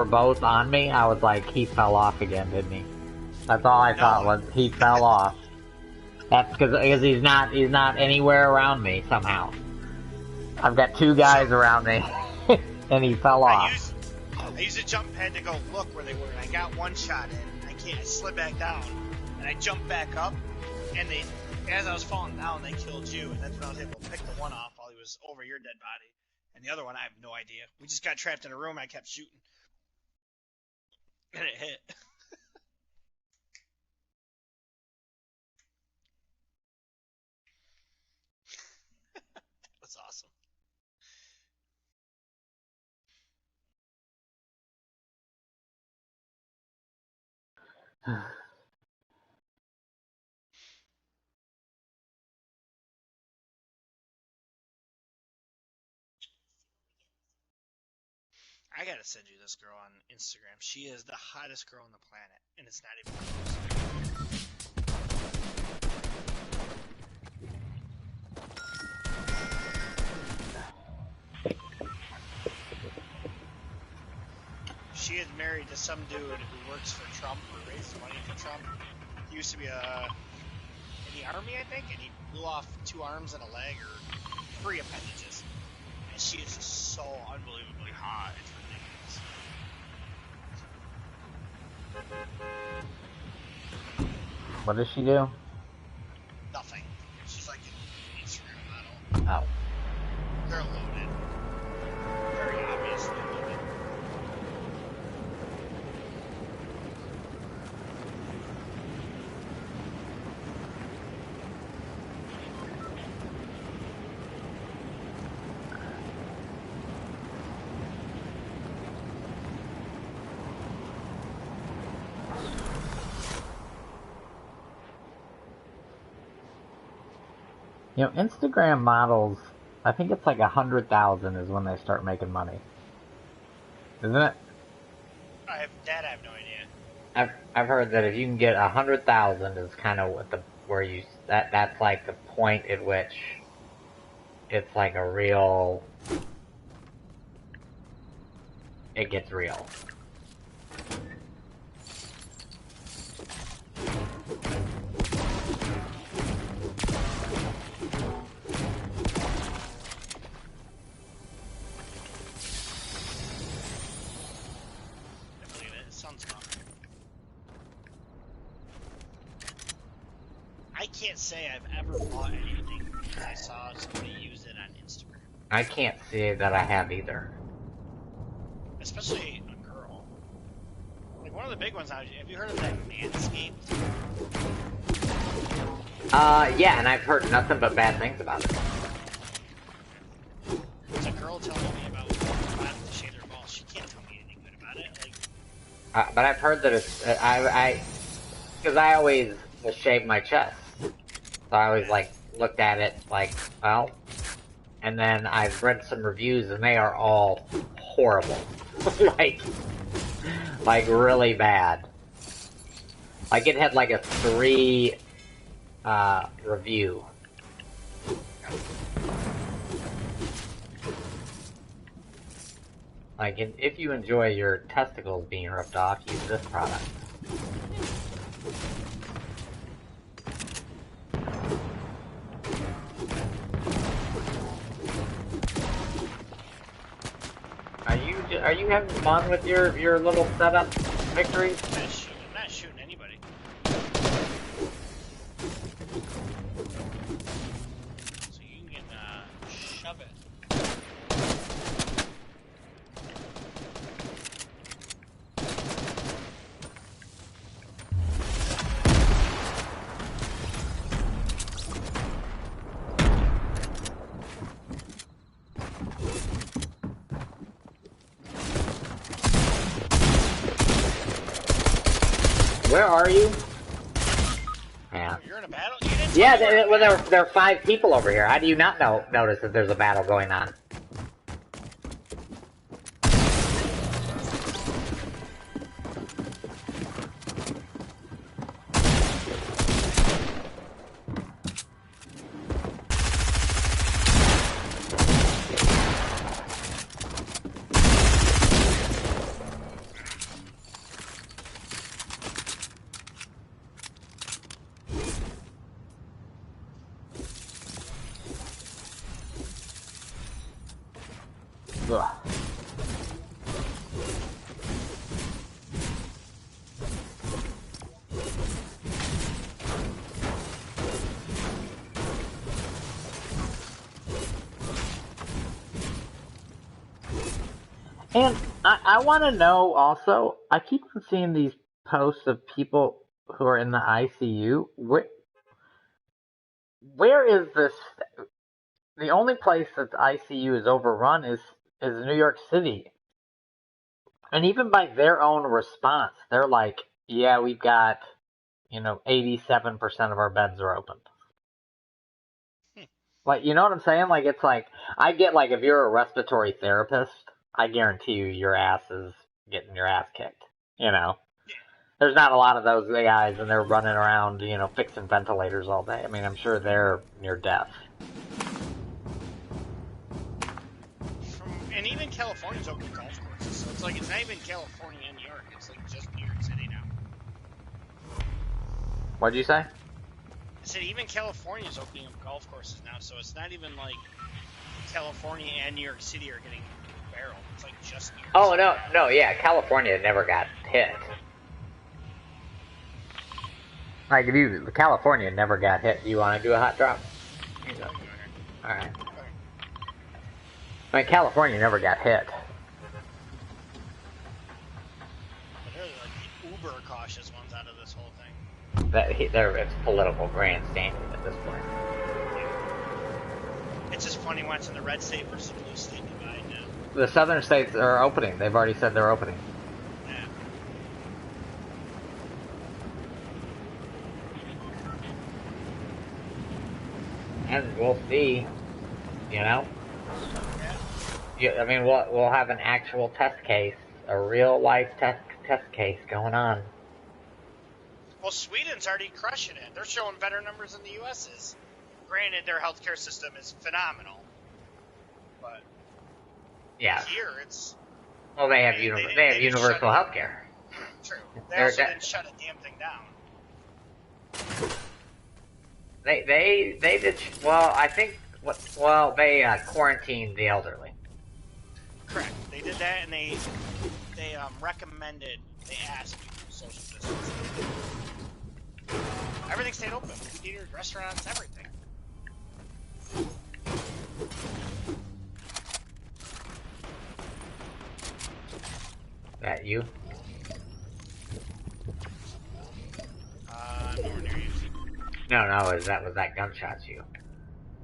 were both on me, I was like, he fell off again, didn't he? That's all I thought was he fell off. That's because he's not anywhere around me somehow. I've got two guys around me, and he fell off. I used a jump pad to go look where they were, and I got one shot in. I slid back down, and I jumped back up, and as I was falling down, they killed you, and that's when I was able to pick the one off while he was over your dead body. And the other one, I have no idea. We just got trapped in a room, and I kept shooting. And it hit. That's awesome. I gotta send you this girl on Instagram. She is the hottest girl on the planet, and it's not even close. She is married to some dude who works for Trump or raises money for Trump. He used to be in the army, I think, and he blew off 2 arms and a leg, or 3 appendages. And she is just so unbelievably hot. It's ridiculous. What does she do? Nothing. She's like an Instagram model. Oh. They're loaded. Very obviously loaded. You know, Instagram models, I think it's like 100,000 is when they start making money. Isn't it? I have no idea. I've heard that if you can get 100,000 is kind of what that's like the point at which it's like a real, it gets real. I can't say I've ever bought anything because I saw somebody use it on Instagram. I can't say that I have either. Especially a girl. Like one of the big ones now, have you heard of that Manscaped? Yeah, and I've heard nothing but bad things about it. There's a girl telling me about having to shave their balls. She can't tell me anything good about it. Like, but I've heard that it's, because I always will shave my chest. So I always, like, looked at it, like, well, and then I've read some reviews, and they are all horrible. like really bad. Like, it had, like, a 3, review. Like, if you enjoy your testicles being ripped off, use this product. Are you having fun with your little setup victories? I'm not shooting anybody. So you can shove it. Where are you? Yeah. You're in a battle? You didn't Yeah, there are 5 people over here. How do you not notice that there's a battle going on? Ugh. And I want to know also, I keep on seeing these posts of people who are in the ICU. Where is this? The only place that the ICU is overrun is New York City. And even by their own response, they're like, yeah, we've got, 87% of our beds are open. Hmm. Like, you know what I'm saying? Like, it's like, I get like, if you're a respiratory therapist, I guarantee you your ass is getting your ass kicked. You know? Yeah. There's not a lot of those guys and they're running around, fixing ventilators all day. I mean, I'm sure they're near death. And even California's opening golf courses, so it's like it's not even California and New York. It's like just New York City now. What'd you say? I said even California's opening up golf courses now, so it's not even like California and New York City are getting barreled. It's like just New York Oh, City. no, yeah, California never got hit. Like, if California never got hit, do you want to do a hot drop? Alright. Okay. I mean, California never got hit. But they're like the uber cautious ones out of this whole thing. It's political grandstanding at this point. Yeah. It's just funny watching the red state versus blue state divide now. The southern states are opening. They've already said they're opening. Yeah. And we'll see, Yeah. I mean, we'll have an actual test case, a real life test case going on. Well, Sweden's already crushing it. They're showing better numbers than the U.S. is. Granted, their healthcare system is phenomenal, but Yeah. here it's Well, they have they have universal health care. True. They also didn't shut a damn thing down. They did well. I think they quarantined the elderly. Correct. They did that, and they recommended, they asked people social distancing. Everything stayed open. Theaters, restaurants, everything. That you? Nowhere near you. No, was that gunshots you?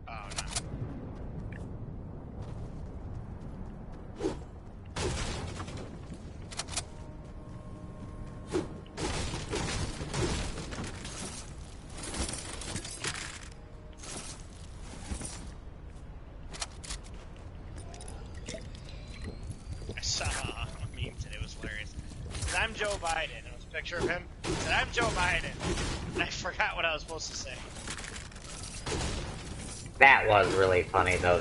Oh, no. I saw a meme today, it was hilarious. It said, I'm Joe Biden. It was a picture of him. It said, I'm Joe Biden. And I forgot what I was supposed to say. That was really funny, though.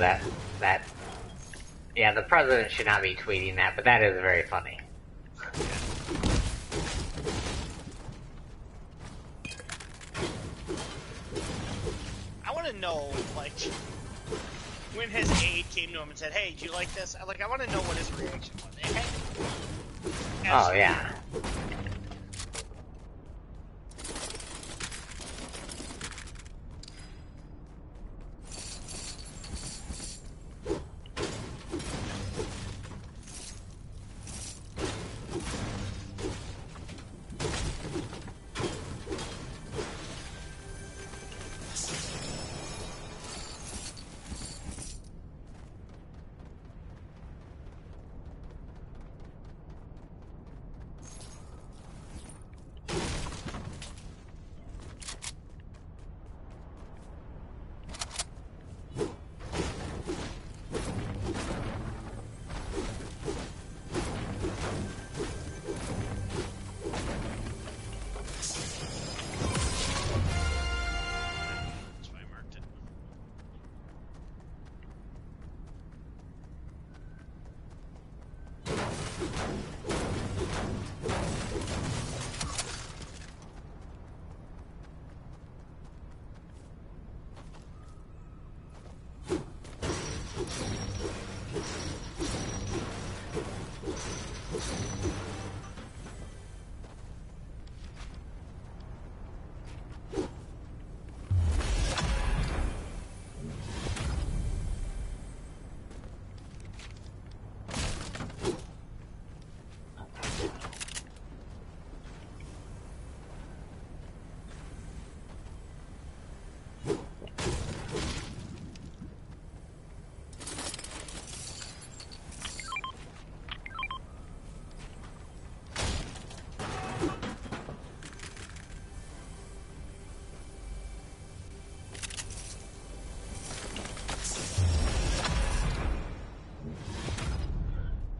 Yeah, the president should not be tweeting that, but that is very funny. I want to know, like, when his aide came to him and said, "Hey, do you like this?" I want to know what his reaction was. Oh yeah.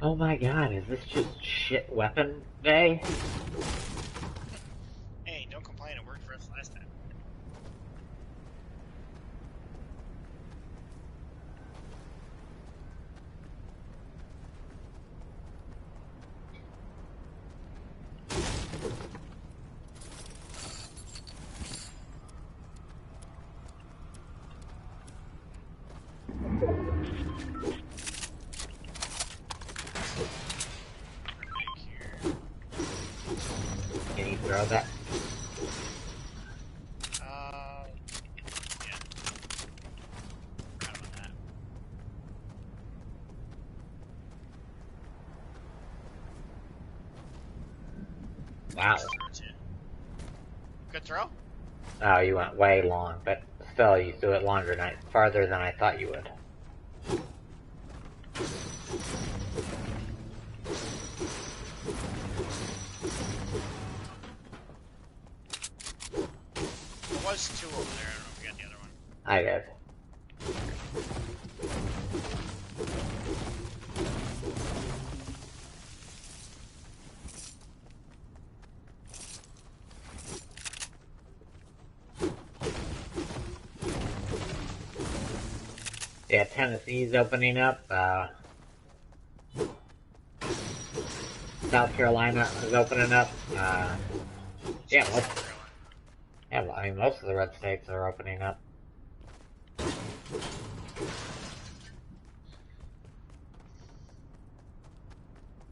Oh my god, is this just shit weapon day? Hey, don't complain. It worked for us last time. Can you throw that? Yeah. Forgot about that. Wow. Good throw? Oh, you went way long, but still, you threw it farther than I thought you would. There was two over there. I don't know if you got the other one. I did. Yeah, Tennessee's opening up. South Carolina is opening up. Yeah, I mean, most of the red states are opening up.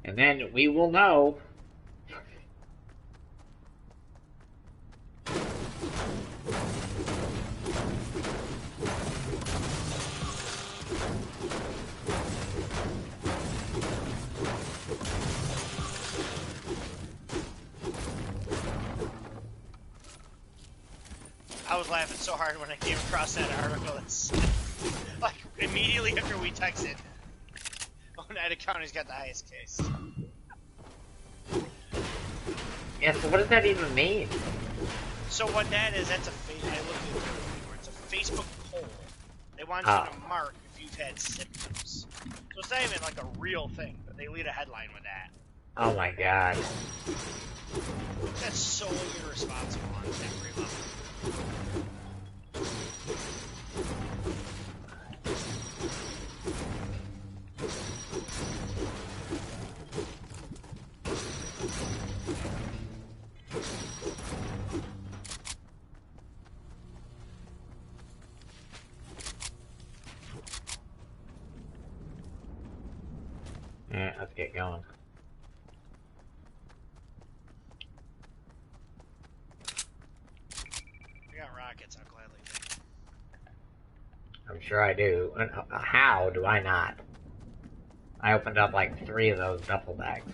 And then we will know. I was laughing so hard when I came across that article. It's like immediately after we texted, Oneida County's got the highest case. Yeah, so what does that even mean? So what that is, that's I looked at it before. It's a Facebook poll. They want you to mark if you've had symptoms. So it's not even like a real thing, but they lead a headline with that. Oh my god. That's so irresponsible on every level. Alright, let's get going. I got rockets, I'll gladly take. I'm sure I do. And how do I not? I opened up like 3 of those duffel bags.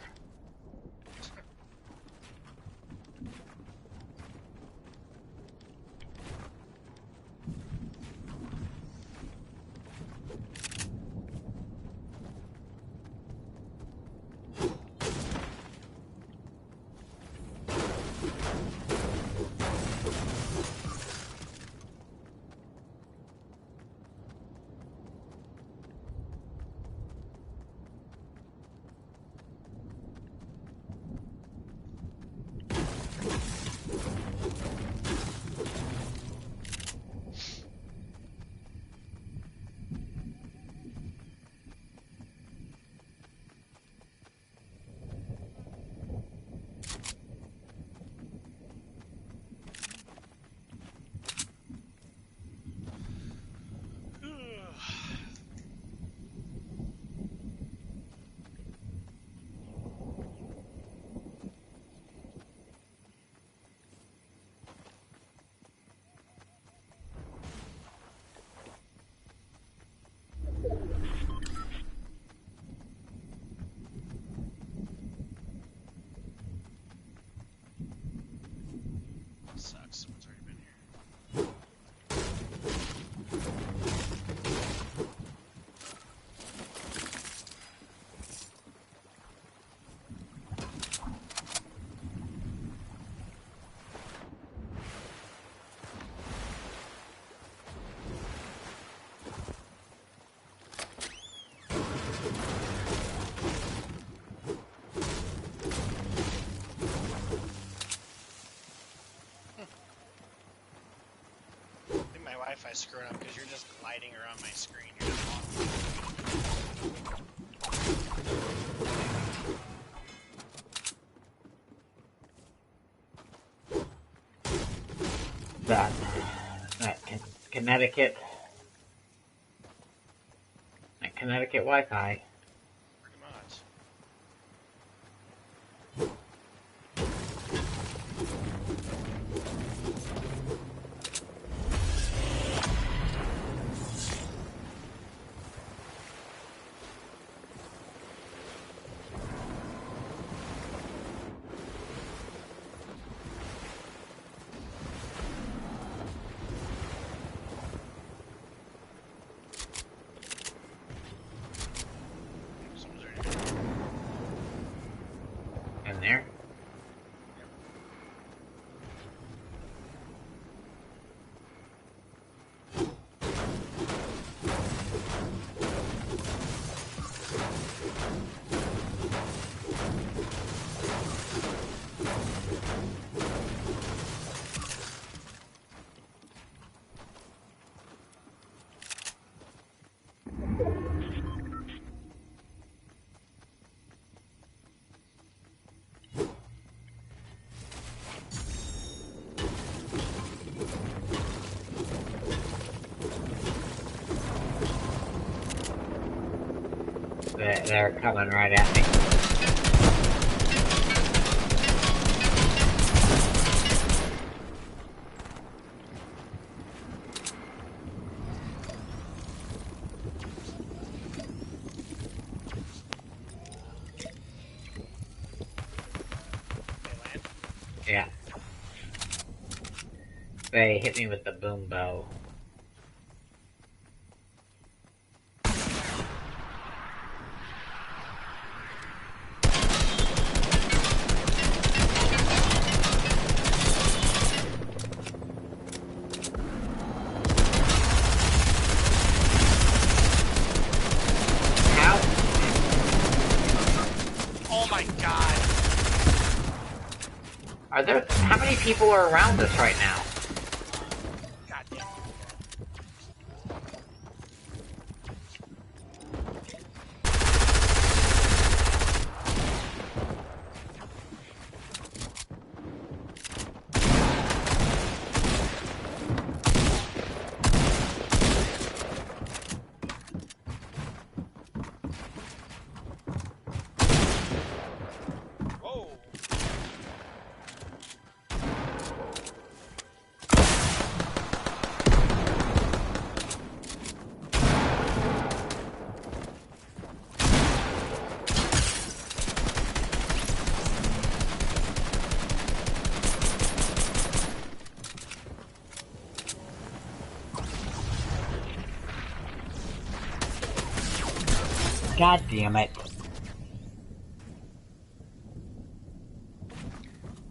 Sucks. Someone's already been here. I screw it up because you're just gliding around my screen. You're just off. That Connecticut Wi-Fi. Pretty much. Someone's already there. In there. They're coming right at me. They land. Yeah. They hit me with the boom bow. Oh my god. How many people are around us right now? God damn. Whoa. God damn it.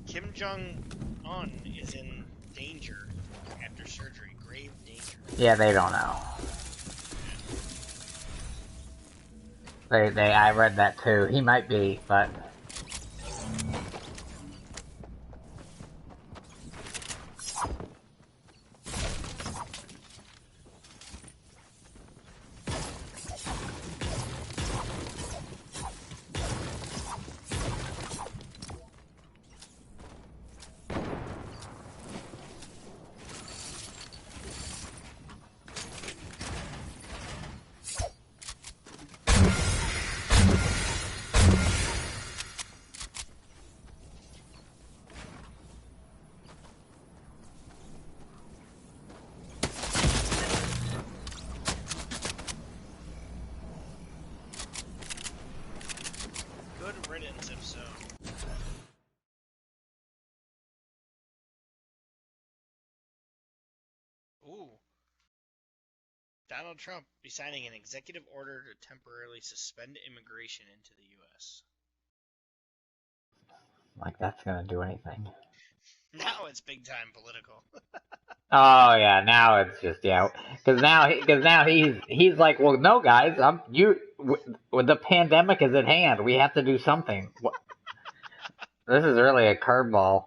Kim Jong-un is in danger after surgery. Grave danger. Yeah, they don't know. I read that too. He might be, but... Good riddance, if so. Ooh. Donald Trump be signing an executive order to temporarily suspend immigration into the U.S. Like, that's gonna do anything. Now it's big time political. Oh yeah, now it's just because now he's like, well, no, guys, the pandemic is at hand. We have to do something. This is really a curveball.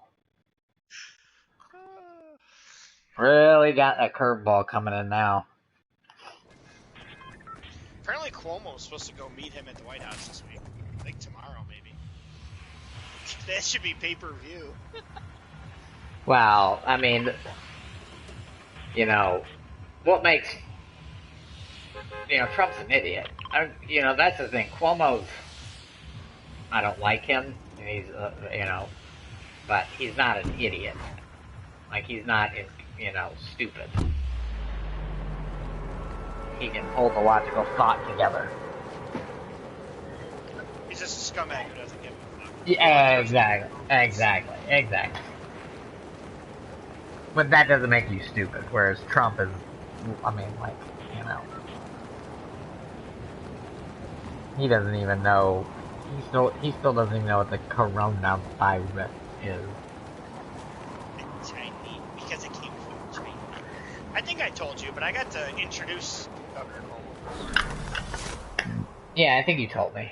Really got a curveball coming in now. Apparently Cuomo was supposed to go meet him at the White House this week. I think tomorrow, maybe. That should be pay-per-view. Well, I mean, you know, what makes, Trump's an idiot. That's the thing. Cuomo's, I don't like him, and he's, but he's not an idiot. Like, he's not, stupid. He can hold the logical thought together. He's just a scumbag who doesn't give a fuck. Yeah, exactly. But that doesn't make you stupid, whereas Trump is, he doesn't even know, he still doesn't even know what the coronavirus is. Chinese, because it came from China. I think I told you, but I got to introduce Governor Cuomo. Yeah, I think you told me.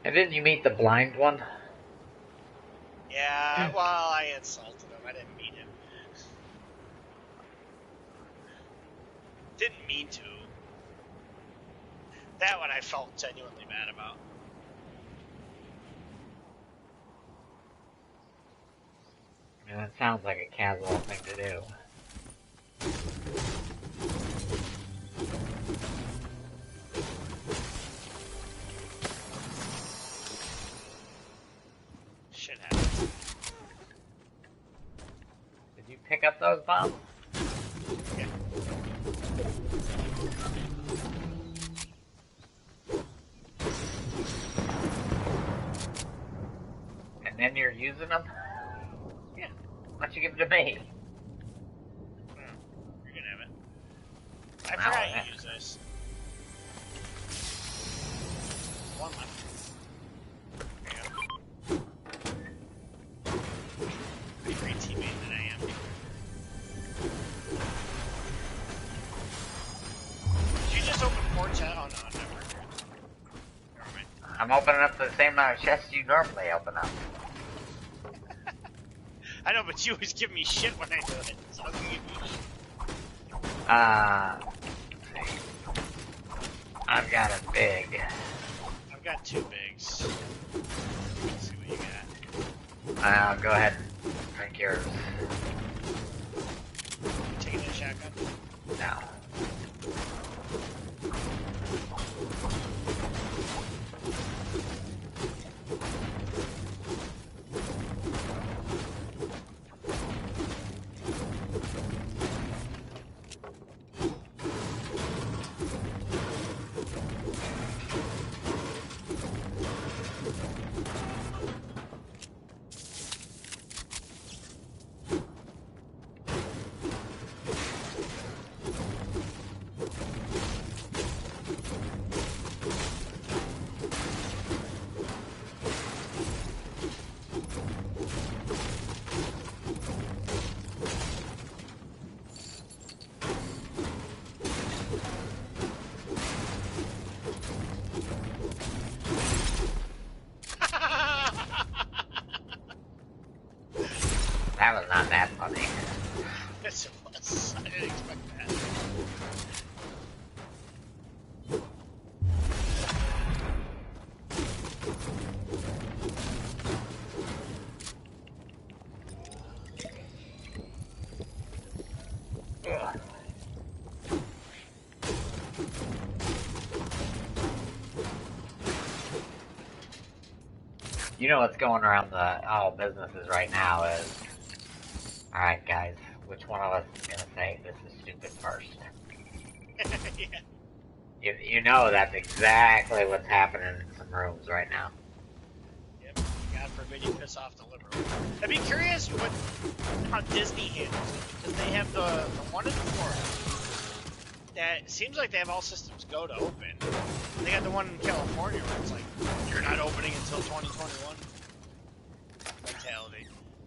And didn't you meet the blind one? Yeah, well, I insulted him. I didn't meet him. Didn't mean to. That one I felt genuinely bad about. I mean, that sounds like a casual thing to do. Shit happens. Did you pick up those bombs? Yeah. And then you're using them? Yeah. Why don't you give it to me? You're gonna have it. I forgot you use this. One left. There you go. Pretty great teammate that I am. Did you just open 4 chat? Oh no, never mind. Never mind. I'm opening up the same amount of chests you normally open up. I know, but you always give me shit when I do it. So I'll give you shit. I've got a big. I've got 2 bigs. Let's see what you got. I'll go ahead and drink yours. You taking a shotgun? No. That was not that funny. Yes, it was. I didn't expect that. Ugh. You know what's going around all businesses right now is, alright guys, which one of us is going to say this is stupid first? Yeah. You know that's exactly what's happening in some rooms right now. Yep. God forbid you piss off the liberal. I'd be curious how Disney handles it, because they have the one in Florida that seems like they have all systems go to open. They got the one in California where it's like, you're not opening until 2021. Mentality.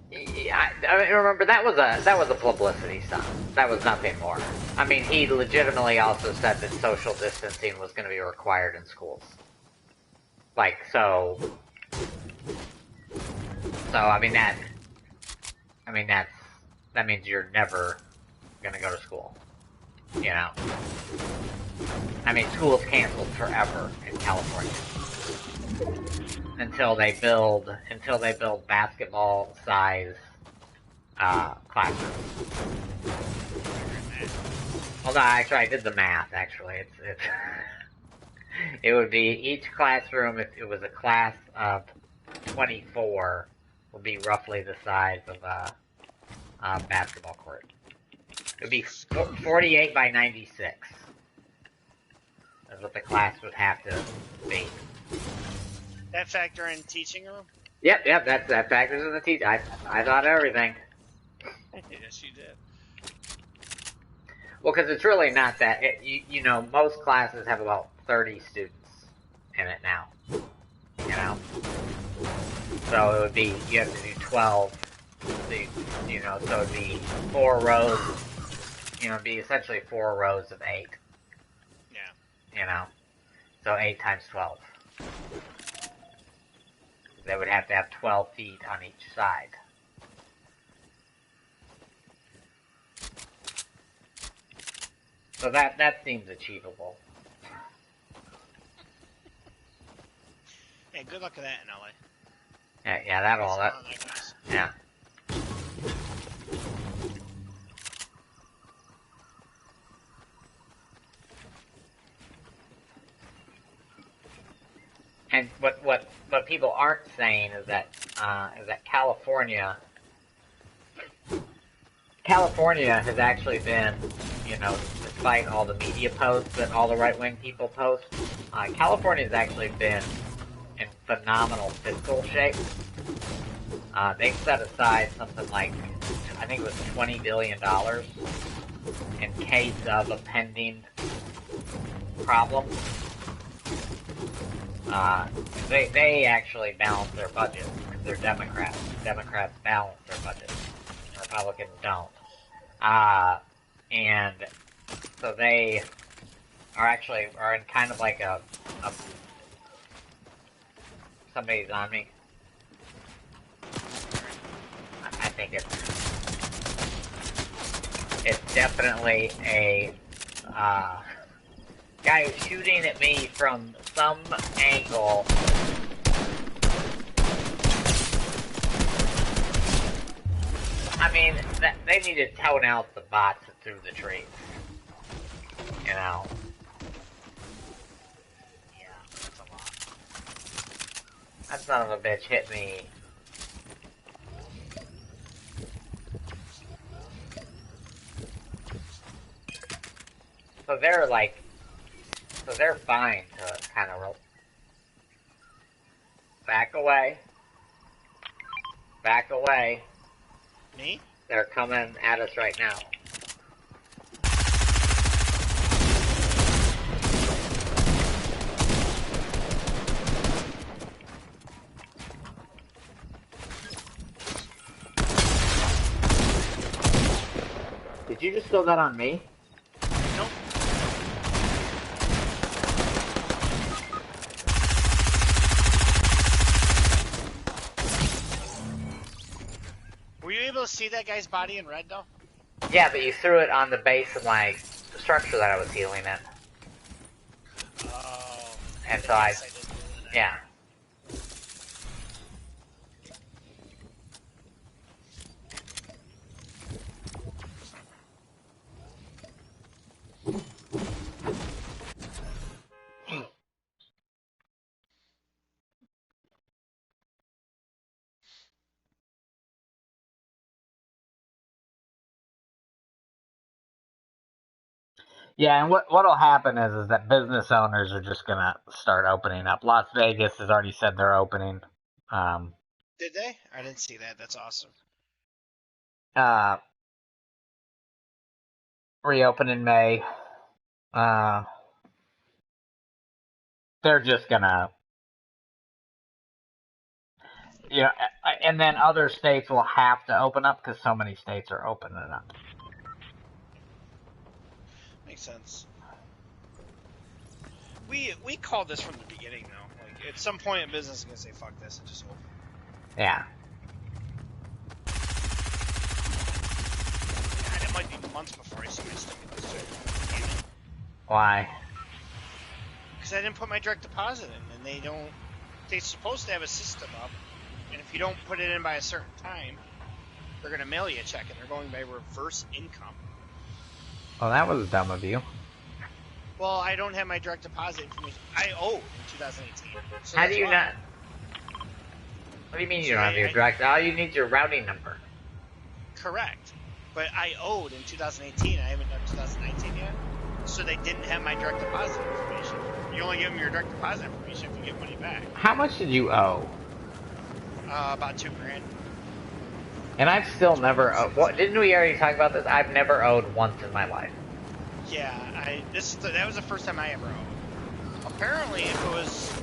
Yeah, I mean, remember that was a publicity stunt. That was nothing more. I mean, he legitimately also said that social distancing was going to be required in schools. Like, so I mean that means you're never gonna go to school. You know, I mean, school's canceled forever in California until they build basketball size classrooms. Well, no, actually, I did the math. Actually, it's it would be each classroom, if it was a class of 24, would be roughly the size of a basketball court. It would be 48 by 96. That's what the class would have to be. That factor in teaching room? Yep, that factors in the teach. I thought everything. Yes, you did. Well, because it's really not that. You know, most classes have about 30 students in it now. You know, so it would be, you have to do 12. You know, so it'd be 4 rows. You know, it'd be essentially 4 rows of 8. Yeah. You know, so 8 times 12. They would have to have 12 feet on each side. So that seems achievable. Yeah, good luck with that in LA. Yeah, that. Yeah. And what people aren't saying is that California has actually been, you know, despite all the media posts that all the right-wing people post, California has actually been in phenomenal fiscal shape. They've set aside something like, I think it was $20 billion in case of a pending problem. They actually balance their budget because they're Democrats. Democrats balance their budget. Republicans don't. And so they are in kind of like a somebody's on me. I think it's definitely a guy who's shooting at me from some angle. I mean, they need to tone out the bots through the trees. You know? Yeah, that's a lot. That son of a bitch hit me. So they're fine to kind of back away. Back away. Me? They're coming at us right now. Did you just throw that on me? Nope. Were you able to see that guy's body in red, though? Yeah, but you threw it on the base of my structure that I was healing in. Oh. And so yeah. Yeah, and what'll happen is that business owners are just gonna start opening up. Las Vegas has already said they're opening. Did they? I didn't see that. That's awesome. Reopen in May. They're just gonna, you know, and then other states will have to open up because so many states are opening up. Makes sense. We called this from the beginning, though. Like, at some point in business, is gonna say fuck this and just open. Yeah. And it might be months before before I see my stimulus check. Damn it. Why? Because I didn't put my direct deposit in, and they don't. They're supposed to have a system up, and if you don't put it in by a certain time, they're gonna mail you a check, and they're going by reverse income. Well, that was dumb of you. Well, I don't have my direct deposit information. I owed in 2018. So How do you why. not? What do you mean you don't have your direct? All you need is your routing number. Correct. But I owed in 2018. I haven't done 2019 yet. So they didn't have my direct deposit information. You only give them your direct deposit information if you get money back. How much did you owe? About $2,000. And I've still never owed. What, didn't we already talk about this? I've never owed once in my life. Yeah, that was the first time I ever owed. Apparently, if it was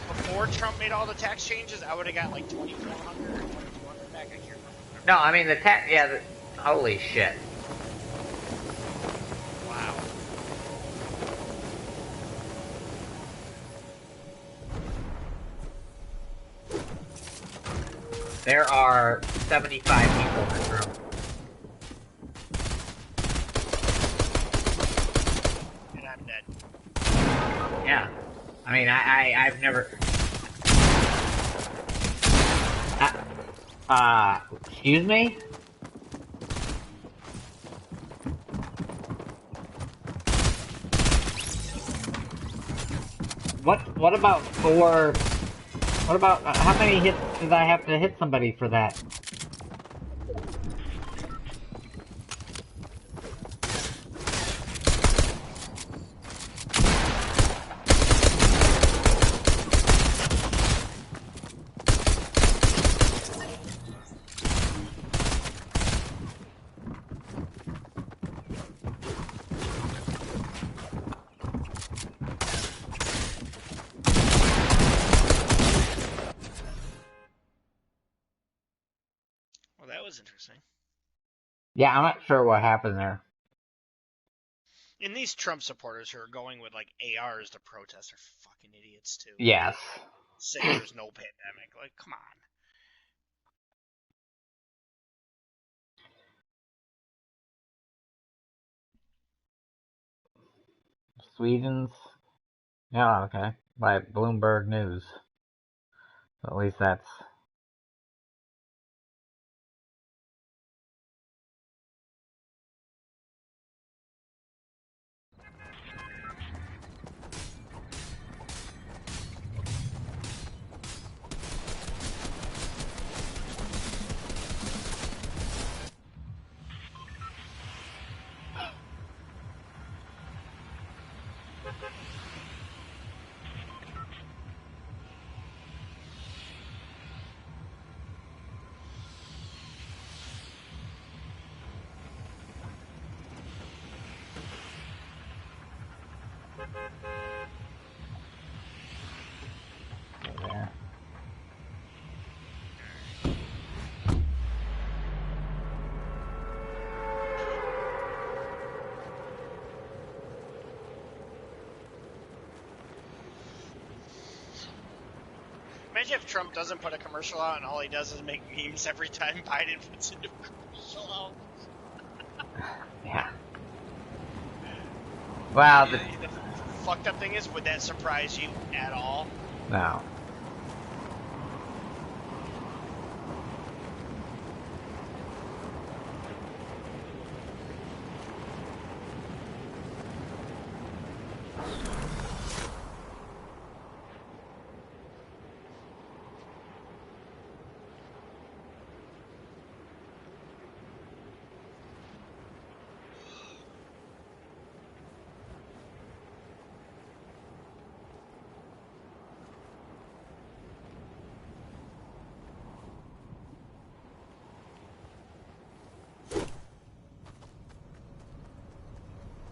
before Trump made all the tax changes, I would have got like $2,400 or $2,200 back. I can't remember. No, I mean the tax. Yeah, holy shit. Wow. There are 75 people in this room. And I'm dead. Yeah. I mean, I've never... excuse me? What about four... What about... how many hits did I have to hit somebody for that? Well, that was interesting. Yeah, I'm not sure what happened there. And these Trump supporters who are going with like ARs to protest are fucking idiots too. Yes. Say there's no pandemic. Like, come on. Sweden's... Yeah, okay. By Bloomberg News. At least that's... there. Imagine if Trump doesn't put a commercial out and all he does is make memes every time Biden puts a new commercial out. Yeah. Wow, The fucked up thing is, would that surprise you at all? no.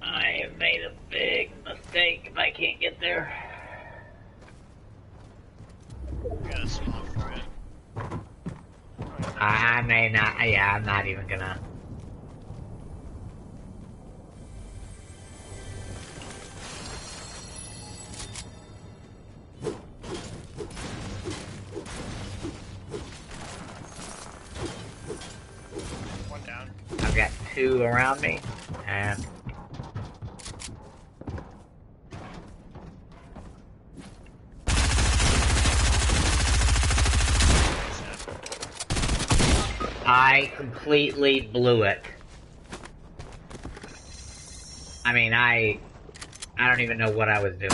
I have made a big mistake if I can't get there. I got a smoke for it. I may not, yeah, I'm not even gonna. One down. I've got two around me, and man. I completely blew it. I mean, I don't even know what I was doing.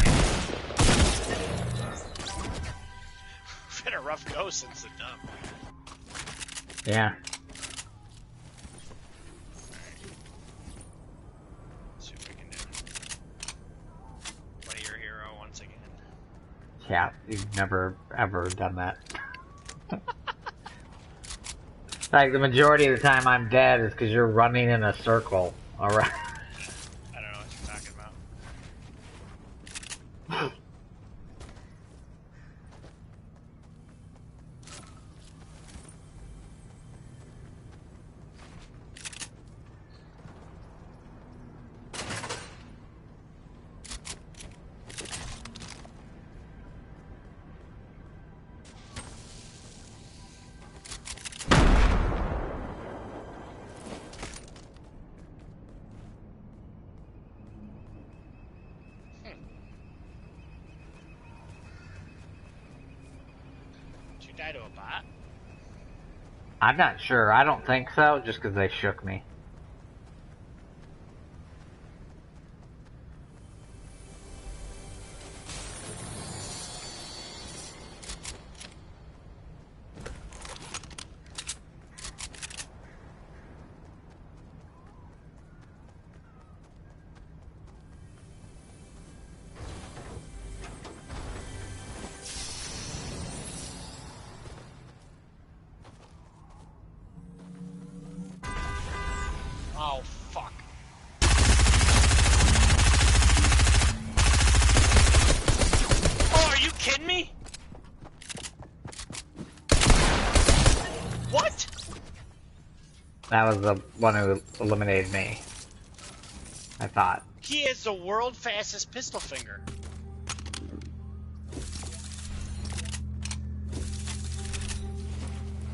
We've had a rough go since the dump. Yeah. Let's see what we can do. Play your hero once again. Yeah, you've never, ever done that. Like, the majority of the time I'm dead is because you're running in a circle. Alright. I don't know what you're talking about. Did you die to a bot? I'm not sure. I don't think so, just because they shook me. Oh, fuck. Oh, are you kidding me? What? That was the one who eliminated me. I thought. He has the world fastest pistol finger.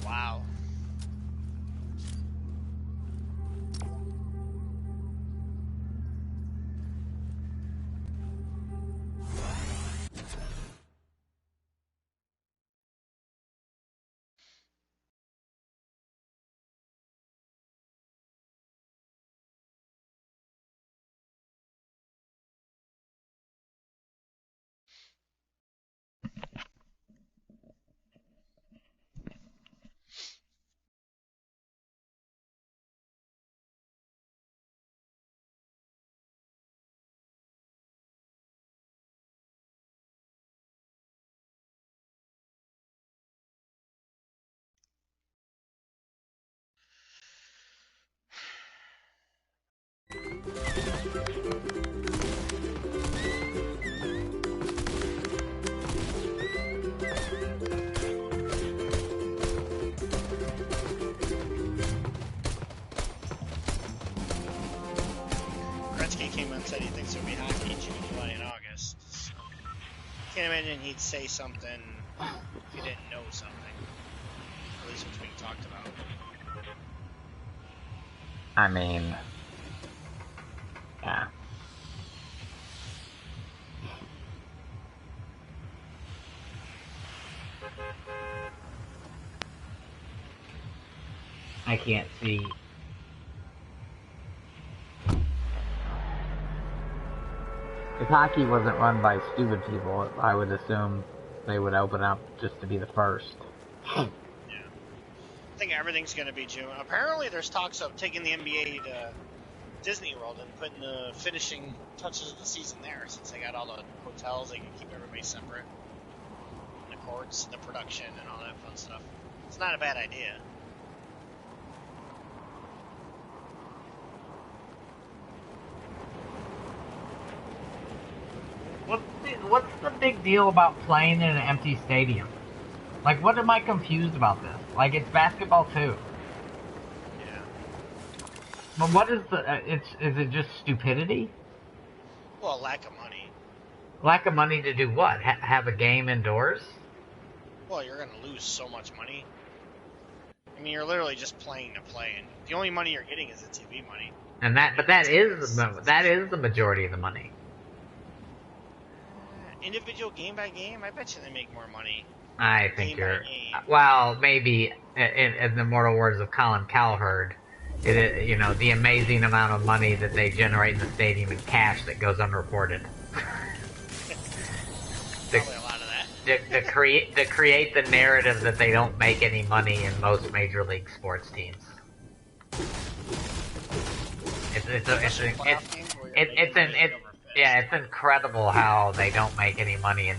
Wow. Gretzky came out and said he thinks there'll be hockey in June, July, and August. So, can't imagine he'd say something if he didn't know something. At least what's being talked about. I mean... yeah. I can't see. If hockey wasn't run by stupid people, I would assume they would open up just to be the first. Yeah. I think everything's going to be June. Apparently there's talks of taking the NBA to Disney World and putting the finishing touches of the season there, since they got all the hotels, they can keep everybody separate. And the courts, and the production, and all that fun stuff. It's not a bad idea. What's the big deal about playing in an empty stadium? Like, what am I confused about this? Like, it's basketball too. Yeah. But what is is it just stupidity? Well, lack of money. Lack of money to do what? Have a game indoors? Well, you're going to lose so much money. I mean, you're literally just playing to play, and the only money you're getting is the TV money. And but that is the majority of the money. Individual game by game, I bet you they make more money. I think Game you're. by game. Well, maybe in the mortal words of Colin Cowherd, the amazing amount of money that they generate in the stadium in cash that goes unreported. Probably a lot of that. To create the narrative that they don't make any money in most major league sports teams. It's incredible how they don't make any money in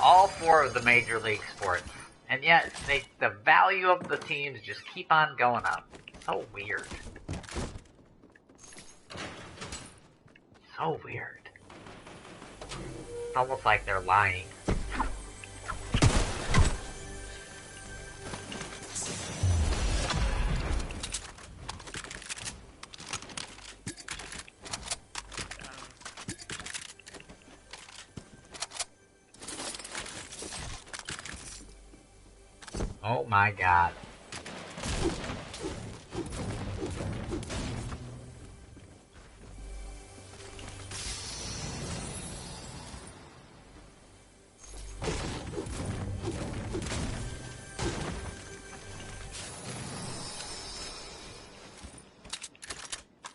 all four of the major league sports, and yet the value of the teams just keep on going up. So weird. So weird. It's almost like they're lying. Oh my god.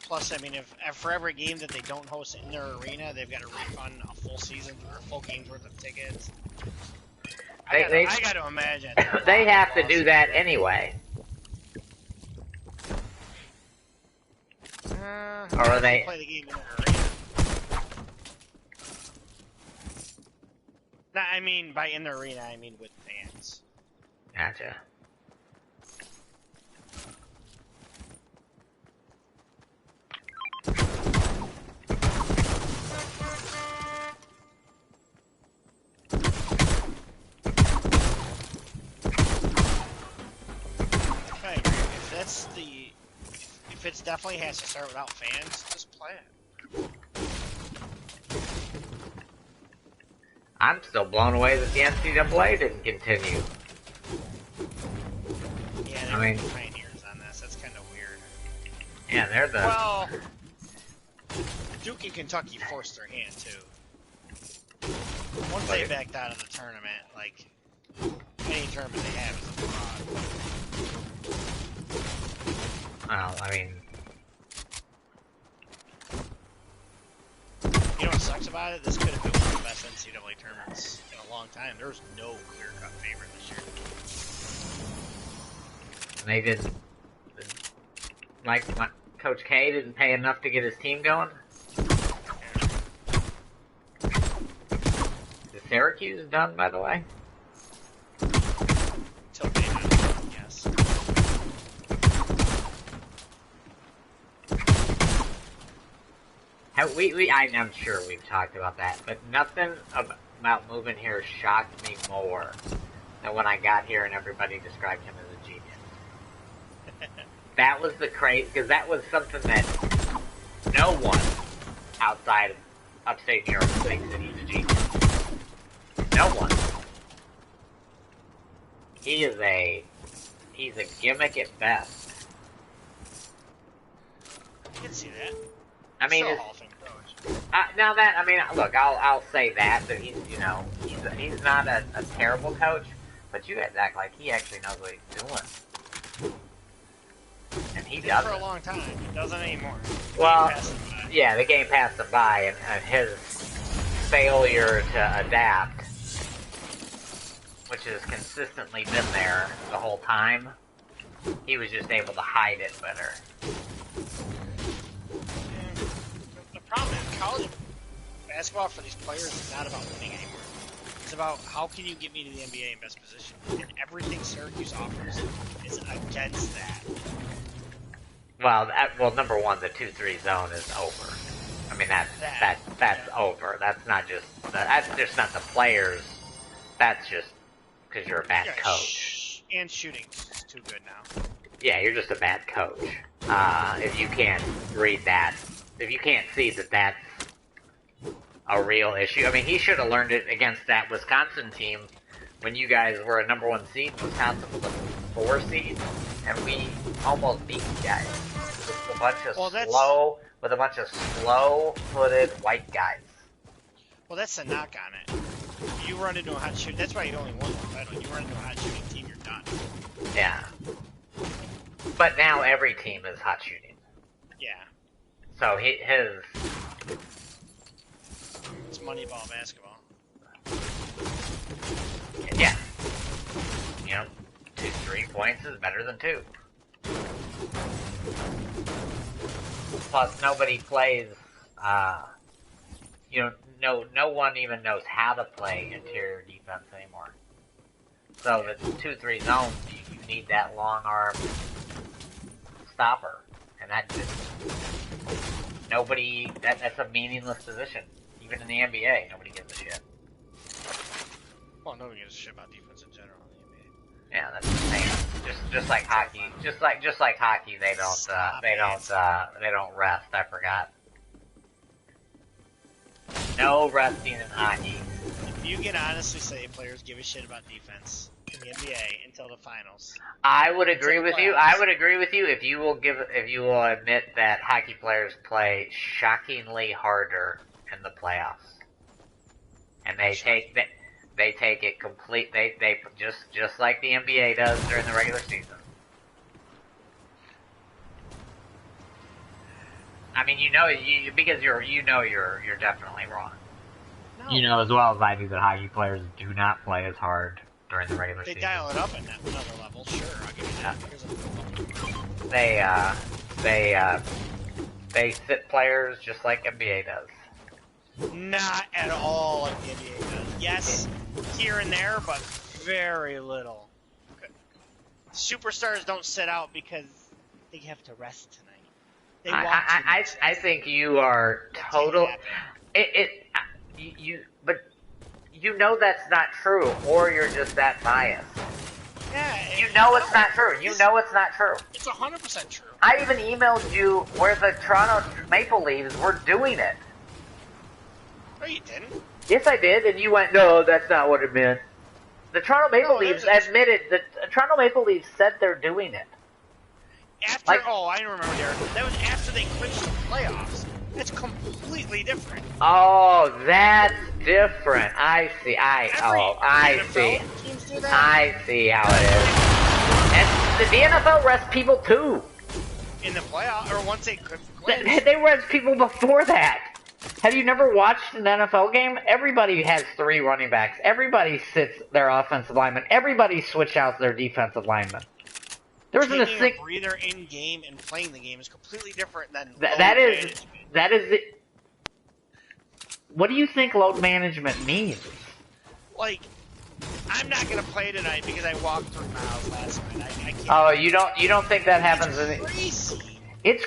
Plus, I mean, if for every game that they don't host in their arena, they've got to refund a full season or a full game's worth of tickets. I got to imagine. They have to do that anyway. Or they play the game in their arena. No, I mean by in their arena, I mean with fans. Gotcha. If it definitely has to start without fans, just play it. I'm still blown away that the NCAA didn't continue. Yeah, they're pioneers on this. That's kind of weird. Yeah, they're the... Well, Duke and Kentucky forced their hand, too. Once they backed out of the tournament, like, any tournament they have is a fraud. Well, I mean... You know what sucks about it? This could have been one of the best NCAA tournaments in a long time. There was no clear-cut favorite this year. And they didn't... Coach K didn't pay enough to get his team going? Is Syracuse done, by the way? Till they done, yes. I'm sure we've talked about that, but nothing about moving here shocked me more than when I got here and everybody described him as a genius. That was the craze, because that was something that no one outside of upstate New York thinks that he's a genius. No one. He's a gimmick at best. I can see that. I mean, look, I'll say that he's not a terrible coach, but you guys act like he actually knows what he's doing, and he doesn't. For a long time, he doesn't anymore. Well, yeah, the game passed him by, and his failure to adapt, which has consistently been there the whole time, he was just able to hide it better. The problem is college basketball for these players is not about winning anymore. It's about how can you get me to the NBA in best position, and everything Syracuse offers is against that. Well, number one, the 2-3 zone is over. I mean, that's over. That's not just not the players. That's just because you're a bad coach. And shooting's too good now. Yeah, you're just a bad coach. If you can't read that, if you can't see that that's a real issue. I mean, he should have learned it against that Wisconsin team when you guys were a number 1 seed. Wisconsin was a 4 seed, and we almost beat you guys. with a bunch of slow-footed white guys. Well, that's the knock on it. You run into a hot shooting. That's why you only won one battle. You run into a hot shooting team, you're done. Yeah. But now every team is hot shooting. Yeah. So his. It's Moneyball basketball. Yeah. You know, 3 points is better than 2. Plus, nobody plays. No one even knows how to play interior defense anymore. So the 2-3 zone, you need that long arm stopper, and that's a meaningless position. Even in the NBA, nobody gives a shit. Well, nobody gives a shit about defense in general in the NBA. Yeah, that's the same. Just like hockey, just like hockey, they don't rest. I forgot. No resting in hockey. If you can honestly say players give a shit about defense in the NBA until the finals. I would agree with you. I would agree with you if you will admit that hockey players play shockingly harder in the playoffs, and they take it complete. They just like the NBA does during the regular season. I mean, because you're definitely wrong. No. You know as well as I do that hockey players do not play as hard during the regular season. They dial it up at another level, sure. I'll give you that. They sit players just like NBA does. Not at all like the NBA does. Yes, here and there, but very little. Superstars don't sit out because they have to rest tonight. I think you are total. But you know that's not true, or you're just that biased. Yeah, you know it's not true. You know it's not true. It's 100% true. I even emailed you where the Toronto Maple Leafs were doing it. No, you didn't. Yes, I did, and you went, no, that's not what it meant. The Toronto Maple Leafs admitted, the Toronto Maple Leafs said they're doing it. After, I remember, Derek. That was after they clinched the playoffs. That's completely different. Oh, that's different. I see. I see. I see how it is. And the NFL rests people too. In the playoffs, or once they clinched. They rest people before that. Have you never watched an NFL game? Everybody has 3 running backs. Everybody sits their offensive lineman. Everybody switch out their defensive lineman. There wasn't a breather in game and playing the game is completely different than that is the. What do you think load management means? Like, I'm not gonna play tonight because I walked 3 miles last night. I can't. Oh, you don't think that happens? It's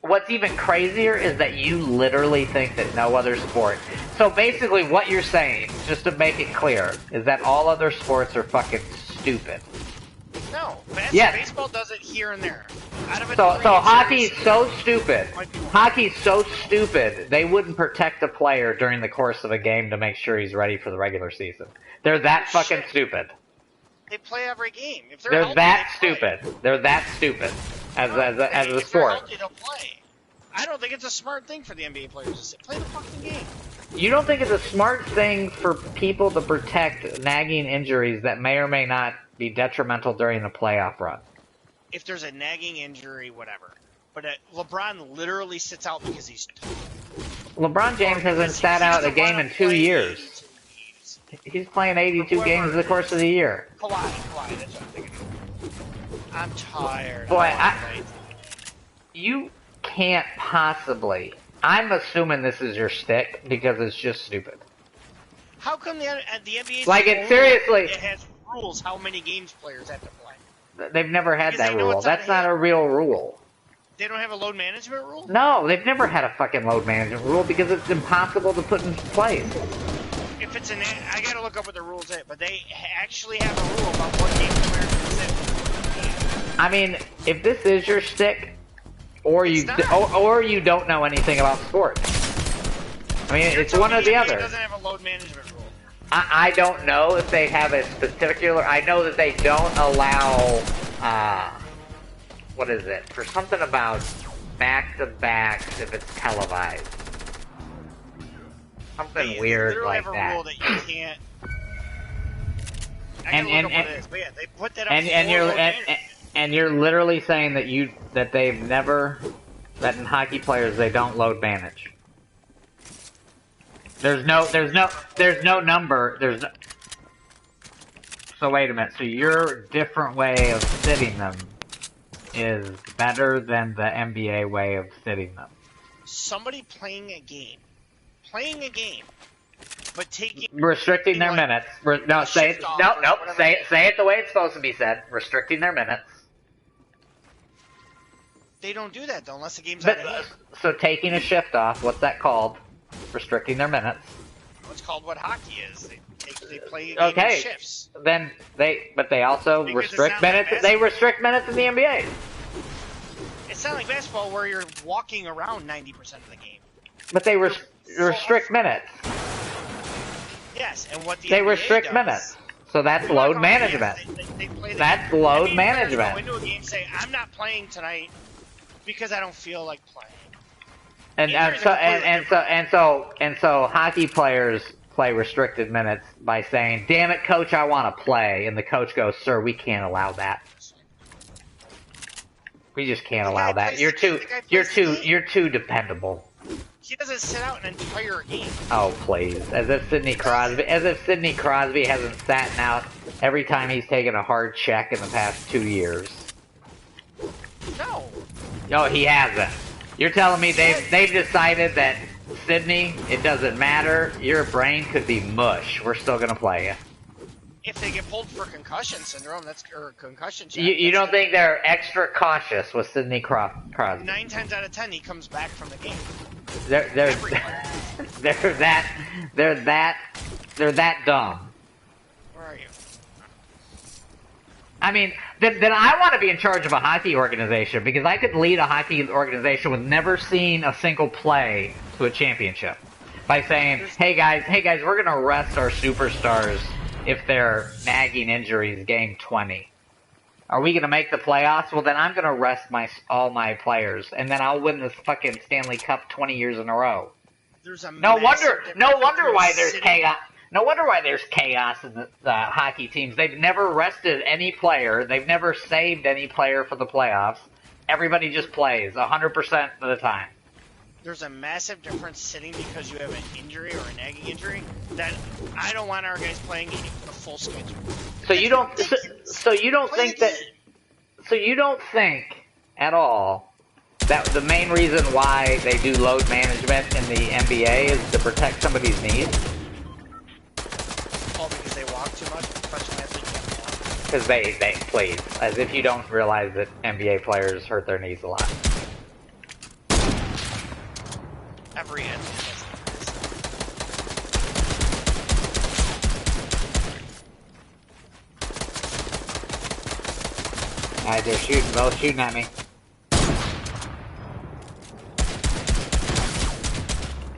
what's even crazier is that you literally think that no other sport. So basically, what you're saying, just to make it clear, is that all other sports are fucking stupid. No, baseball does it here and there. So hockey's so stupid. Hockey's so stupid, they wouldn't protect a player during the course of a game to make sure he's ready for the regular season. They're that fucking stupid. They play every game. If they're healthy, that stupid. They're that stupid as a sport. Healthy, they'll play. I don't think it's a smart thing for the NBA players to play the fucking game. You don't think it's a smart thing for people to protect nagging injuries that may or may not be detrimental during the playoff run? If there's a nagging injury, whatever. But LeBron literally sits out because he's LeBron James hasn't sat out a game in 2 years. He's playing 82 games in the course of the year. Kawhi, that's what I'm thinking. I'm tired. Boy, you can't possibly. I'm assuming this is your shtick because it's just stupid. How come the NBA? Like seriously, it has rules how many games players have to play. They've never had that rule. That's not a real rule. They don't have a load management rule? No, they've never had a fucking load management rule because it's impossible to put in place. If it's I gotta look up what the rules are, but they actually have a rule about what game players can sit. I mean, if this is your shtick, or you don't know anything about sports. I mean, it's one or the other. It doesn't have a load management rule. I don't know if they have a particular. I know that they don't allow. What is it? For something about back-to-backs if it's televised. Something They weird literally like have a that. rule that you can't. I gotta look up what it is, but yeah, they put that up And you're literally saying that they've never, that in hockey players they don't load manage. There's no number. So wait a minute. So your different way of sitting them is better than the NBA way of sitting them. Somebody playing a game, but restricting their minutes. Say it the way it's supposed to be said. Restricting their minutes. They don't do that though, unless the game's out of hand. So taking a shift off, what's that called? Restricting their minutes. It's called what hockey is. They play a game in shifts. Then they also restrict minutes. They restrict minutes in the NBA. It's not like basketball where you're walking around 90% of the game. But they restrict minutes. Yes, and what the they NBA restrict does, minutes. So that's load management. That's load management. Go into a game, say I'm not playing tonight because I don't feel like playing. So hockey players play restricted minutes by saying, "Damn it, coach, I want to play," and the coach goes, "Sir, we can't allow that. We just can't allow that. You're too dependable." He doesn't sit out an entire game. Oh please! As if Sidney Crosby hasn't sat out every time he's taken a hard check in the past 2 years. No, he hasn't. You're telling me they've decided that Sidney, it doesn't matter. Your brain could be mush. We're still gonna play you. If they get pulled for concussion syndrome, or concussion check. You don't think they're extra cautious with Sidney Crosby? 9 times out of 10, he comes back from the game. They're that dumb. Where are you? I mean, then I want to be in charge of a hockey organization because I could lead a hockey organization with never seeing a single play to a championship by saying, "Hey guys, we're gonna rest our superstars if they're nagging injuries game 20. Are we gonna make the playoffs? Well, then I'm gonna rest all my players, and then I'll win this fucking Stanley Cup 20 years in a row." No wonder why there's chaos. No wonder why there's chaos in the hockey teams. They've never rested any player. They've never saved any player for the playoffs. Everybody just plays 100% of the time. There's a massive difference sitting because you have an injury or a nagging injury that I don't want our guys playing a full schedule. So you don't think at all that the main reason why they do load management in the NBA is to protect somebody's knees? All because they walk too much. Professional athletes can't walk. Because they please, as if you don't realize that NBA players hurt their knees a lot. Every athlete does. Alright, they're both shooting at me.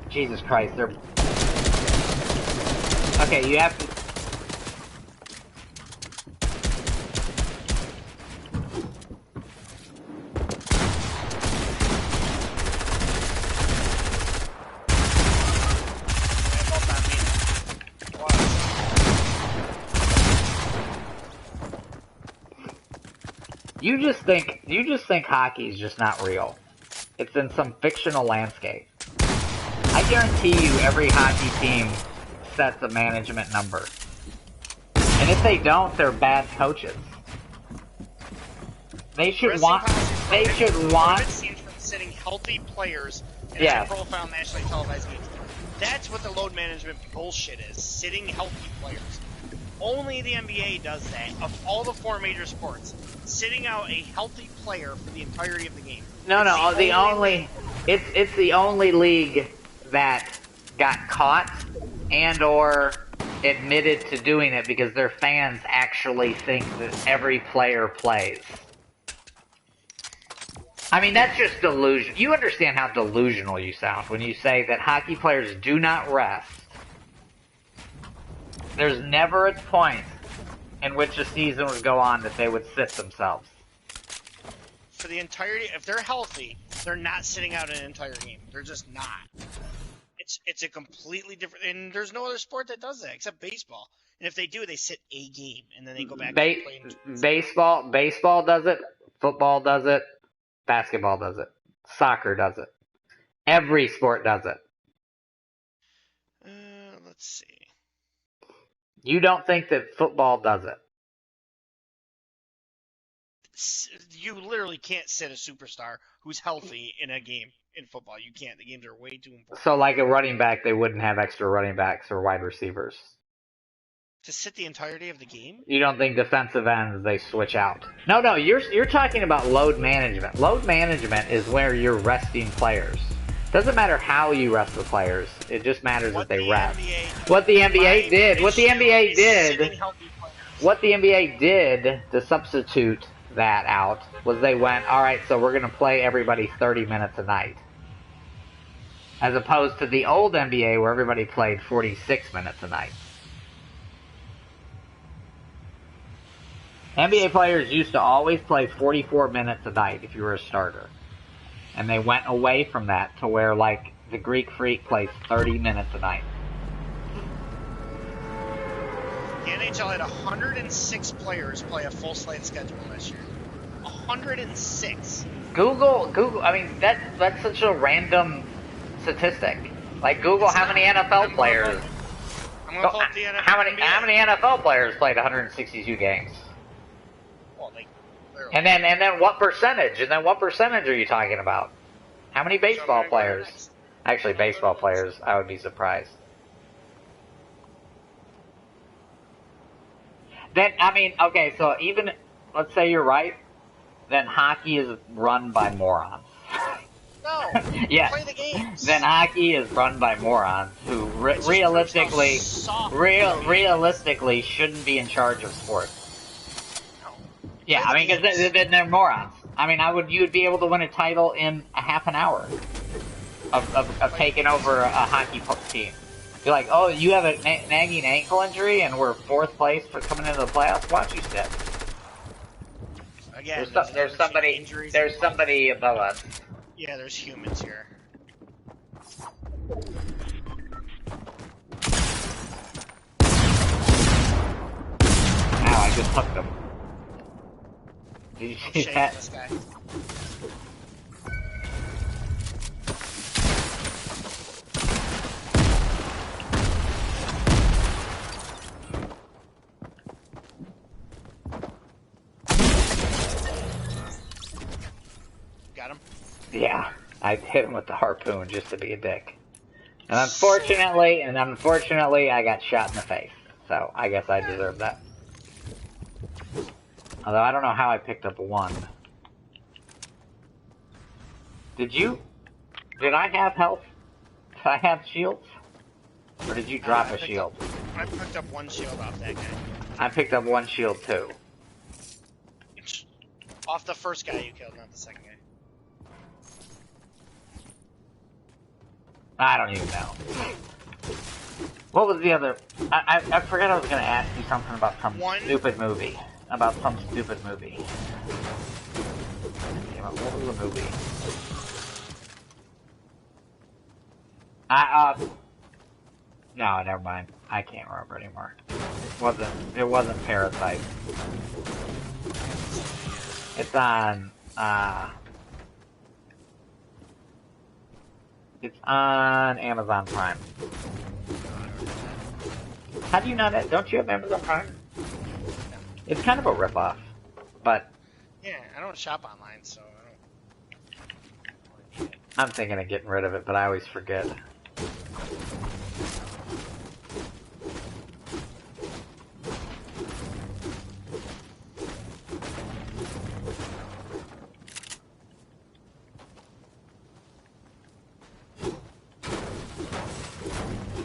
Jesus Christ, they're... Okay, you have to... You just think hockey's just not real. It's in some fictional landscape. I guarantee you every hockey team sets a management number. And if they don't, they're bad coaches. They should sitting healthy players in yeah. high-profile nationally televised games. That's what the load management bullshit is. Sitting healthy players. Only the NBA does that. Of all the 4 major sports, sitting out a healthy player for the entirety of the game. It's the only league that got caught and or admitted to doing it because their fans actually think that every player plays. I mean, that's just delusion. You understand how delusional you sound when you say that hockey players do not rest. There's never a point in which a season would go on that they would sit themselves. For the entirety, if they're healthy, They're not sitting out an entire game. They're just not. It's a completely different, and there's no other sport that does that except baseball. And if they do, they sit a game and then they go back to playing. Baseball does it. Football does it. Basketball does it. Soccer does it. Every sport does it. Let's see. You don't think that football does it? You literally can't sit a superstar who's healthy in a game in football. You can't. The games are way too important. So, like a running back, they wouldn't have extra running backs or wide receivers. To sit the entirety of the game? You don't think defensive ends they switch out? No. You're talking about load management. Load management is where you're resting players. Doesn't matter how you rest the players. It just matters that they rest. What the NBA did to substitute that out was they went, all right, so we're going to play everybody 30 minutes a night. As opposed to the old NBA where everybody played 46 minutes a night. NBA players used to always play 44 minutes a night if you were a starter. And they went away from that to where, like, the Greek Freak plays 30 minutes a night. The NHL had 106 players play a full slate schedule this year. 106. Google. I mean, that's such a random statistic. Like, Google how many NFL players. I'm gonna pull up the NFL. How many NFL players played 162 games? Well, and then what percentage? And then what percentage are you talking about? How many baseball players? Actually, baseball players, I would be surprised. Then, I mean, okay, so even, let's say you're right, then hockey is run by morons. No, yeah. Play the games. Then hockey is run by morons who realistically shouldn't be in charge of sports. Yeah, I mean, because they're morons. I mean, you would be able to win a title in a half an hour of taking over a hockey team. You're like, oh, you have a nagging ankle injury, and we're 4th place for coming into the playoffs. Watch you sit. Again, there's somebody above us. Yeah, there's humans here. Ow, I just hooked him. Did you see that? This guy. Got him? Yeah, I hit him with the harpoon just to be a dick. And unfortunately, I got shot in the face. So I guess I deserve that. Although I don't know how I picked up 1. Did I have health? Did I have shields? Or did you drop a shield? I picked up 1 shield off that guy. I picked up 1 shield too. Off the first guy you killed, not the second guy. I don't even know. What was the other? I forgot I was going to ask you something about some stupid movie. What was the movie? No, never mind. I can't remember anymore. It wasn't Parasite. It's on, it's on Amazon Prime. How do you not have, don't you have Amazon Prime? It's kind of a ripoff, but... Yeah, I don't shop online, so I don't... I'm thinking of getting rid of it, but I always forget.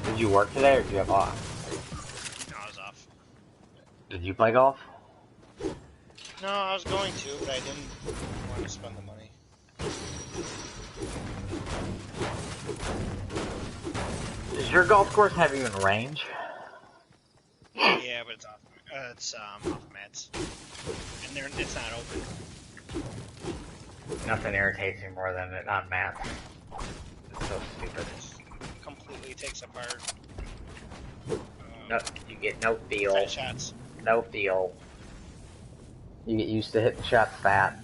Did you work today, or did you have off? No, I was off. Did you play golf? No, I was going to, but I didn't want to spend the money. Does your golf course have you in range? Yeah, but it's off mats, and it's not open. Nothing irritates me more than it on mats. It's so stupid. It completely takes apart. No, you get no feel. 10 shots. No feel. You get used to hitting shots fat.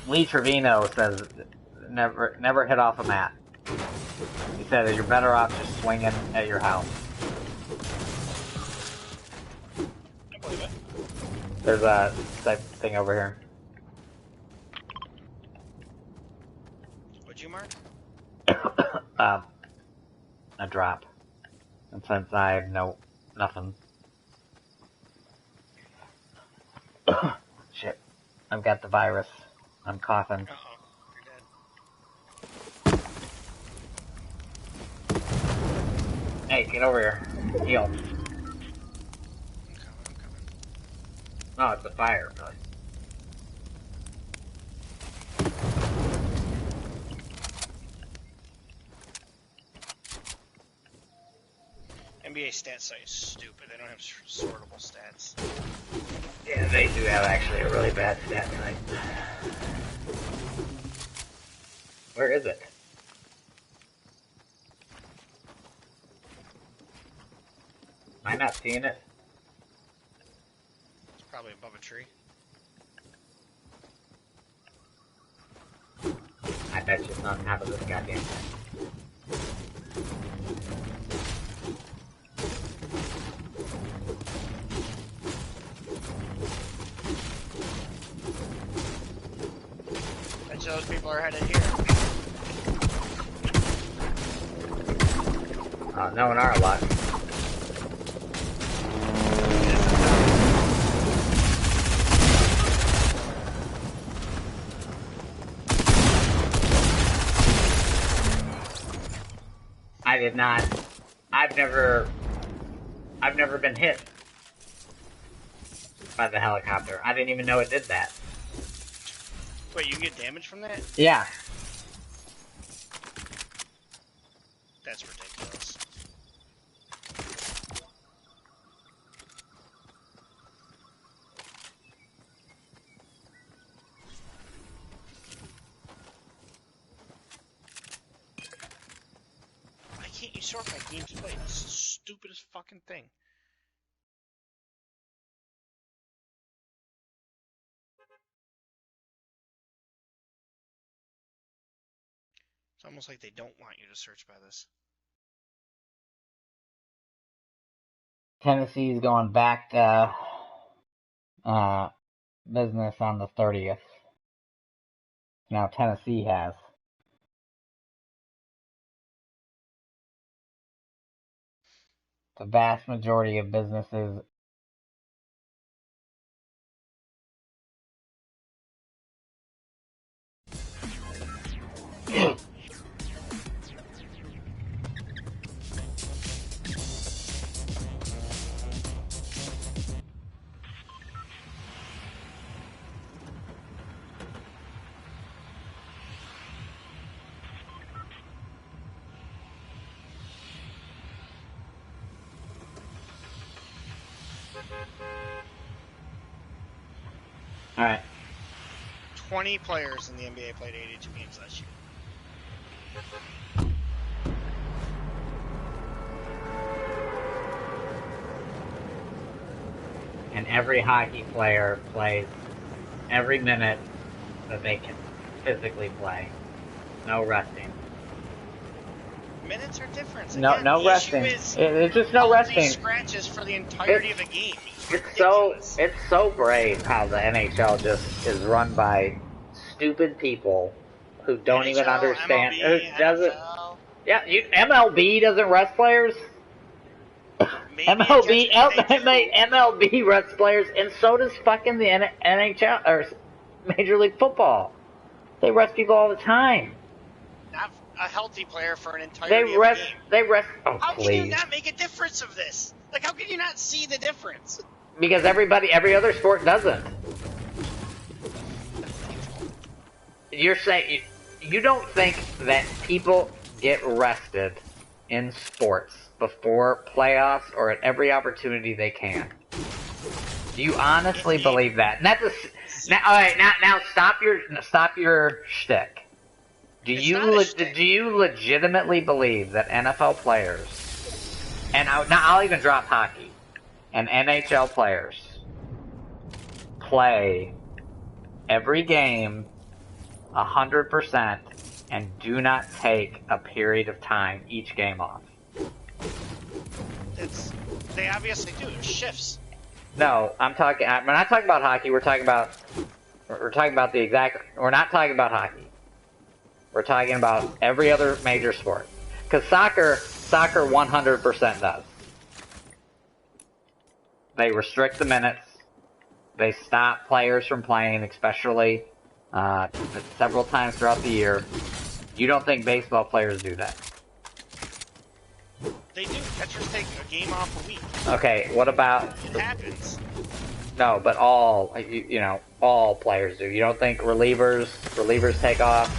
Lee Trevino says, never hit off a mat. He said that you're better off just swinging at your house. I believe it. There's a type thing over here. What'd you mark? A drop. And since I have nothing. Shit. I've got the virus. I'm coughing. Uh-oh. You're dead. Hey, get over here. Heal. I'm coming. No, it's a fire, really. NBA stat site is stupid. They don't have sortable stats. Yeah, they do have actually a really bad stat site. Where is it? Am I not seeing it? It's probably above a tree. I bet you it's on top of this goddamn thing. Bet you those people are headed here. No, in our luck. I did not. I've never been hit by the helicopter. I didn't even know it did that. Wait, you can get damage from that? Yeah. That's ridiculous. Why can't you sort my games played? This is the stupidest fucking thing. It's almost like they don't want you to search by this. Tennessee's going back to business on the 30th. Now Tennessee has. The vast majority of businesses Alright. 20 players in the NBA played 82 games last year. And every hockey player plays every minute that they can physically play. No resting. Minutes are different. No, Again, no the resting. issue is It's just no resting. scratches for the entirety of a game. It's so brave how the NHL just is run by stupid people who don't even understand. MLB, Who doesn't? NFL. Yeah, MLB doesn't rest players. MLB rests players, and so does fucking the NHL or Major League Football. They rest people all the time. Not a healthy player for an entirety of a game. They rest. Oh, How please. can you not make a difference of this? Like, how can you not see the difference? Because every other sport doesn't. You're saying you don't think that people get rested in sports before playoffs or at every opportunity they can? Do you honestly believe that? And Now, all right, now stop your shtick. It's not a shtick. Do you legitimately believe that NFL players, and I'll even drop hockey, and NHL players play every game 100% and do not take a period of time each game off? They obviously do. There's shifts. No, we're not talking about hockey. We're talking about the exact. We're not talking about hockey. We're talking about every other major sport. Because soccer 100% does. They restrict the minutes. They stop players from playing, especially several times throughout the year. You don't think baseball players do that? They do. Catchers take a game off a week. Okay, what about... It happens. No, but all players do. You don't think relievers take off?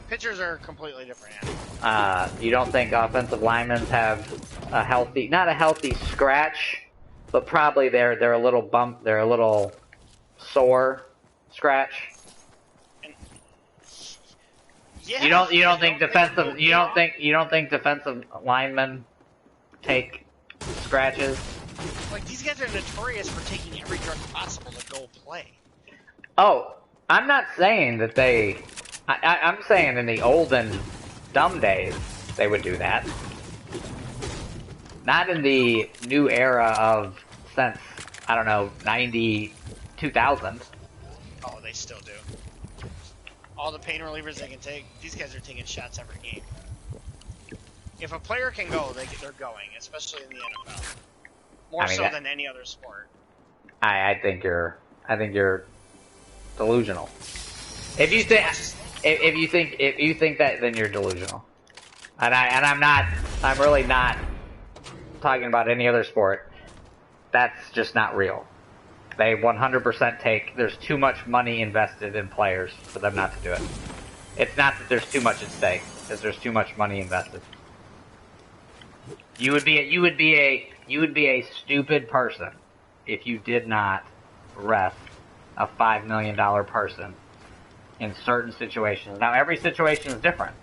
Pitchers are completely different animals. You don't think offensive linemen have not a healthy scratch, but probably they're a little sore scratch? Yeah. You don't think defensive linemen take scratches? Like, these guys are notorious for taking every drug possible to go play. Oh, I'm not saying that I'm saying in the olden dumb days they would do that. Not in the new era of since, I don't know, 2000. Oh, they still do. All the pain relievers they can take, these guys are taking shots every game. If a player can go, they're going, especially in the NFL. More so than any other sport. I think you're delusional. If you think that, then you're delusional. I'm really not talking about any other sport. That's just not real. They 100% there's too much money invested in players for them not to do it. It's not that there's too much at stake, because there's too much money invested. You would be a stupid person if you did not rest a $5 million person in certain situations. Now, every situation is different.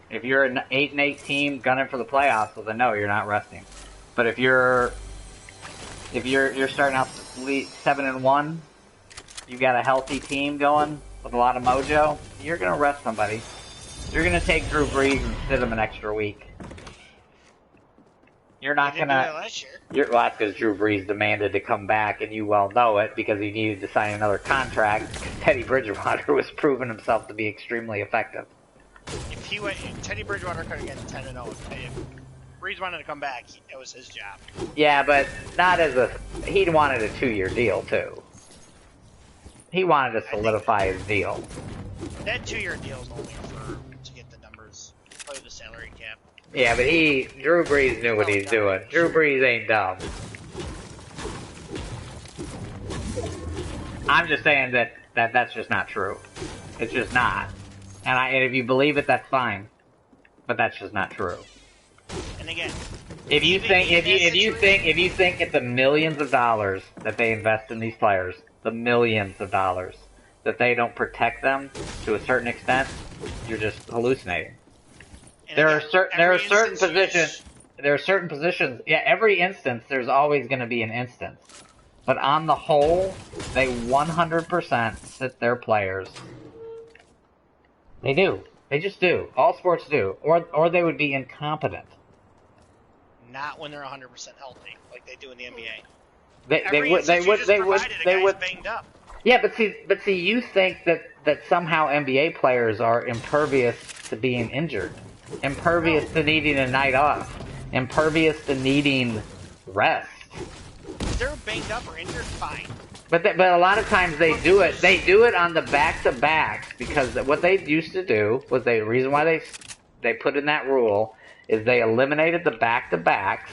If you're an 8-8 team gunning for the playoffs, well, then no, you're not resting. But if you're starting out 7-1, you got a healthy team going with a lot of mojo, you're gonna rest somebody. You're gonna take Drew Brees and sit him an extra week. You're not gonna. Do that last year. Well, that's because Drew Brees demanded to come back, and you well know it because he needed to sign another contract. Teddy Bridgewater was proving himself to be extremely effective. If Teddy Bridgewater could have gotten 10-0, if Brees wanted to come back, it was his job. Yeah, but not he wanted a 2-year deal too. He wanted to solidify his deal. That 2-year deal is only to get the numbers, play the salary cap. Yeah, but Drew Brees knew what he's doing. Drew Brees ain't dumb. I'm just saying that's just not true. It's just not. And if you believe it, that's fine. But that's just not true. And again, if you think it's the millions of dollars that they invest in these players, the millions of dollars that they don't protect them to a certain extent, you're just hallucinating. There are certain positions. Yeah, every instance, there's always going to be an instance. But on the whole, they 100% sit their players. They do. They just do. All sports do. Or they would be incompetent. Not when they're 100% healthy, like they do in the NBA. They would banged up. Yeah, but see, you think that somehow NBA players are impervious to being injured, impervious to needing a night off, impervious to needing rest. If they're banged up or injured, fine. But a lot of times they do it. They do it on the back-to-backs because what they used to do was the reason why they put in that rule is they eliminated the back-to-backs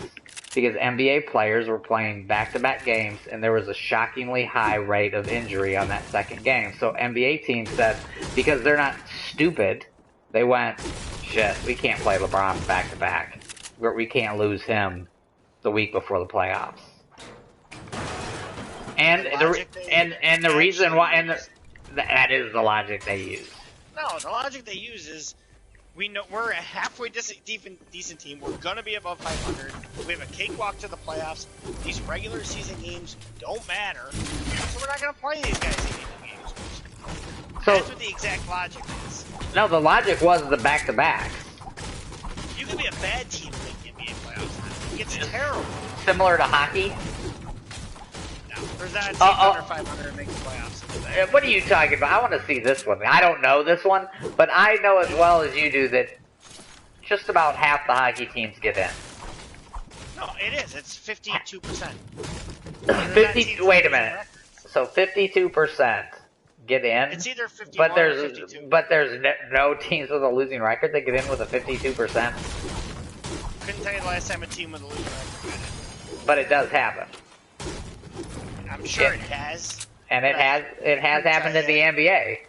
because NBA players were playing back-to-back games and there was a shockingly high rate of injury on that second game. So NBA teams said, because they're not stupid, they went, shit, we can't play LeBron back-to-back. We can't lose him the week before the playoffs. And The the logic they and the reason why actually use. that is the logic they use. No, the logic they use is we know we're a halfway decent team. We're gonna be above 500. We have a cakewalk to the playoffs. These regular season games don't matter, so we're not gonna play these guys in any games. So That's what the exact logic is. no, the logic was the back-to-backs. You can be a bad team and make the NBA playoffs. It's terrible. Similar to hockey. No, there's not a team under 500 and make the playoffs. What are you talking about? I want to see this one. I don't know this one, but I know as well as you do that just about half the hockey teams get in. No, it is. It's 52%. 50. Wait a minute. So 52% get in. It's either 51 or 52. But there's no teams with a losing record that get in with a 52%. Couldn't tell you the last time a team with a losing record got in. But it does happen. I'm sure it has. And it has happened in the NBA.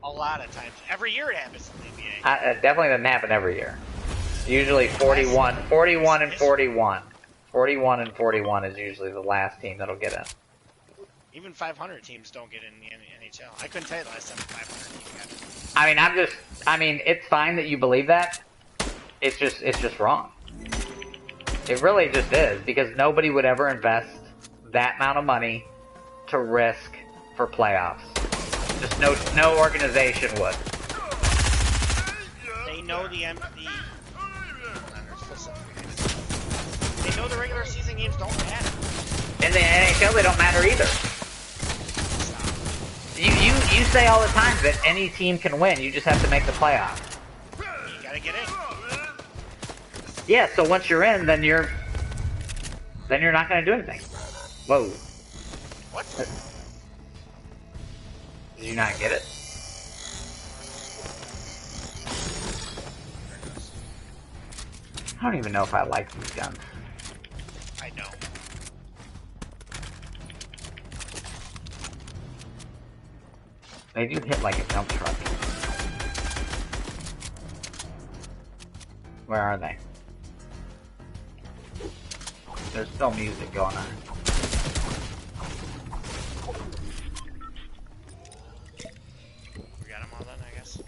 A lot of times. Every year it happens in the NBA. It definitely doesn't happen every year. Usually 41 and 41. 41 and 41 is usually the last team that'll get in. Even 500 teams don't get in the NHL. I couldn't tell you the last time a 500 team got in. I mean, it's fine that you believe that. It's just wrong. It really just is, because nobody would ever invest that amount of money to risk for playoffs. Just no organization would. They know they know the regular season games don't matter. In the NHL, they don't matter either. You say all the time that any team can win. You just have to make the playoffs. You gotta get in. Yeah. So once you're in, then you're not gonna do anything. Whoa. What? Did you not get it? I don't even know if I like these guns. I know. They do hit like a dump truck. Where are they? There's still music going on. We got them all done, I guess.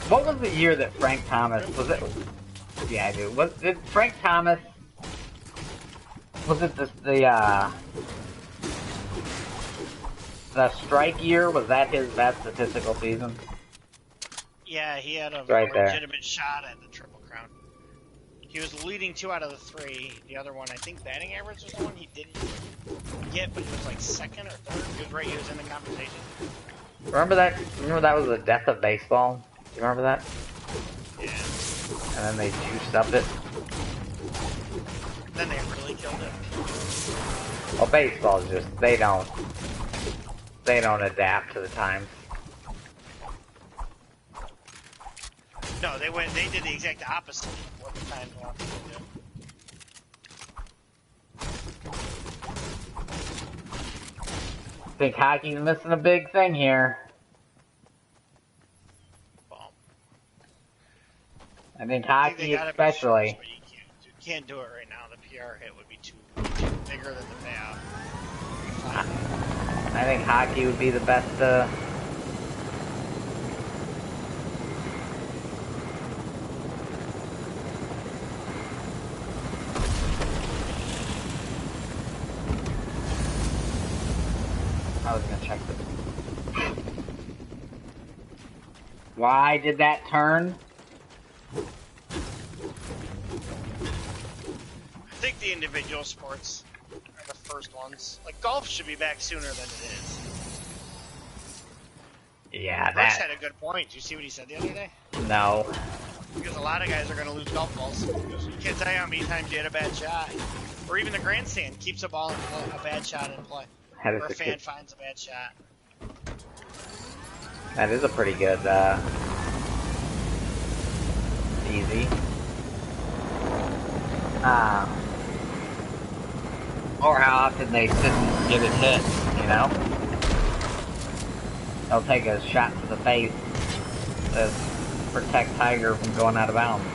What was the year that Frank Thomas was it? Yeah, I do. Did Frank Thomas? Was it the strike year? Was that his best statistical season? Yeah, he had a Right there. legitimate shot at the Triple Crown. He was leading 2 out of the 3. The other one, I think batting average was the one he didn't get, but he was like second or third. He was in the conversation. Remember that? Remember that was the death of baseball? Do you remember that? Yeah. And then they juiced up it. Then they really killed it. Well, baseball's just they don't adapt to the times. No, they did the exact opposite of what the times wanted to do. I think hockey's missing a big thing here. Well, I think they hockey gotta especially. be but you can't do it right now. The PR hit would be too bigger than the payout. I think hockey would be the best. I was gonna check this. Why did that turn? I think the individual sports are the first ones. Like golf should be back sooner than it is. Yeah, Brooks that. had a good point. Did you see what he said the other day? No. Because a lot of guys are going to lose golf balls. You can't tell you how many times you had a bad shot. Or even the grandstand keeps a ball in play, a bad shot in play. That is Or a a fan good, finds a bad shot. that is a pretty good, easy. Or how often they sit and get it hit, you know? They'll take a shot to the face to protect Tiger from going out of bounds.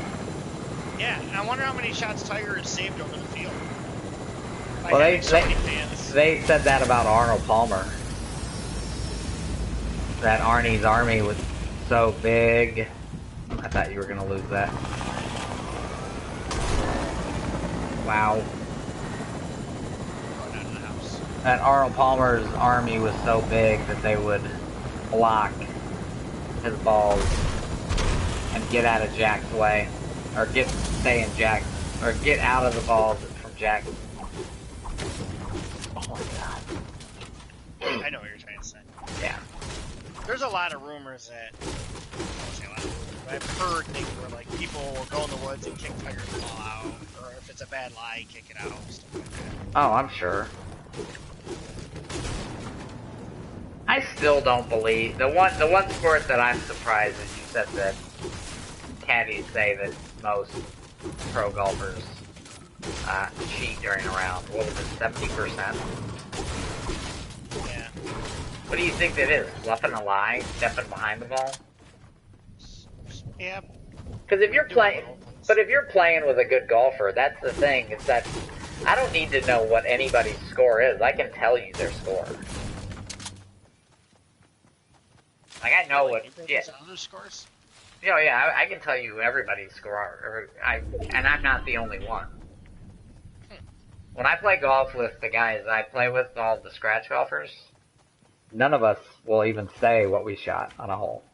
Yeah, I wonder how many shots Tiger has saved over the field. By Well, having so many fans. they said that about Arnold Palmer. That Arnie's army was so big. I thought you were gonna lose that. Wow. Going out of the house. That Arnold Palmer's army was so big that they would block his balls and get out of Jack's way. Or stay in Jack, or get out of the balls from Jack. Oh my god. I know what you're trying to say. Yeah. There's a lot of rumors that, I won't say a lot, but I've heard things where like people will go in the woods and kick Tiger's ball out, or if it's a bad lie, kick it out, stuff like that. Oh, I'm sure. I still don't believe the one sport that I'm surprised is you said that caddies say that most pro golfers cheat during a round. What was it, 70%? Yeah. What do you think that is? Bluffing a lie? Stepping behind the ball? Yeah. Because if you're playing, but if you're playing with a good golfer, that's the thing. It's that I don't need to know what anybody's score is. I can tell you their score. Like I know what. Yeah. Other scores? Yeah, I can tell you everybody's score. And I'm not the only one. When I play golf with the guys I play with, all the scratch golfers, none of us will even say what we shot on a hole.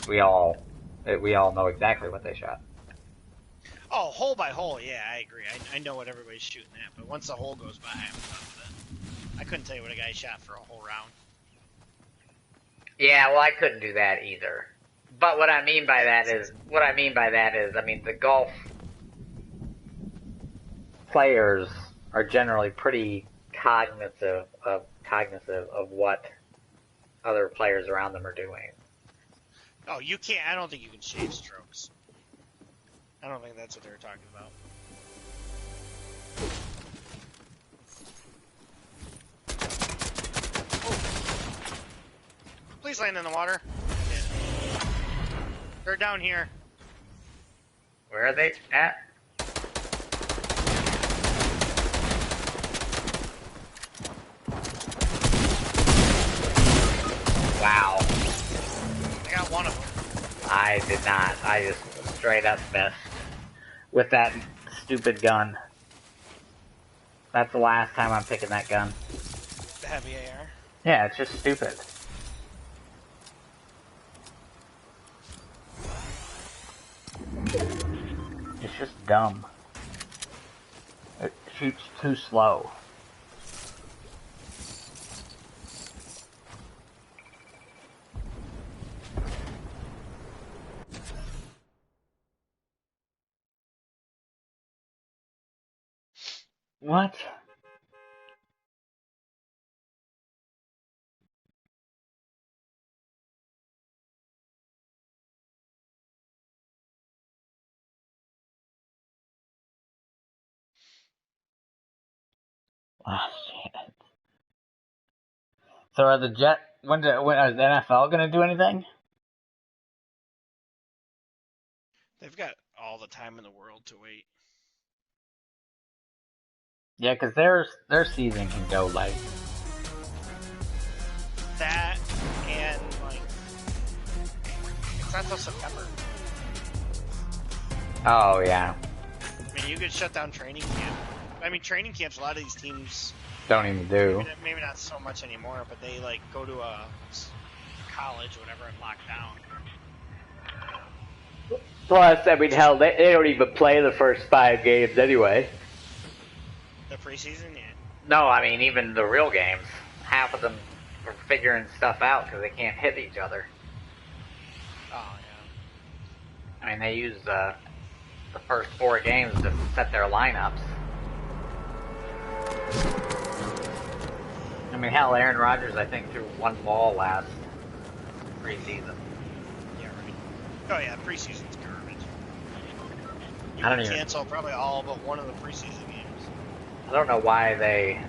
We all know exactly what they shot. Oh, hole by hole, yeah, I agree. I know what everybody's shooting at, but once the hole goes by, I'm done with it. I couldn't tell you what a guy shot for a whole round. Yeah, well, I couldn't do that either. But what I mean by that is, I mean, the golf players are generally pretty cognizant of what other players around them are doing. Oh, you can't. I don't think you can shave strokes. I don't think that's what they were talking about. Oh. Please land in the water. They're down here. Where are they at? Wow. I got one of them. I did not. I just straight up missed with that stupid gun. That's the last time I'm picking that gun. The heavy AR? Yeah, it's just stupid. It's just dumb. It shoots too slow. What? Oh, shit. So are the when is the NFL gonna do anything? They've got all the time in the world to wait. Yeah, because their season can go like That and like it's not till September. Oh yeah. I mean, you could shut down training camp. I mean, training camps. A lot of these teams Don't even do. maybe not so much anymore, but they like go to a college or whatever and lock down. Plus, I mean, hell, they don't even play the first 5 games anyway. The preseason, yeah. No, I mean, even the real games. Half of them are figuring stuff out because they can't hit each other. Oh I mean, they use the first 4 games to set their lineups. I mean, hell, Aaron Rodgers, I think, threw 1 ball last preseason. Yeah, right. Oh yeah, preseason's garbage. You I don't can even cancel probably all but one of the preseason games. I don't know why they.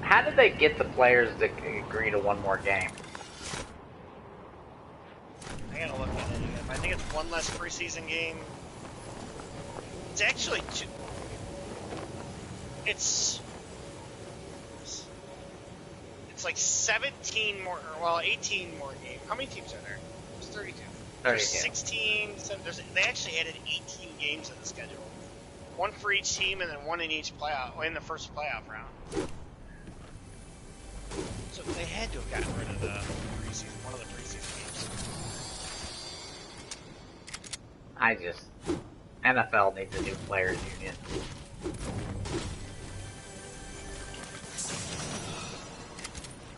How did they get the players to agree to 1 more game? I gotta look at it again. I think it's 1 less preseason game It's actually it's like 17 more, well, 18 more games. How many teams are there? There's 32. There's 16. So they actually added 18 games in the schedule. One for each team, and then one in each playoff, in the first playoff round. So they had to have gotten rid of the preseason, one of the preseason games. NFL needs a new players union.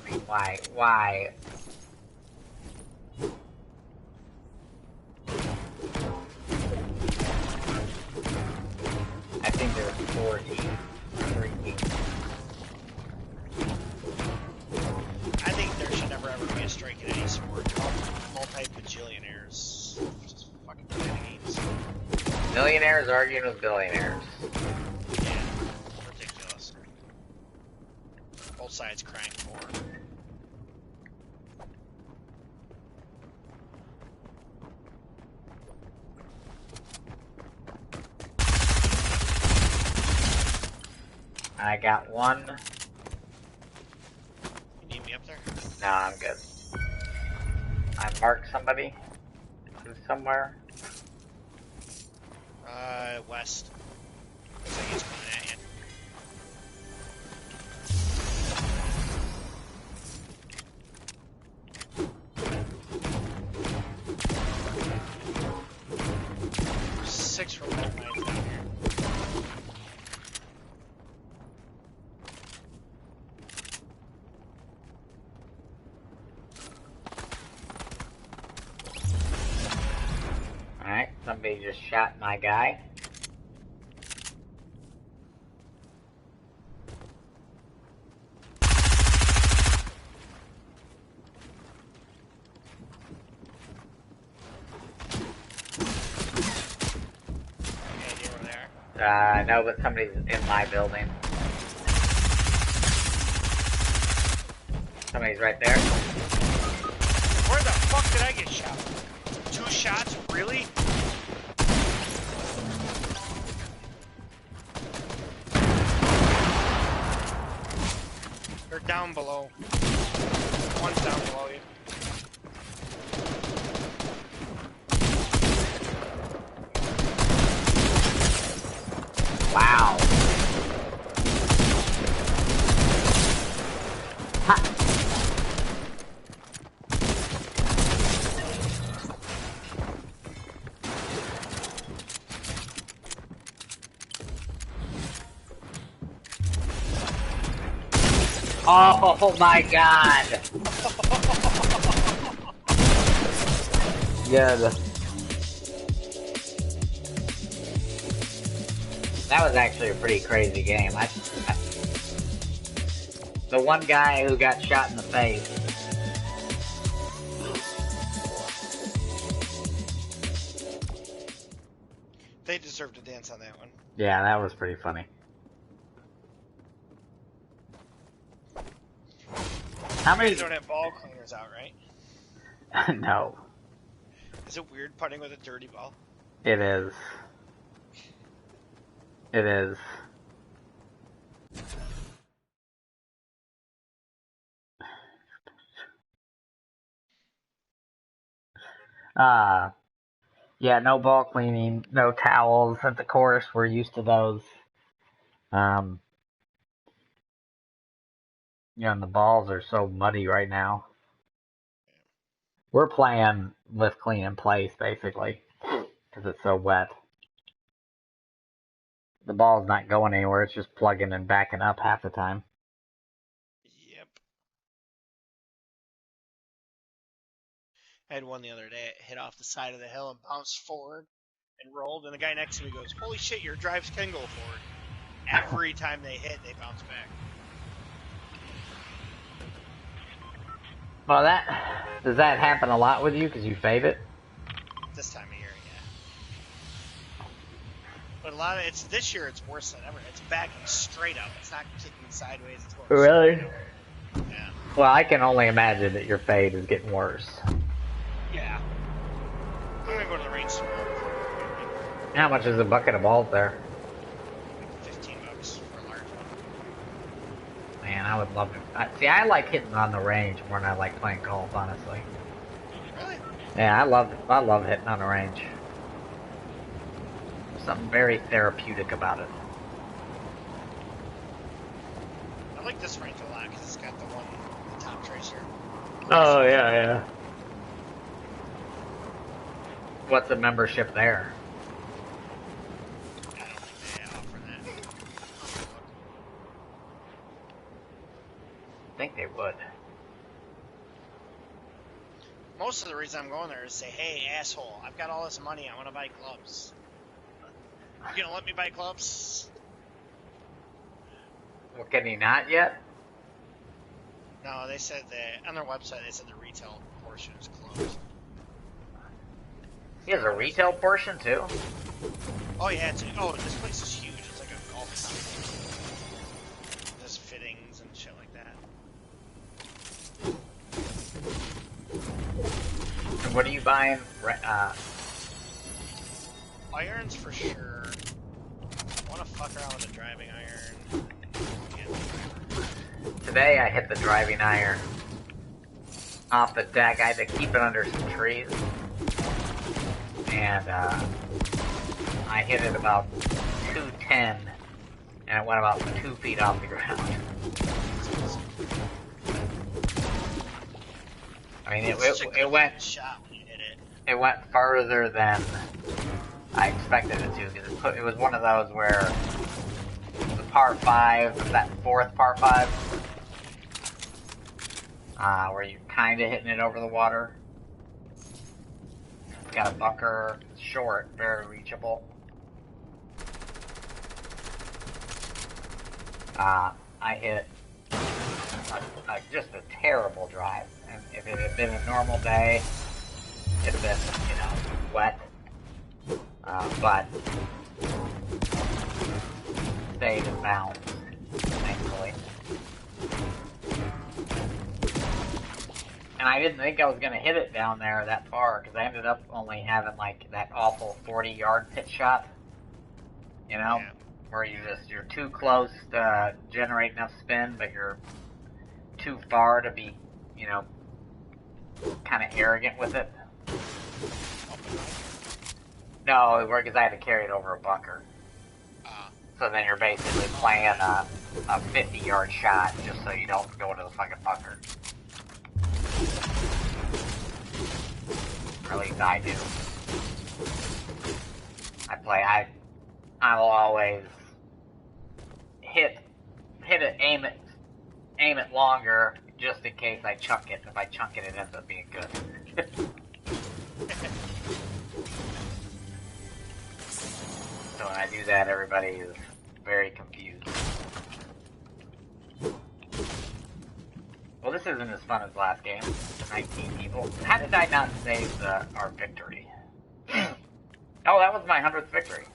I mean, why? I think there's 4 teams, 3 teams. I think there should never ever be a strike in any sport. Multi-bajillionaires just fucking play the games. Millionaires arguing with billionaires. Yeah, ridiculous. Both sides crying for. I got one. You need me up there? No, I'm good. I marked somebody. Who's somewhere? West. Looks like he's coming at you. There's 6 from both mines down here. Alright, somebody just shot my guy. Any idea where they are? No, but somebody's in my building. Somebody's right there. Where the fuck did I get shot? 2 shots? Really? They're down below. One's down below you. Wow. Ha. Oh my god! Good. That was actually a pretty crazy game. The one guy who got shot in the face. They deserve to dance on that one. Yeah, that was pretty funny. How many? You don't have ball cleaners out, right? No. Is it weird putting with a dirty ball? It is. It is. Yeah, no ball cleaning, no towels at the course. We're used to those. And the balls are so muddy right now. We're playing lift, clean, and place, basically, because it's so wet. The ball's not going anywhere. It's just plugging and backing up half the time. Yep. I had one the other day. It hit off the side of the hill and bounced forward and rolled, and the guy next to me goes, "Holy shit, your drives can go forward." Every time they hit, they bounce back. Well, does that happen a lot with you because you fade it? This time of year, yeah. But this year it's worse than ever. It's backing straight up. It's not kicking sideways. It's going really? Yeah. Well, I can only imagine that your fade is getting worse. Yeah. I'm gonna go to the range tomorrow. How much is a bucket of balls there? Like $15 for a large one. Man, I would love to. See, I like hitting on the range more than I like playing golf, honestly. Really? Yeah, I love hitting on the range. Something very therapeutic about it. I like this range a lot because it's got the top tracer. Oh yeah, yeah. What's the membership there? I don't think they offer that. I think they would. Most of the reason I'm going there is say, hey, asshole, I've got all this money, I want to buy clubs. You gonna let me buy clubs? Well, can he not yet? No, they said that on their website. They said the retail portion is closed. He has a retail portion too. Oh yeah, this place is huge. It's like a golf company. There's fittings and shit like that. And what are you buying? Irons for sure. I want to fuck around with a driving iron. Today I hit the driving iron off the deck. I had to keep it under some trees. And I hit it about 210, and it went about 2 feet off the ground. I mean, it went shot when you hit it. It went further than I expected it to, because it was one of those where the par 5, that fourth par 5, where you're kind of hitting it over the water. It's got a bunker, short, very reachable. I hit just a terrible drive, and if it had been a normal day, it'd been, wet. But stayed in bounds, thankfully. And I didn't think I was gonna hit it down there that far, because I ended up only having like that awful 40-yard pitch shot. Yeah. Where you're too close to generate enough spin, but you're too far to be, kind of arrogant with it. No, because I had to carry it over a bunker. So then you're basically playing a 50-yard shot just so you don't go into the fucking bunker. Or at least I do. I will always hit it, aim it longer, just in case I chunk it. If I chunk it, it ends up being good. So when I do that, everybody is very confused. Well, this isn't as fun as last game. 19 people. How did I not save our victory? Oh, that was my 100th victory.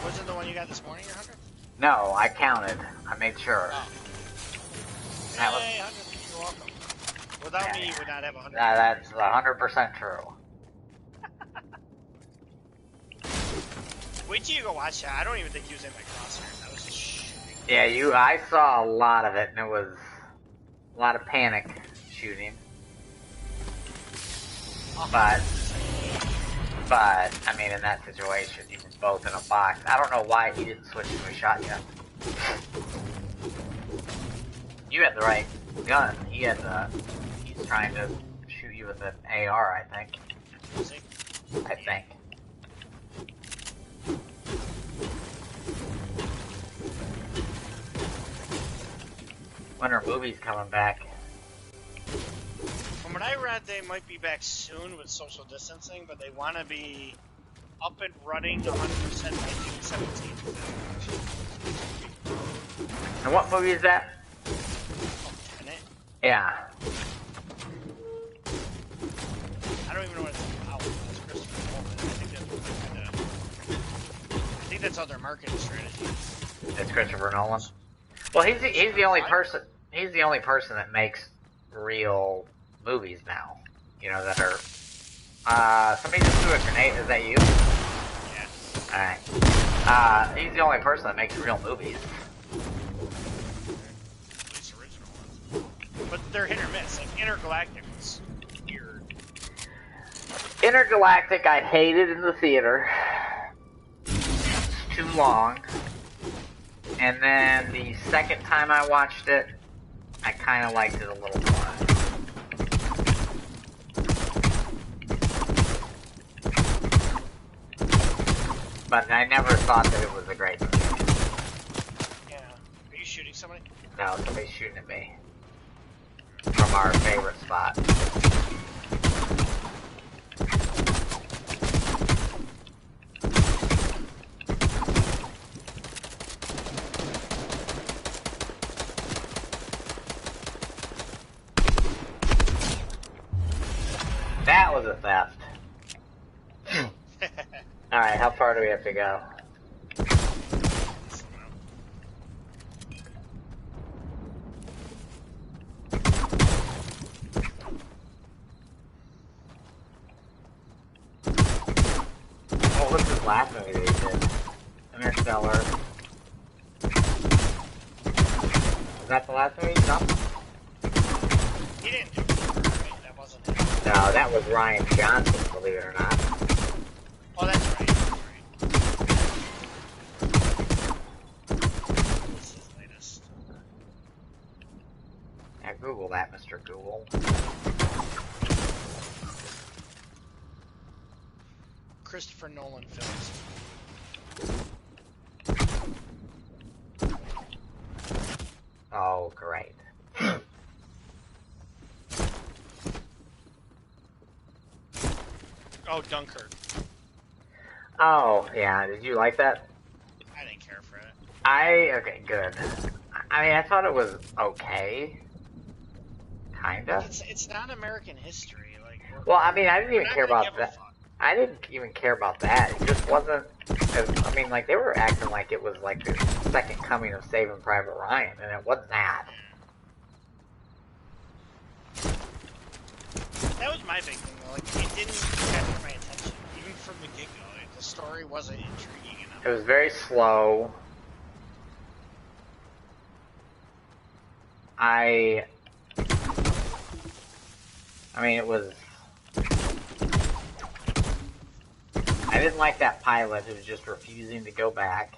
Was it the one you got this morning, your 100th? No, I counted. I made sure. Oh. That was, hey, 100th, you're welcome. Without me, you would not have 100. That's 100% true. Wait till you go watch that. I don't even think he was in my crosshairs. That was just shooting. Yeah, I saw a lot of it, and it was a lot of panic shooting. But, I mean, in that situation, you were both in a box. I don't know why he didn't switch to a shotgun. You had the right gun. He's trying to shoot you with an AR, I think. I think. When are movies coming back? From what I read, they might be back soon with social distancing, but they want to be up and running 100% by June 17th. And what movie is that? Tenet? Yeah. I don't even know what it's about. It's Christopher Nolan. I think that's how their marketing strategy. It's Christopher Nolan. Well, he's the only person. He's the only person that makes real movies now. That are. Somebody just threw a grenade. Is that you? Alright. He's the only person that makes real movies. At least original ones. But they're hit or miss. Like Intergalactic was weird. Intergalactic I hated in the theater. Too long. And then the second time I watched it, I kind of liked it a little more. But I never thought that it was a great movie. Yeah. Are you shooting somebody? No, somebody's shooting at me. From our favorite spot. That was a theft. Alright, how far do we have to go? What was his last movie that he did? Interstellar. Was that the last movie? No. He didn't do it. Right? That wasn't it. No, that was Ryan Johnson, believe it or not. Oh, that's right. What's his latest? Yeah, Google that, Mr. Google. Christopher Nolan films. Oh, great. Oh, Dunkirk. Oh, yeah, did you like that? I didn't care for it. Okay, good. I mean, I thought it was okay. Kinda. It's not American history. Like. Well, I mean, I didn't even care about that. Fuck. I didn't even care about that. It just wasn't. I mean, like, they were acting like it was like the second coming of Saving Private Ryan, and it wasn't that. That was my big thing, though. Like, it didn't capture my attention, even from the get-go. Like, the story wasn't intriguing enough. It was very slow. I mean, it was. I didn't like that pilot who was just refusing to go back.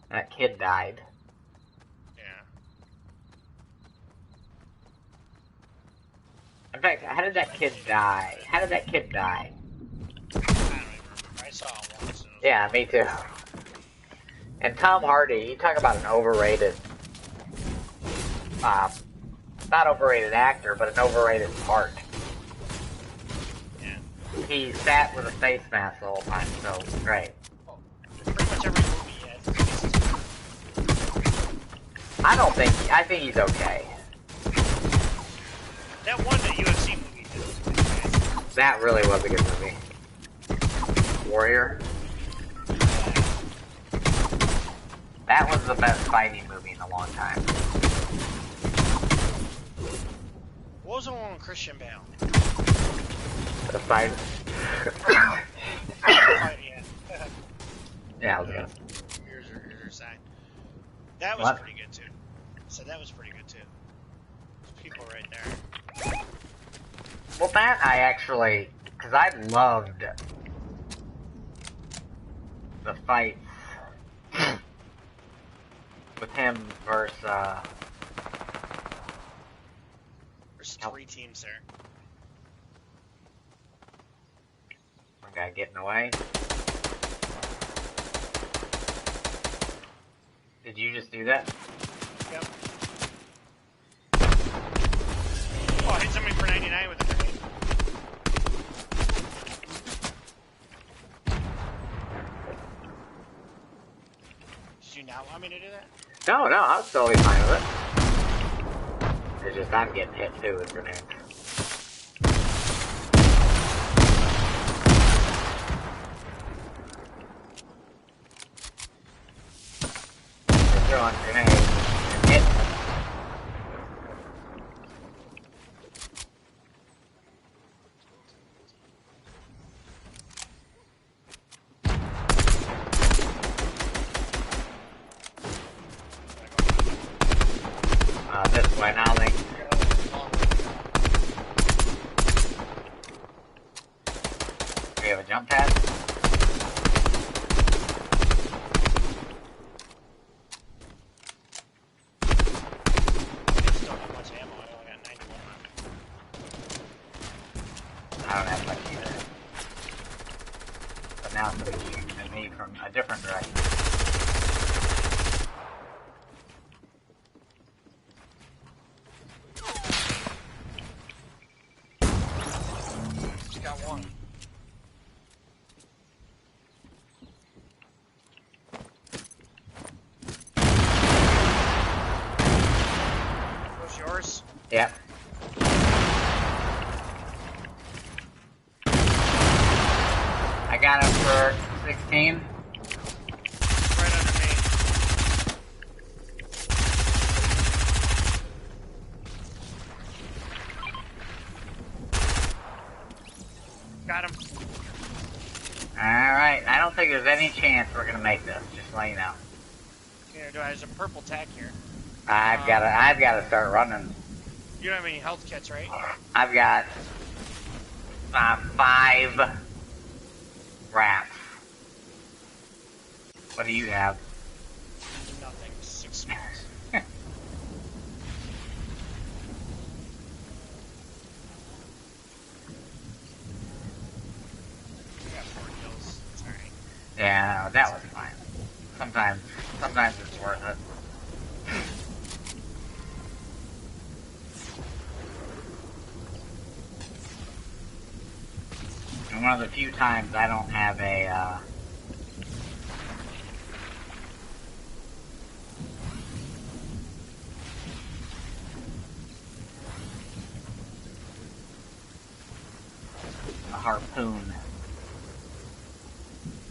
That kid died. Yeah. In fact, how did that kid die? How did that kid die? I don't even remember. I saw it once. And it was Yeah, me too. And Tom Hardy, you talk about an overrated, not overrated actor, but an overrated part. Yeah. He sat with a face mask the whole time, so great. Well, pretty much every movie he has. I think he's okay. That one that UFC movie did was pretty good. That really was a good movie. Warrior. That was the best fighting movie in a long time. What was the one with Christian Bale? The fight. Yeah. Yeah, I was gonna. Here's your sign. That was What? pretty good, too. So that was pretty good, too. There's people right there. Well, that I actually, because I loved the fights with him versus. There's 3 teams there. One guy getting away. Did you just do that? Yep. Oh, I hit somebody for 99 with a grenade. Did you not want me to do that? No, I was totally fine with it. It's just I'm getting hit too with grenades. They're throwing grenades and hitting them. different direction. Just got one. Those yours? Yep. I got him for 16. Right under me. Got him. Alright, I don't think there's any chance we're gonna make this, just to let you know. Here, there's a purple tack here. I've gotta start running. You don't have any health kits, right? I've got 5 wraps. What do you have? Nothing. 6 smalls. I got 4 kills. It's alright. Yeah, no, that was fine. Sometimes it's worth it. And one of the few times I don't have a harpoon.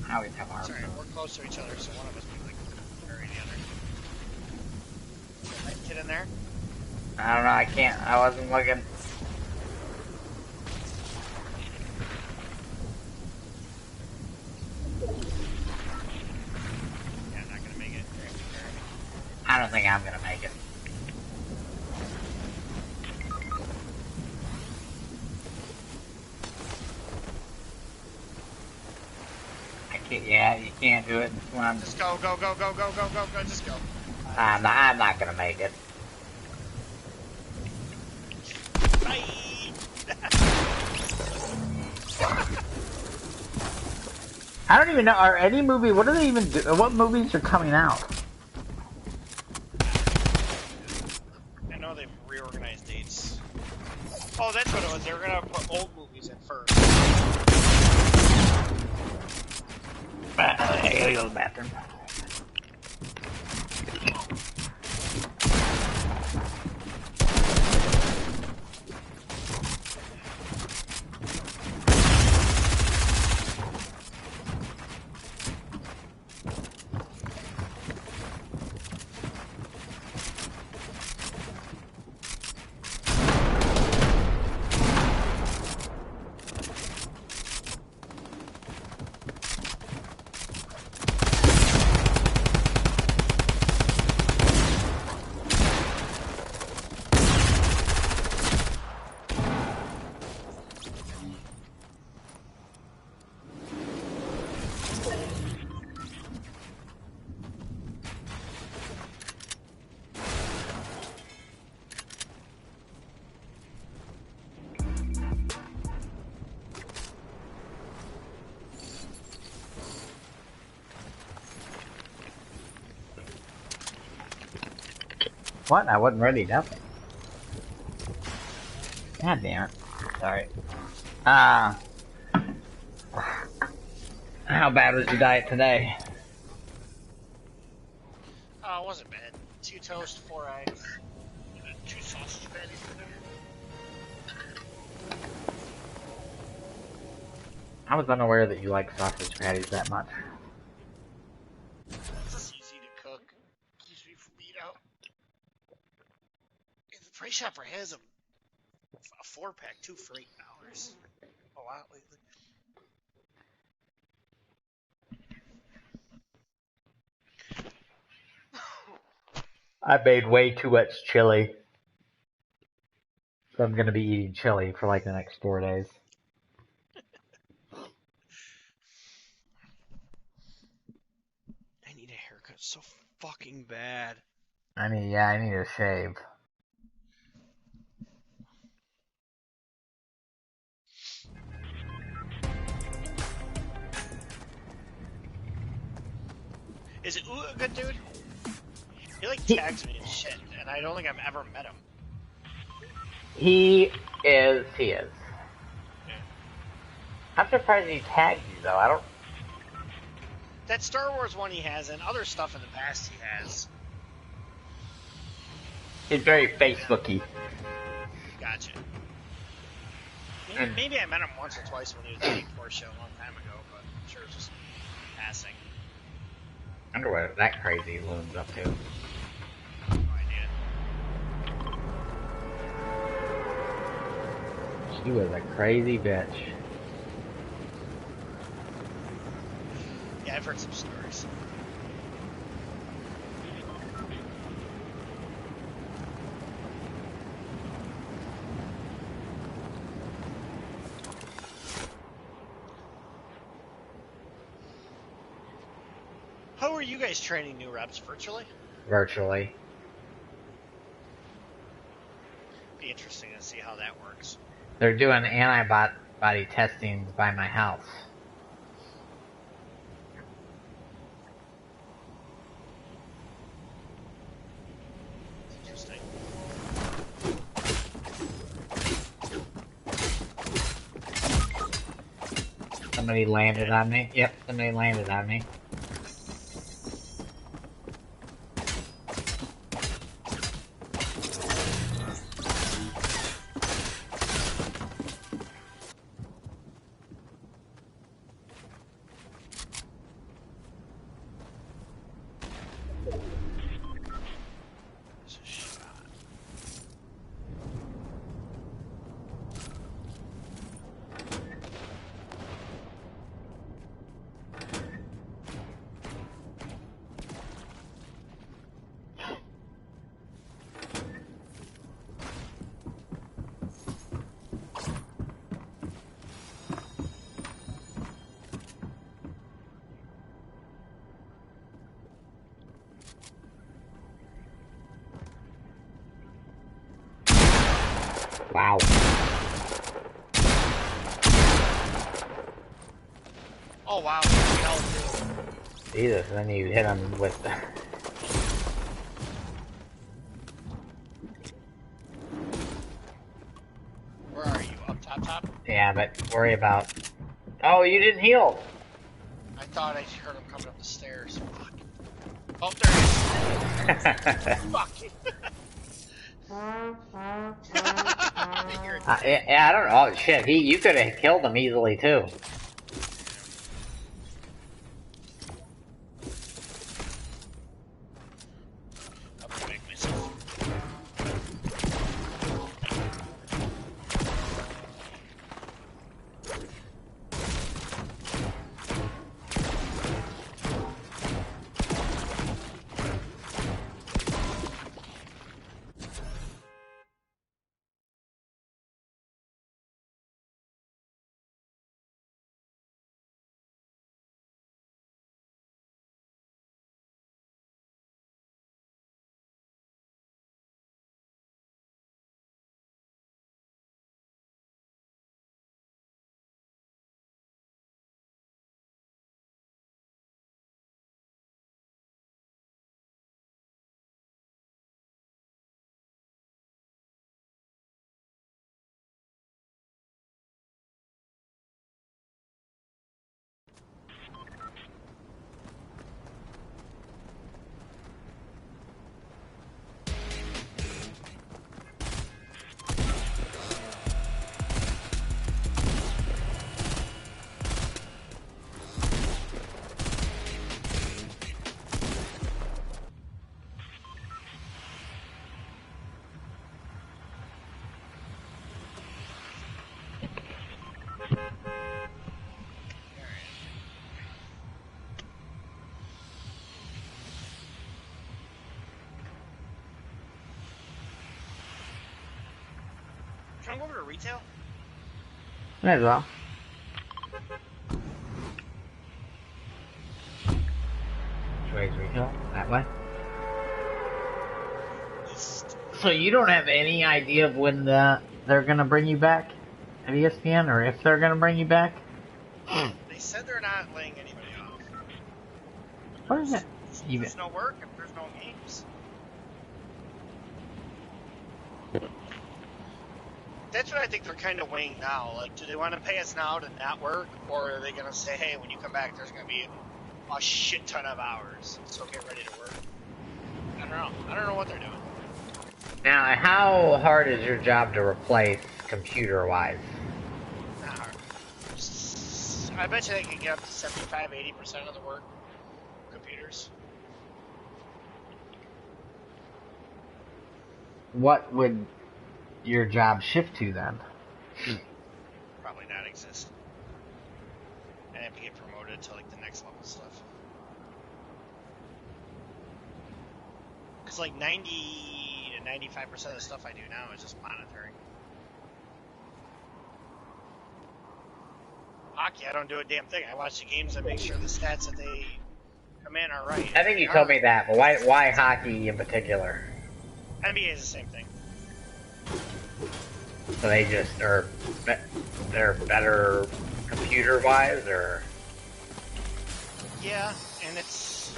I always have a harpoon. Sorry, we're close to each other, so one of us be like bury the other. Right, kid in there? I don't know, I can't, I wasn't looking. Yeah, I'm not gonna make it. I don't think I'm gonna make it. I can't, yeah, you can't do it in swim. Just go, go, go, go, go, go, go, go, just go. I'm not gonna make it. Bye! I don't even know, are any movie, what do they even do, what movies are coming out? I know they've reorganized dates. Oh, that's what it was. They were gonna put old movies at first. I gotta go to the bathroom. What? I wasn't ready, nothing. God damn it. Sorry. How bad was your diet today? Oh, it wasn't bad. 2 toast, 4 eggs, and 2 sausage patties in there. I was unaware that you like sausage patties that much. It's just easy to cook. Keeps me from eating out. And the Price Chopper has a 4-pack, 2 for $8. A lot lately. I made way too much chili. So I'm gonna be eating chili for like the next 4 days. I need a haircut so fucking bad. I need a shave. Is Ooh a good dude? He like He tags me and shit, and I don't think I've ever met him. he is. He is. Yeah. I'm surprised he tagged you though. I don't. That Star Wars one he has, and other stuff in the past he has. He's very Facebooky. Gotcha. And Maybe I met him once or twice when he was dating Portia a long time ago, but I'm sure it's just passing. I wonder what that crazy loon's up to. No idea. She was a crazy bitch. Yeah, I've heard some stories. How are you guys training new reps virtually? Virtually. Be interesting to see how that works. They're doing antibody testing by my house. Interesting. Somebody landed on me. Yep, somebody landed on me. There's a shot. Wow. Oh wow, hell too. Jesus, then you hit him with the... Where are you? Up top? Yeah, but worry about... Oh, you didn't heal! I thought I heard him coming up the stairs. Fuck. Oh, there he is. Fuck. Yeah, I don't know. Oh, shit, you could have killed him easily, too. I'm gonna make myself. Can I go over to retail? Might as well. Which way is retail? That way? East. So you don't have any idea of when they're gonna bring you back at ESPN, or if they're gonna bring you back? They said they're not laying anybody off. What is it? It's Even There's no work if there's no games. That's what I think they're kind of weighing now. Like, do they want to pay us now to not work, or are they going to say, hey, when you come back, there's going to be a shit ton of hours, so get ready to work? I don't know. I don't know what they're doing. now, how hard is your job to replace computer-wise? Not hard. I bet you they can get up to 75, 80% of the work computers. What would your job shift to then? Probably not exist. And have to get promoted to like the next level stuff. Because like 90 to 95% of the stuff I do now is just monitoring. Hockey, I don't do a damn thing. I watch the games and make sure the stats that they come in are right. I think you told me that, but why hockey in particular? NBA is the same thing. So they just they're better computer-wise, or? Yeah, and it's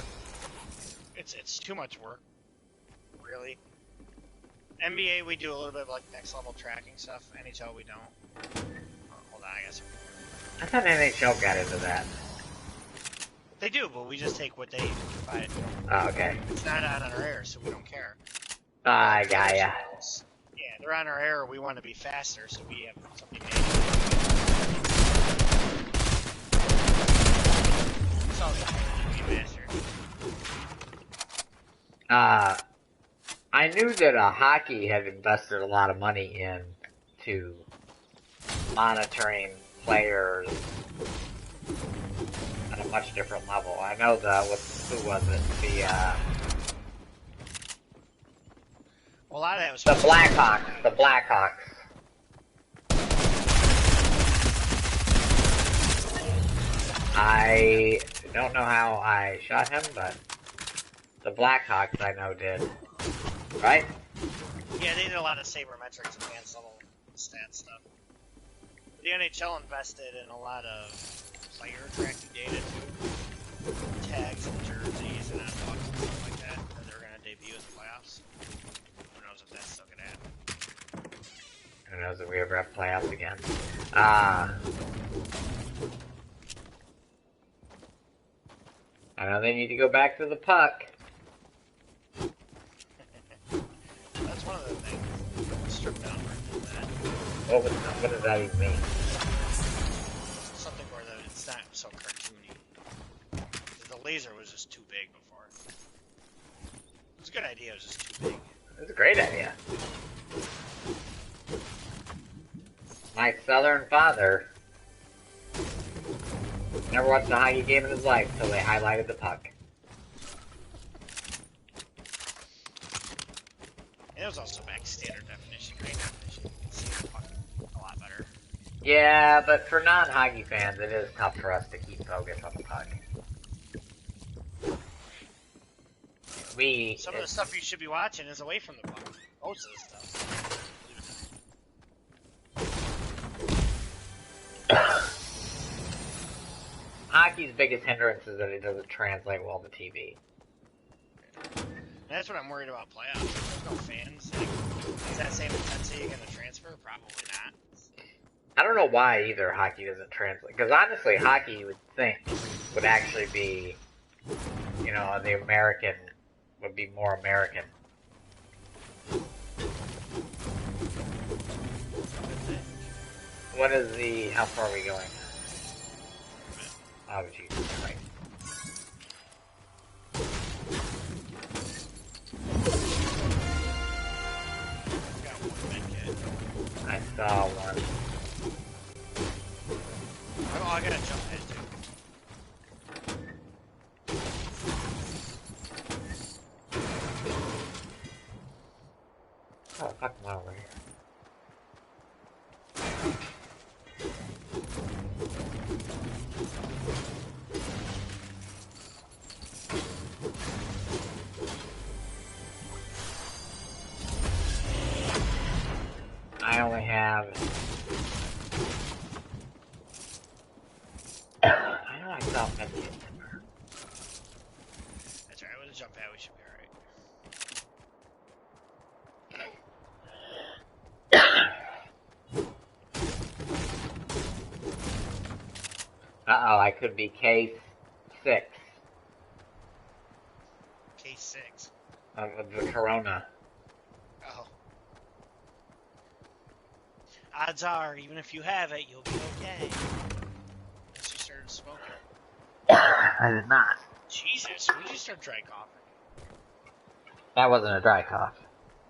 too much work, really. NBA we do a little bit of like next level tracking stuff. NHL we don't. Hold on, I guess. I thought NHL got into that. They do, but we just take what they provide. Oh, okay. It's not on our air, so we don't care. I got ya. Yeah, they're on our air. We want to be faster, so we have something made. It's all to be faster. I knew that hockey had invested a lot of money into monitoring players at a much different level. I know who was it? Well, a lot of that was the Blackhawks. The Blackhawks. I don't know how I shot him, but the Blackhawks I know did. Right? Yeah, they did a lot of sabermetrics, advanced level stat stuff. The NHL invested in a lot of player tracking data too. Tags and jerseys and stuff like that they're going to debut in the playoffs. Who knows if that's still going to happen. Who knows if we ever have playoffs again. I know they need to go back to the puck. That's one of the things. Strip down for that. What does that even mean? Something where it's not so cartoony. The laser was just too big before. It was a good idea, it was just too big. It was a great idea. My southern father never watched a hockey game in his life until they highlighted the puck. And it was also back standard definition, high definition. You can see the puck a lot better. Yeah, but for non-hockey fans, it is tough for us to keep focus on the puck. Some of the stuff you should be watching is away from the puck. Most of the stuff. Hockey's biggest hindrance is that it doesn't translate well to TV. And that's what I'm worried about playoffs. There's no fans. Like, is that same intensity going to transfer? Probably not. I don't know why either hockey doesn't translate. Because honestly, hockey you would think would actually be, you know, the American would be more American. What is the? How far are we going? Oh Jesus Christ! I saw one. Oh, I gotta jump in, dude. Oh, fuck him over here. I only have... I know I saw medkit somewhere. That's right, it jump pad, we should be Uh-oh, I could be case 6 alright. K6. of the corona. Oh. Odds are, even if you have it, you'll be okay. Unless you started smoking. I did not. Jesus, when did you start dry coughing? That wasn't a dry cough.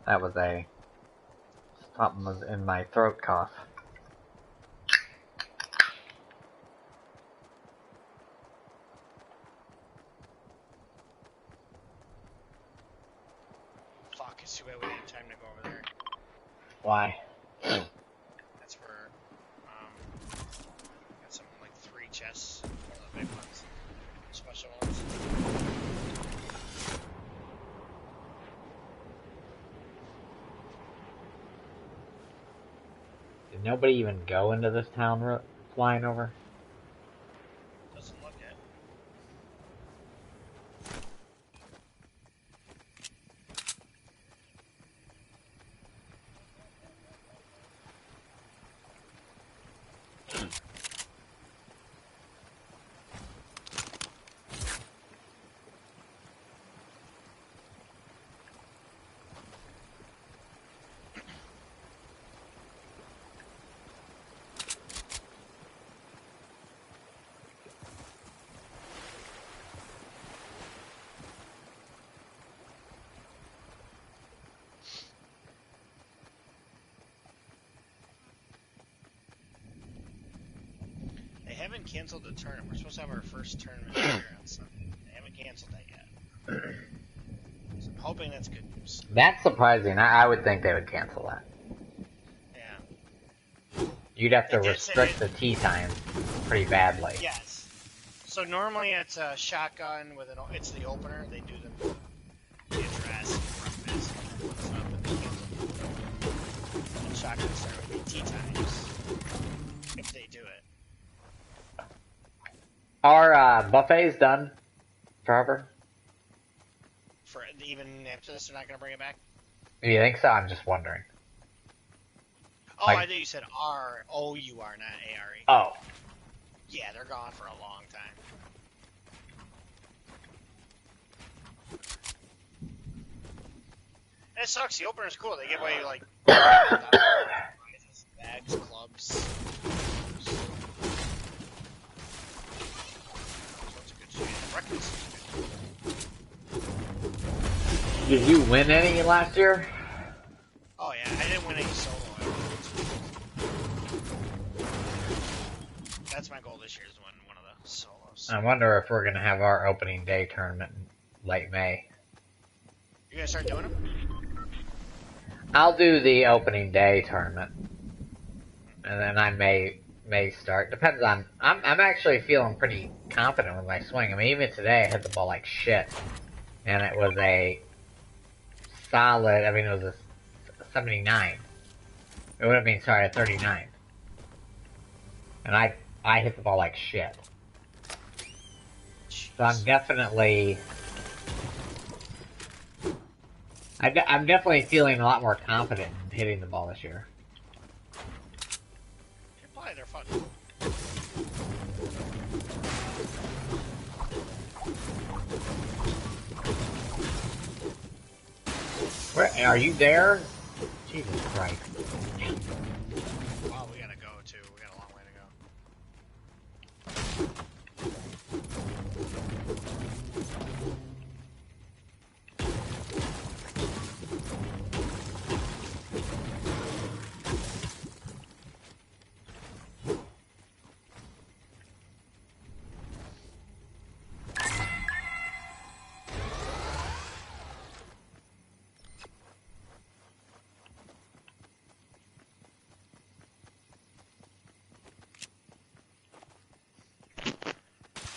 That was something was in my throat cough. Fuck, it's too bad we didn't have time to go over there. Why? That's where, got something like 3 chests. One of the big ones. Special ones. Did nobody even go into this town flying over? Doesn't look it. They haven't canceled the tournament. We're supposed to have our first tournament here on Sunday. They haven't canceled that yet. So I'm hoping that's good news. That's surprising. I would think they would cancel that. Yeah. You'd have to They did say restrict the tea time pretty badly. Yes. So normally it's a shotgun with it's the opener. They do the address, breakfast, and stuff, but they canceled. And shotgun start with the tea times if they do it. Are buffets done forever? For even after this, they're not gonna bring it back. Do you think so? I'm just wondering. Oh, Like, I thought you said R-O-U-R, not A-R-E. Oh. Yeah, they're gone for a long time. And it sucks. The opener's cool. They give away like bags, clubs. Sorts of good shit. Breakfast is good. Did you win any last year? Oh yeah, I didn't win any solo. That's my goal this year is to win one of the solos. I wonder if we're gonna have our opening day tournament in late May. You gonna start doing them? I'll do the opening day tournament, and then I may start. Depends on. I'm actually feeling pretty confident with my swing. I mean, even today I hit the ball like shit, and it was a solid. I mean, it was a 79. It would have been sorry, a 39. And I hit the ball like shit. So I'm definitely. I'm definitely feeling a lot more confident in hitting the ball this year. Should play, they're fun. Where are you there? Jesus Christ! Wow, we gotta go too. We got a long way to go.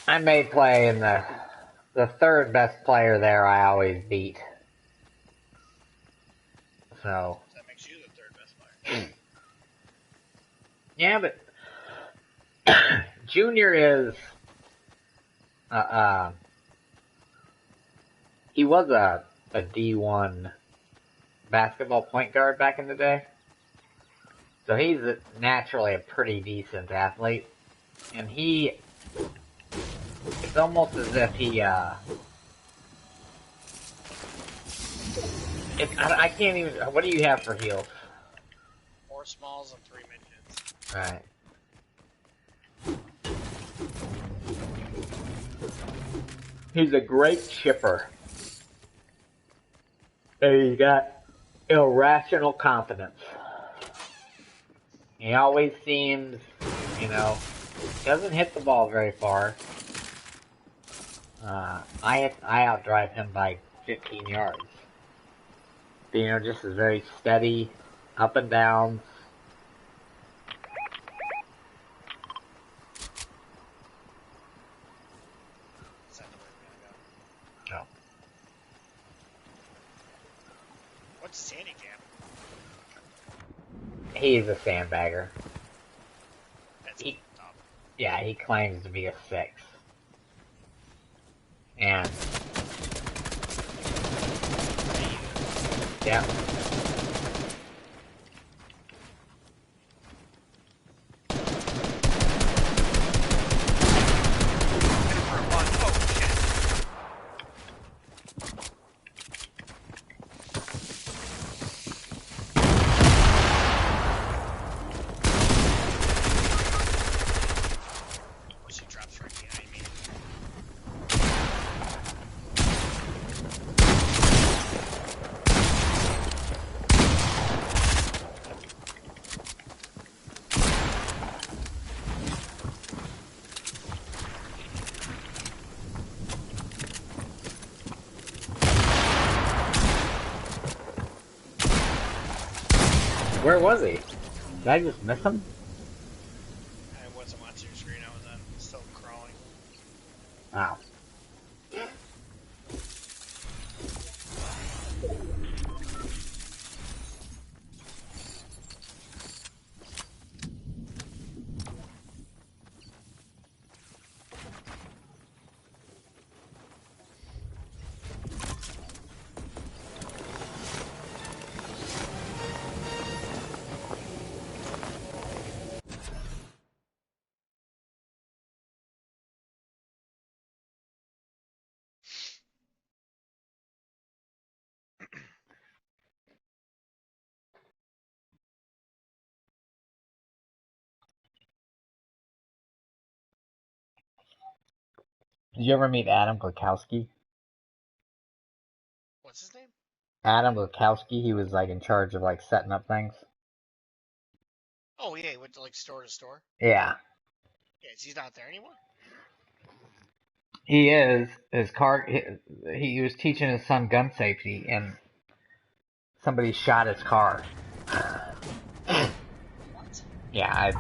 I may play in the third best player there. I always beat. So. That makes you the third best player. Yeah, but Junior is He was a D1 basketball point guard back in the day. So he's naturally a pretty decent athlete. And it's almost as if I can't even, what do you have for heals? 4 smalls and 3 midgets. Right. He's a great chipper. And he's got irrational confidence. He always seems, doesn't hit the ball very far. I outdrive him by 15 yards. But, just is very steady, up and down. Is that the way we're gonna go? No. What's Sandy Camp? He's a sandbagger. That's top. Yeah, he claims to be a 6. And yeah. Where was he? Did I just miss him? I wasn't watching your screen, I was still crawling. Wow. Did you ever meet Adam Glukowski? What's his name? Adam Glukowski, he was like in charge of like setting up things. Oh yeah, he went to like store to store. Yeah. Yeah, he's not there anymore. He is. His car. He was teaching his son gun safety, and somebody shot his car. What? Yeah,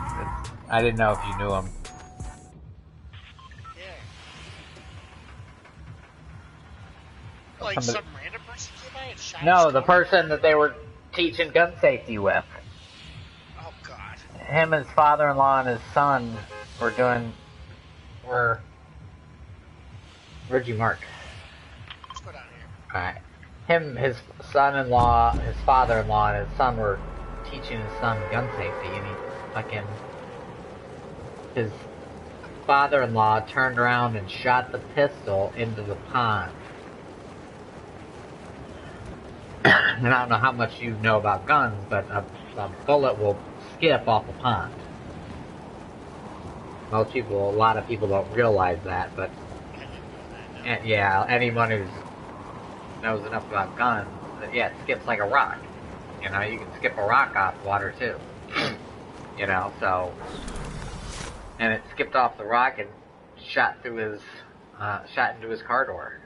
I didn't know if you knew him. Yeah. Like some random person came by and shot No, his the car? person that they were teaching gun safety with. Oh god. Him, his father-in-law, and his son were. Where'd you mark? Let's go down here. Alright. Him, his son-in-law, his father-in-law, and his son were teaching his son gun safety, and his father-in-law turned around and shot the pistol into the pond. And I don't know how much you know about guns, but a bullet will skip off a pond. A lot of people don't realize that, but yeah, anyone who knows enough about guns, yeah, it skips like a rock. You can skip a rock off water too. So, and it skipped off the rock and shot into his car door.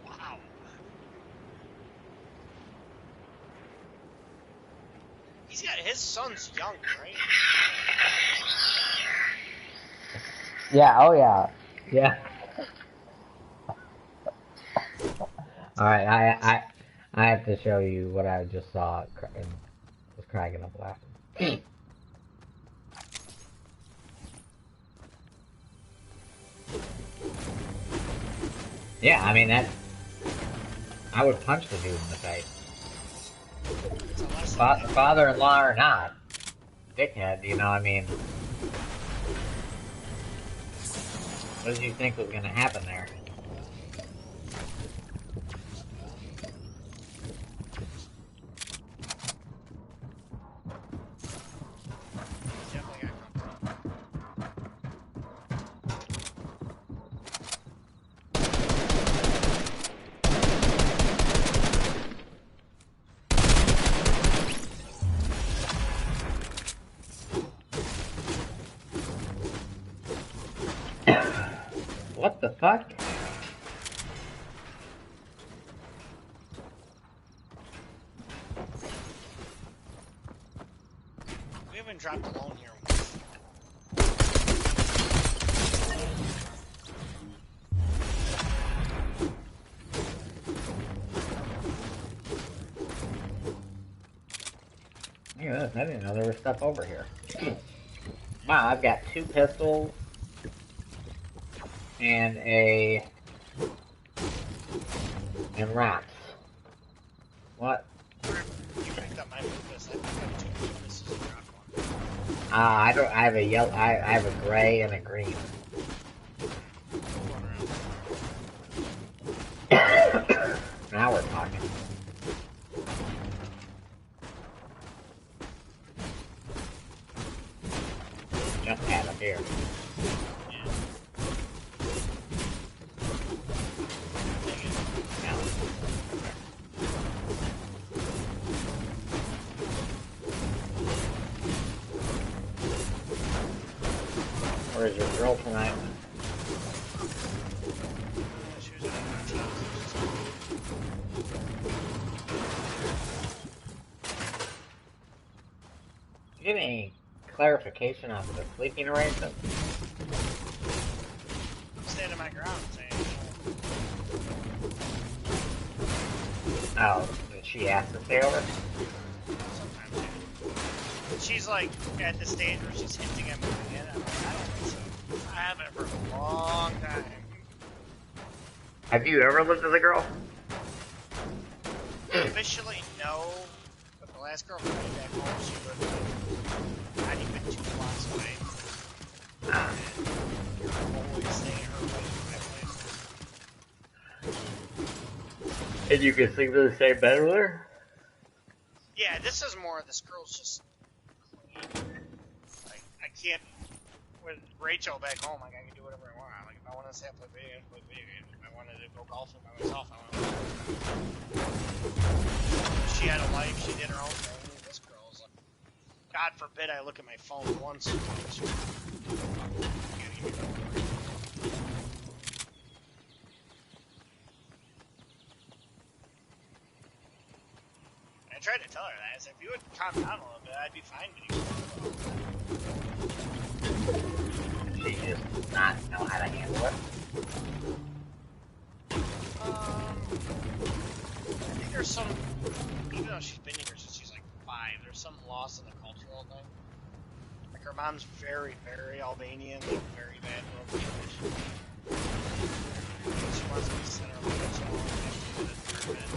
Wow. His son's young, right? Yeah, oh yeah. Yeah. Alright, I have to show you what I just saw and was cracking up laughing. Yeah, I mean, I would punch the dude in the face. It's a lesson that Father-in-law or not. Dickhead, you know, I mean, what did you think was gonna happen there? he's definitely got company. What the fuck? We haven't dropped alone here. Look at this, I didn't know there was stuff over here. Wow, I've got 2 pistols and wraps. What? You picked up my purpose. I picked up 2 purposes and dropped one. I have a yellow, I have a gray and a green. Now we're talking. Jump pad up here. Now. Where's your girl tonight? She was in my team. Did you get any clarification on the sleeping arrangement? I'm standing my ground saying, Oh, did she ask to stay over? sometimes, yeah. She's like at the stage where she's hinting at moving in. I'm like, I don't think so. I haven't for a long time. Have you ever lived with a girl? Officially, no. But the last girl from back home, she lived like not even 2 blocks away. Ah. I'm always staying at her place in my place. And you can sleep in the same bed with her? Yeah, this is more. This girl's just clean. Like I can't. With Rachel back home, like I can do whatever I want. Like if I want to stay up play video games, play video games. If I wanted to go golfing by myself, I want to. She had a life. She did her own thing. This girl's like, God forbid I look at my phone once. I tried to tell her that. I said, if you would calm down a little bit, I'd be fine with you. She just does not know how to handle it. I think there's some, even though she's been here since she's like 5, there's some loss in the cultural thing. Like her mom's very, very Albanian, like very bad little English. She wants to be center of attention all the time.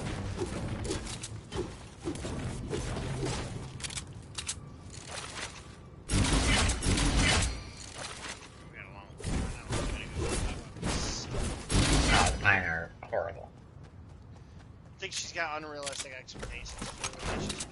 Mine are horrible. I think she's got unrealistic expectations for relationships.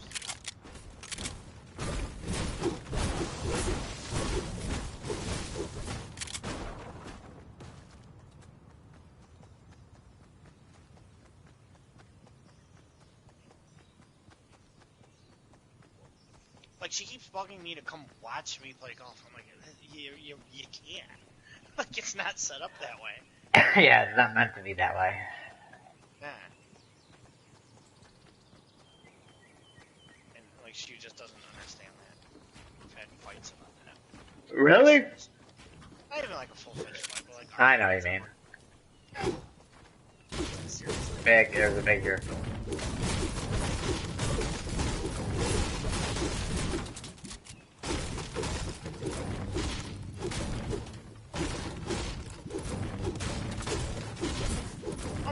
Like, she keeps bugging me to come watch me play golf. I'm like, you can't. Like, it's not set up that way. Yeah, it's not meant to be that way. Yeah. And, like, she just doesn't understand that. We've had fights about that. Really? Not even like a full-fledged fight, but like... I know what you mean. Seriously. Big, there's a big here.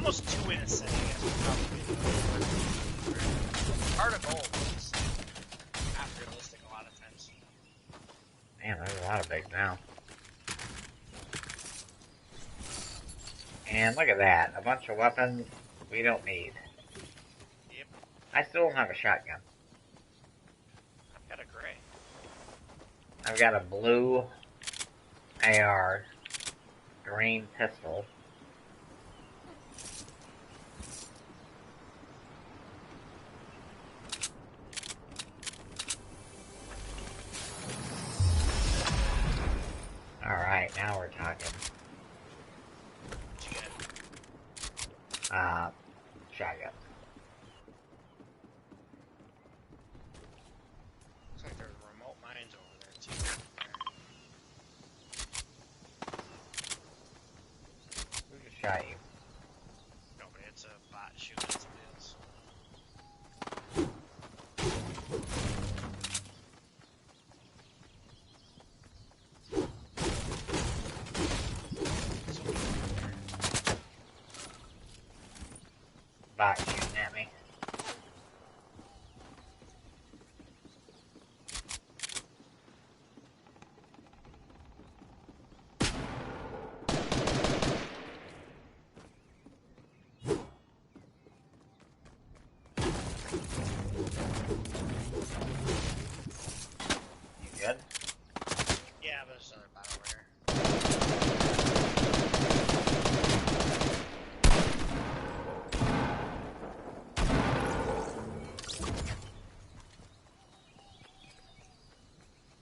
almost 2 innocent, I guess, would probably be the heart of gold is not realistic a lot of times. Man, there's a lot of bigs now. And look at that. A bunch of weapons we don't need. Yep. I still don't have a shotgun. I've got a gray. I've got a blue AR, green pistol. Alright, now we're talking. What you Shotgun. Looks like there's remote mines over there, too. Who just shot you? Nobody, it's a bot shooting at somebody else. Bot shooting at me. You good? Yeah, but there's another bot over here.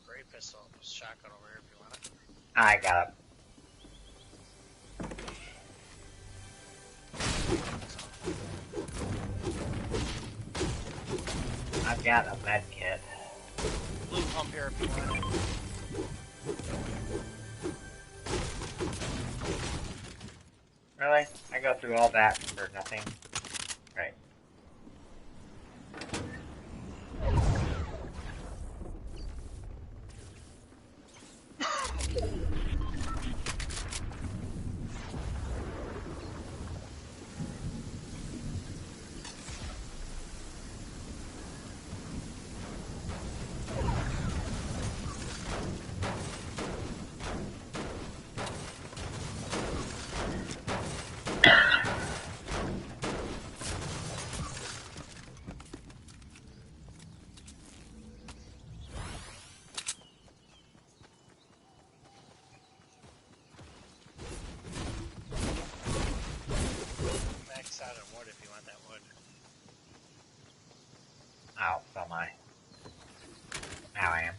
Gray pistol, shotgun over here if you want it. I got it. I've got a med kit. Blue pump here if you want it. Really? I go through all that for nothing? Right. Max out on wood if you want that wood. Oh, so am I. Now I am.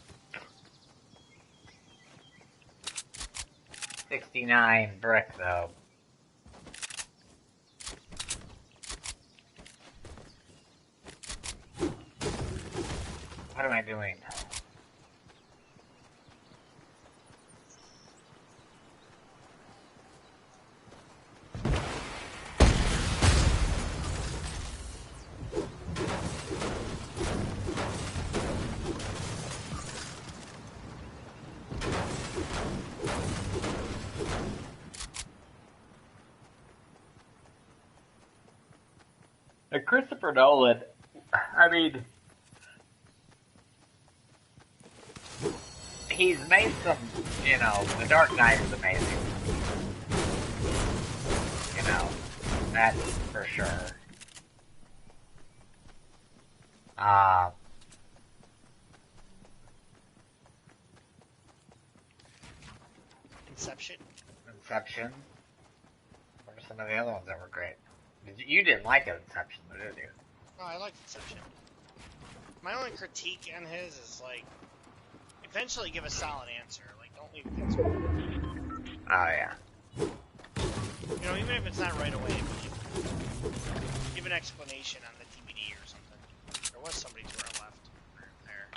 69 brick, though. What am I doing? Christopher Nolan, I mean, he's made some, you know, The Dark Knight is amazing. You know, that's for sure. Inception. Inception. What are some of the other ones that were great? You didn't like Inception, though, did you? No, I like Inception. My only critique on his is, like, eventually give a solid answer. Like, don't leave things open. Oh, yeah. You know, even if it's not right away, but give an explanation on the DVD or something. There was somebody to our left. There.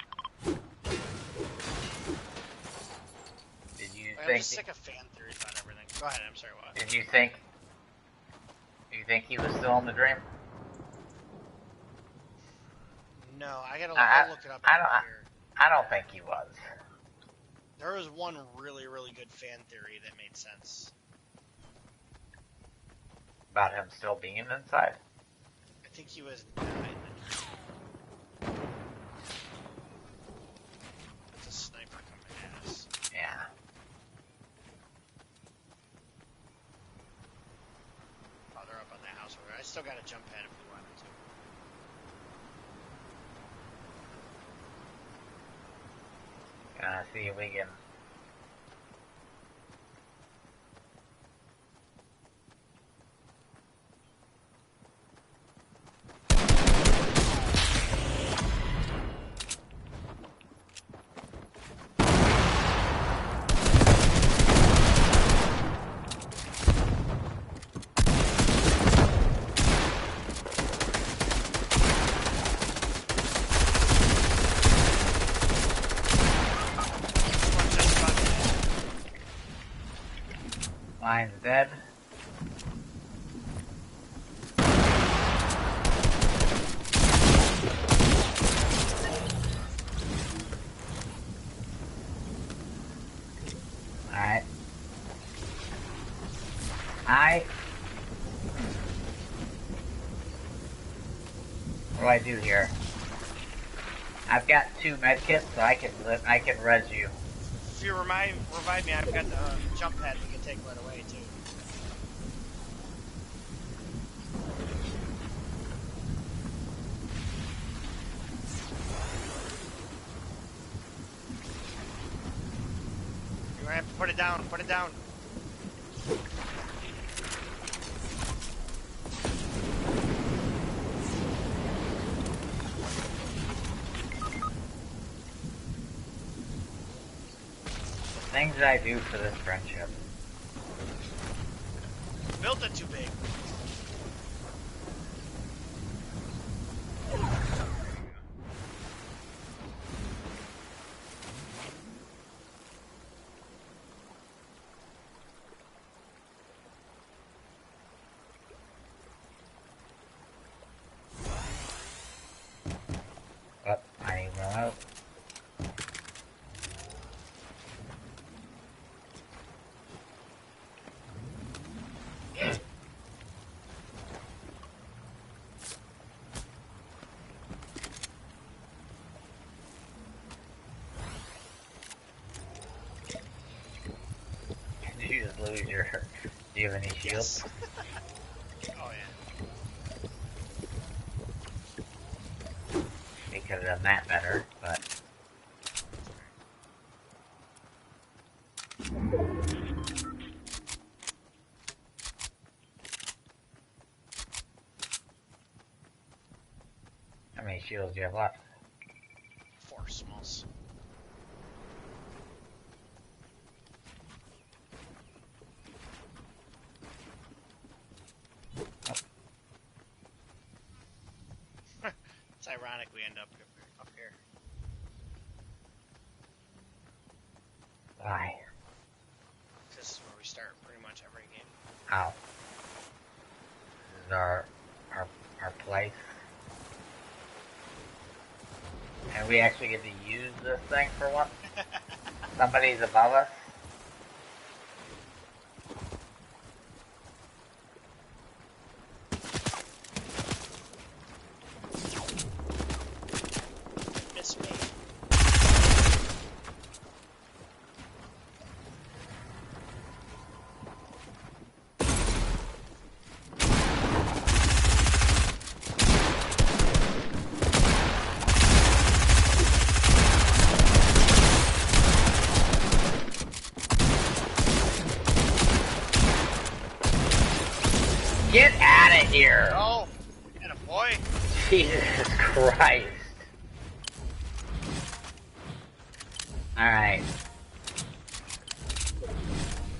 Did you I'm think... just sick of fan theories about everything. Go ahead, I'm sorry, what? Did you think... Do you think he was still in the dream? No, I'll look it up here. I don't think he was. There was one really, really good fan theory that made sense. About him still being inside? I think he was 9. That's a sniper coming at us. Yeah. Oh, they're up on that house over there. I still got a jump pad if we wanted to. Gonna see if we can. Mine's dead. Alright. What do I do here? I've got 2 medkits, so I can res you. If you revive me, I've got the jump pad we can take right away, too. You're gonna have to put it down, put it down. Things that I do for this friendship. Built it too big. Oh, I need remote. Did you just lose your... Do you have any shields? Yes. Oh, yeah. They could have done that better, but... How many shields do you have left? 4 smalls. It's ironic we end up here. Why? This is where we start pretty much every game. Ow. This is our place. And we actually get to use this thing for once. Somebody's above us. Miss me. Get out of here! Oh, and a boy. Jesus Christ. Alright.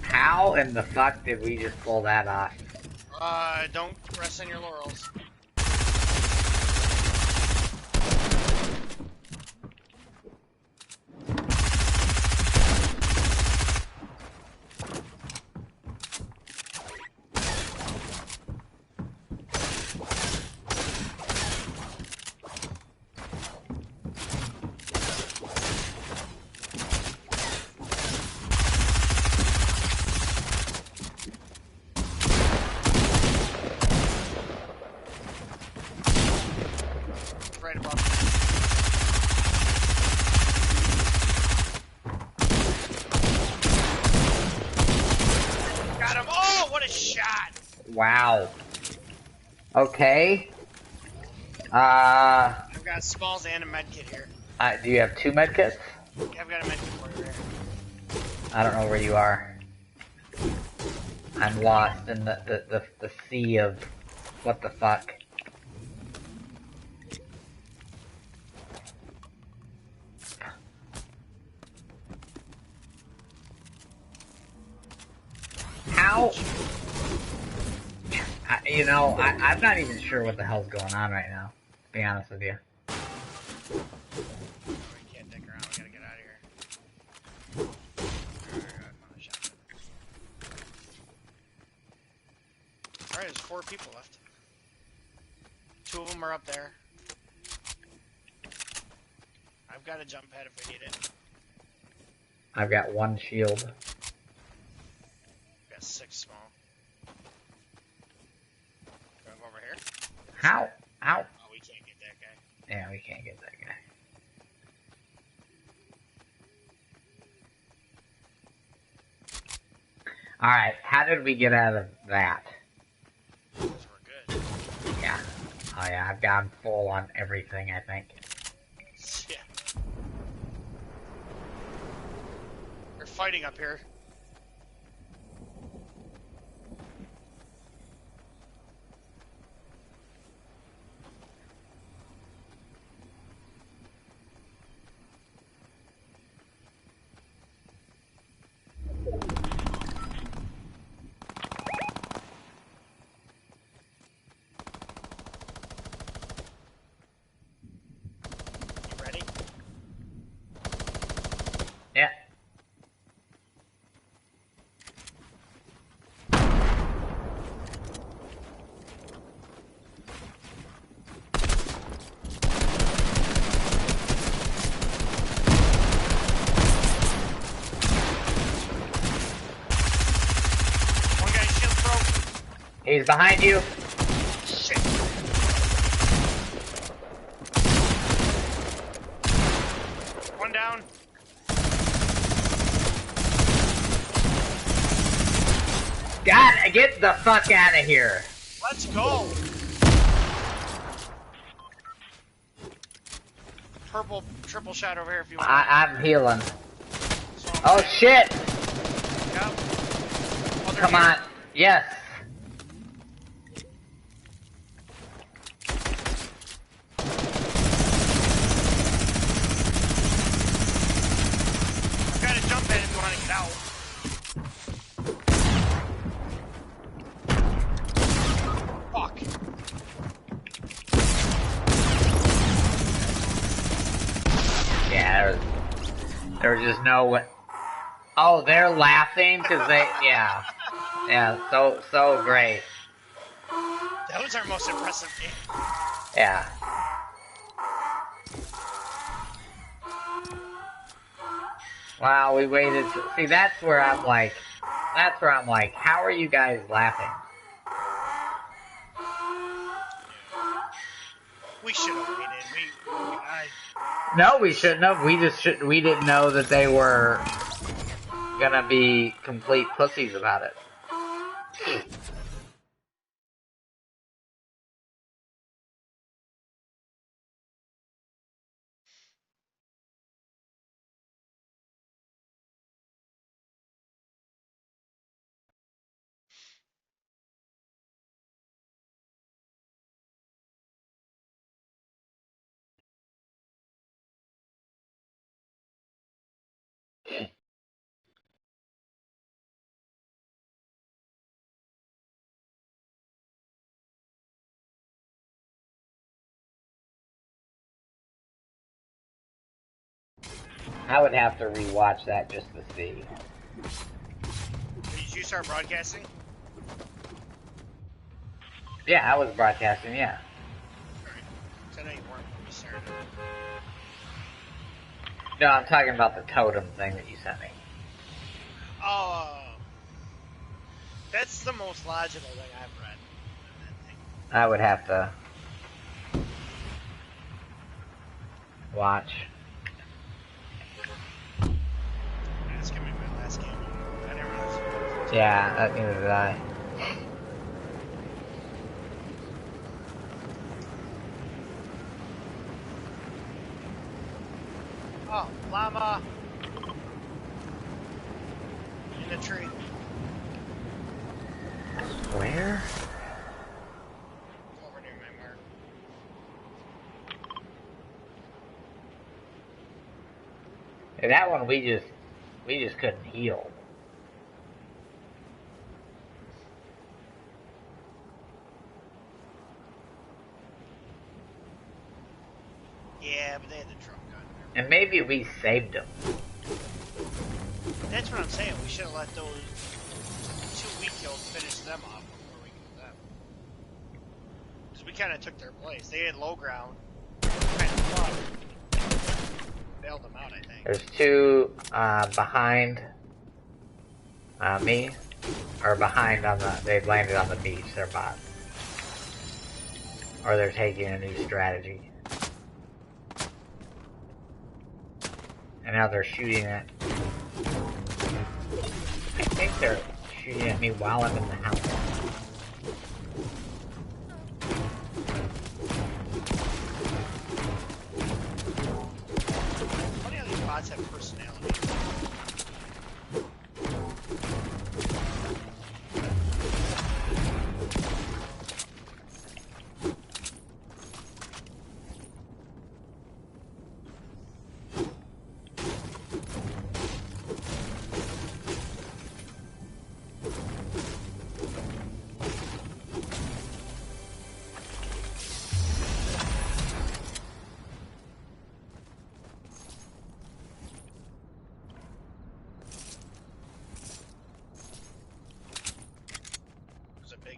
How in the fuck did we just pull that off? Don't rest on your laurels. Wow. Okay. I've got smalls and a med kit here. Do you have 2 medkits? Yeah, I've got a med kit for you right here. I don't know where you are. I'm lost in the sea of what the fuck. How? I'm not even sure what the hell's going on right now, to be honest with you. We can't dick around, we gotta get out of here. Alright, there's 4 people left. 2 of them are up there. I've got a jump pad if we need it. I've got 1 shield. I've got 6 small. Go over here. How? Ow. Oh, we can't get that guy. Yeah, we can't get that guy. Alright, how did we get out of that? Because we're good. Yeah. Oh yeah, I've gone full on everything, I think. Yeah. They're fighting up here. Yeah. One guy's shield broke. He's behind you. Shit. One down. God, get the fuck out of here. Let's go. Purple triple shot over here if you want. I'm healing. So Oh shit! Yep. Oh, Come on. Yes. I've got to jump in if you want to get out. Fuck. Yeah, there was just no way. Oh, they're laughing because they, yeah. Yeah, so great. That was our most impressive game. Yeah. Wow, we waited. See, that's where I'm like, how are you guys laughing? We should have waited. No, we shouldn't have. We didn't know that they were gonna be complete pussies about it. I would have to rewatch that just to see. Did you start broadcasting? Yeah, I was broadcasting, yeah. Alright. I know you weren't when we started. No, I'm talking about the totem thing that you sent me. Oh. That's the most logical thing I've read. I would have to watch. That's gonna be my last game. I never realized. Yeah, neither did I. Llama! In the tree. Where? Over near my mark. And that one we just couldn't heal. Yeah, but they had the drum gun. And maybe we saved them. That's what I'm saying. We should have let those 2 weak kills finish them off before we killed them. Because we kind of took their place. They had low ground. Kind of bailed them out, I think. There's 2 behind me, or behind on the. They landed on the beach. They're bots, or they're taking a new strategy. And now they're shooting at. I think they're shooting at me while I'm in the house. Funny how these bots have personality.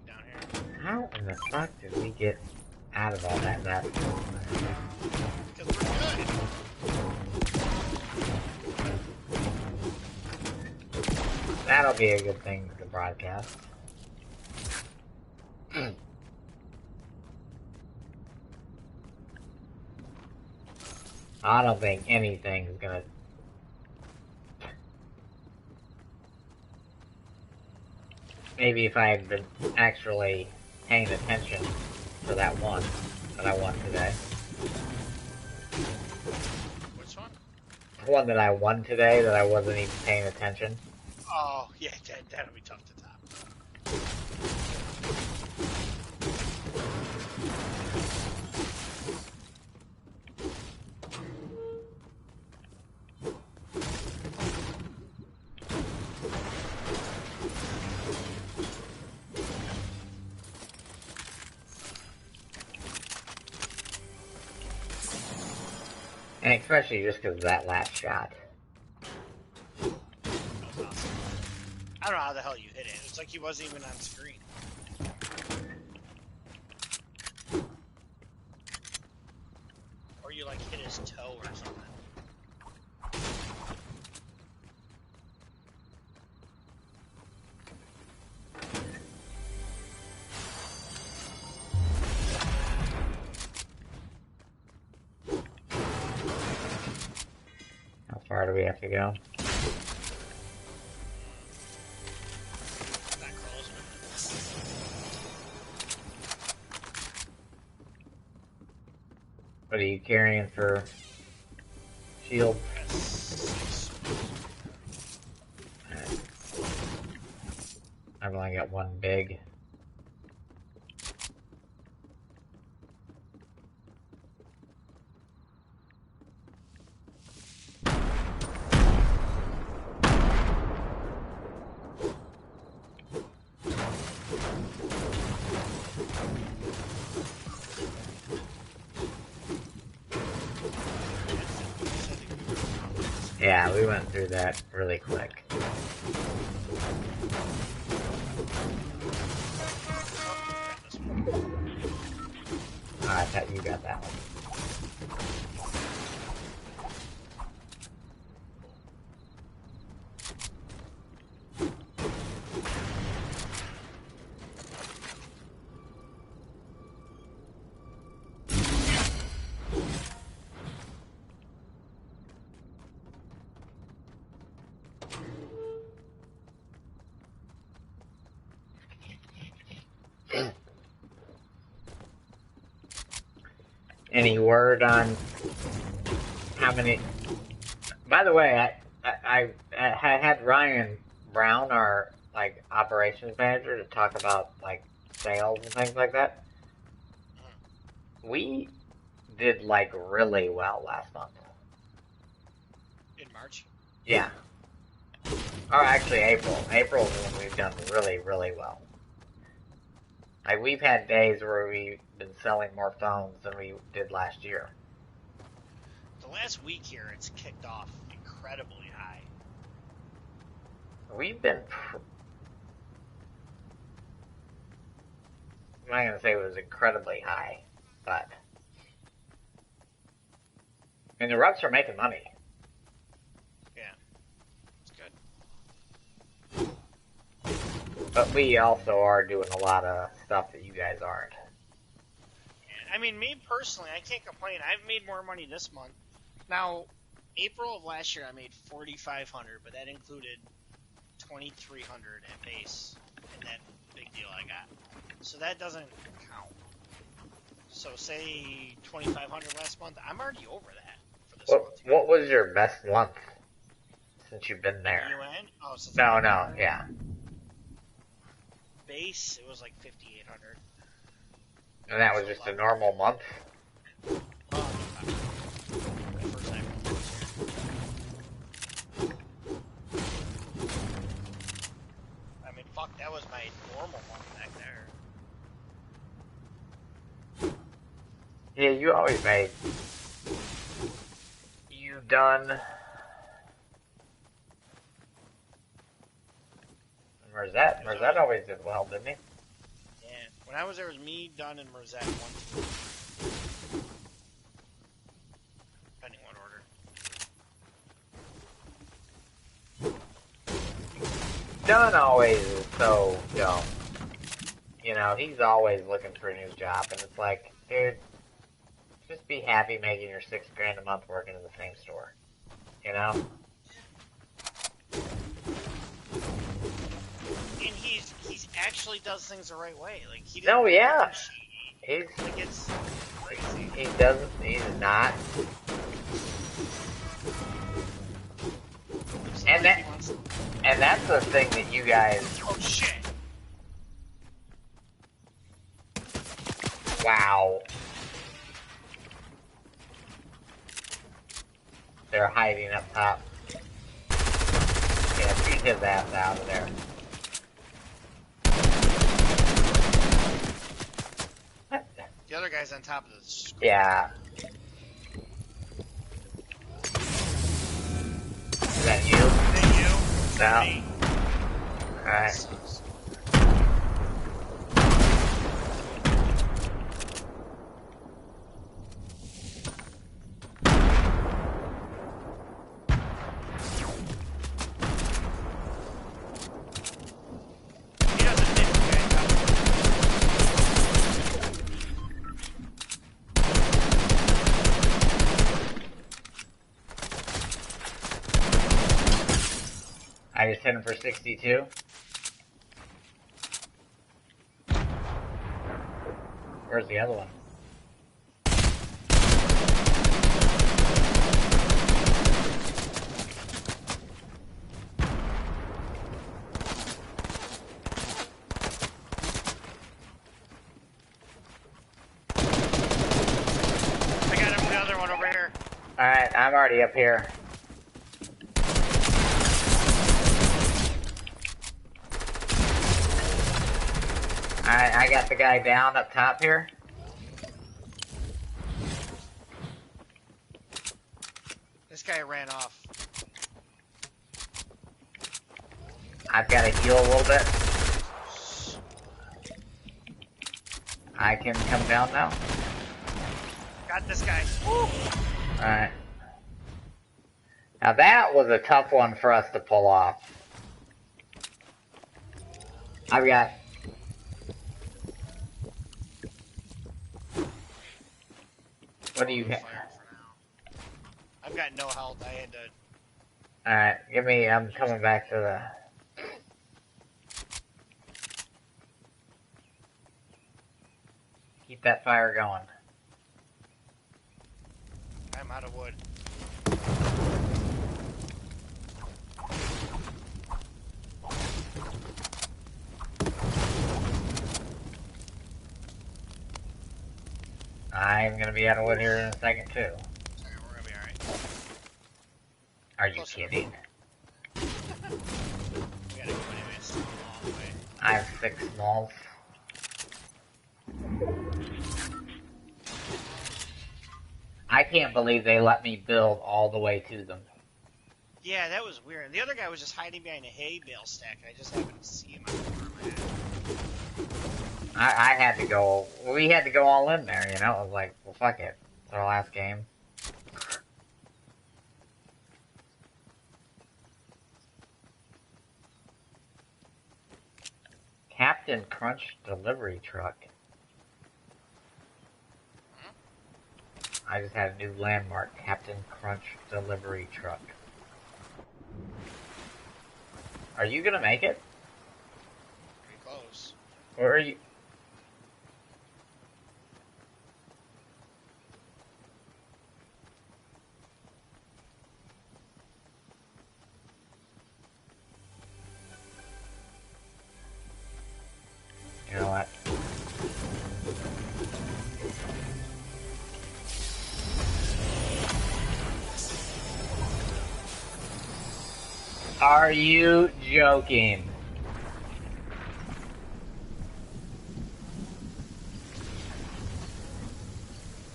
Down here. How in the fuck did we get out of all that mess? Because we're good. That'll be a good thing to broadcast. I don't think anything's gonna. Maybe if I had been actually paying attention to that one that I won today. Which one? The one that I won today that I wasn't even paying attention. Oh, yeah, that'll be tough to top. And especially just because of that last shot. That was awesome. I don't know how the hell you hit it. It's like he wasn't even on screen. Or you like hit his toe or something. How far do we have to go? Not close. What are you carrying for shield? I've only got one big. Yeah, we went through that really quick. Oh, I thought you got that one. Any word on how many By the way, I had Ryan Brown, our like operations manager, to talk about like sales and things like that. We did like really well last month. In March? Yeah. Or actually April. April is when we've done really, really well. Like we've had days where we've been selling more phones than we did last year. The last week here, it's kicked off incredibly high. We've been. I'm not gonna say it was incredibly high, but I mean the reps are making money. Yeah, it's good. But we also are doing a lot of stuff that you guys aren't. I mean, me personally, I can't complain. I've made more money this month. Now, April of last year, I made $4,500, but that included $2,300 at base and that big deal I got. So that doesn't count. So say $2,500 last month, I'm already over that for this month. What was your best month since you've been there? UN? Oh, since No, yeah. Base, it was like $5,800. And that was just a normal month? I mean, fuck, that was my normal month back there. Yeah, you always made. You've done. Merzette always did well, didn't he? Yeah. When I was there, it was me, Dunn, and Merzette. 1, 2. Depending what order. Dunn always is so dumb. You know, he's always looking for a new job, and it's like, dude, just be happy making your $6,000 a month working in the same store. You know? And he's actually does things the right way. Like he. No, yeah. He's like it's crazy. He doesn't. He's not. And that's the thing that you guys. Oh shit! Wow. They're hiding up top. Yeah, beat his ass out of there. The other guy's on top of the screen. Yeah. Is that you? Is that you? No. Alright. I just hit him for 62. Where's the other one? I got him, the other one over here. Alright, I'm already up here. Alright, I got the guy down up top here. This guy ran off. I've got to heal a little bit. I can come down now. Got this guy. Alright. Now that was a tough one for us to pull off. I've got... What do you get? I've got no health. I had to... Alright, give me... I'm coming back to the... Keep that fire going. I'm out of wood. I'm gonna be out of wood here in a second too. Alright, we're gonna be alright. Are you Close kidding? enough. We gotta go anyway, it's still a long way. I have 6 smalls. I can't believe they let me build all the way to them. Yeah, that was weird. The other guy was just hiding behind a hay bale stack, and I just happened to see him on the corner of my head. I had to go, we had to go all in there, you know? It was like, well, fuck it. It's our last game. Captain Crunch delivery truck. I just had a new landmark. Captain Crunch delivery truck. Are you gonna make it? Pretty close. Or are you... You know what? Are you joking?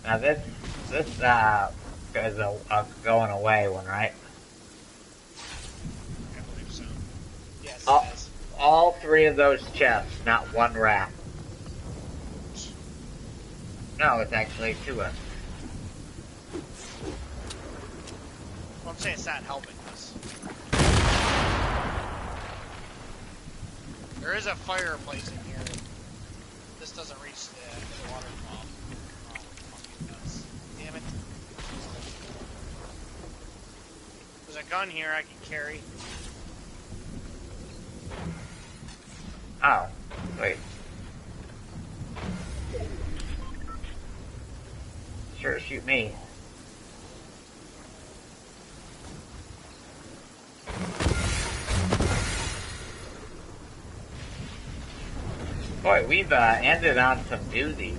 Now this is a going away one, right? I believe so. Yes, All, it is. all 3 of those chests, not one wrap. No, it's actually 2 of them. Well, I'm saying it's not helping us. There is a fireplace in here. This doesn't reach the waterfall. Oh, fucking nuts. Damn it. There's a gun here I can carry. Oh, wait. Sure, shoot me. Boy, we've ended on some doozies.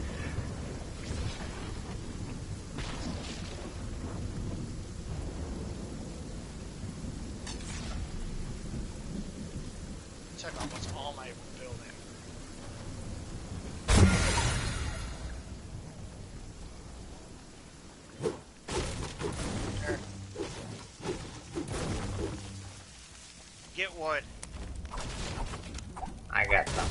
Check almost all my building. There. Get wood. I got some.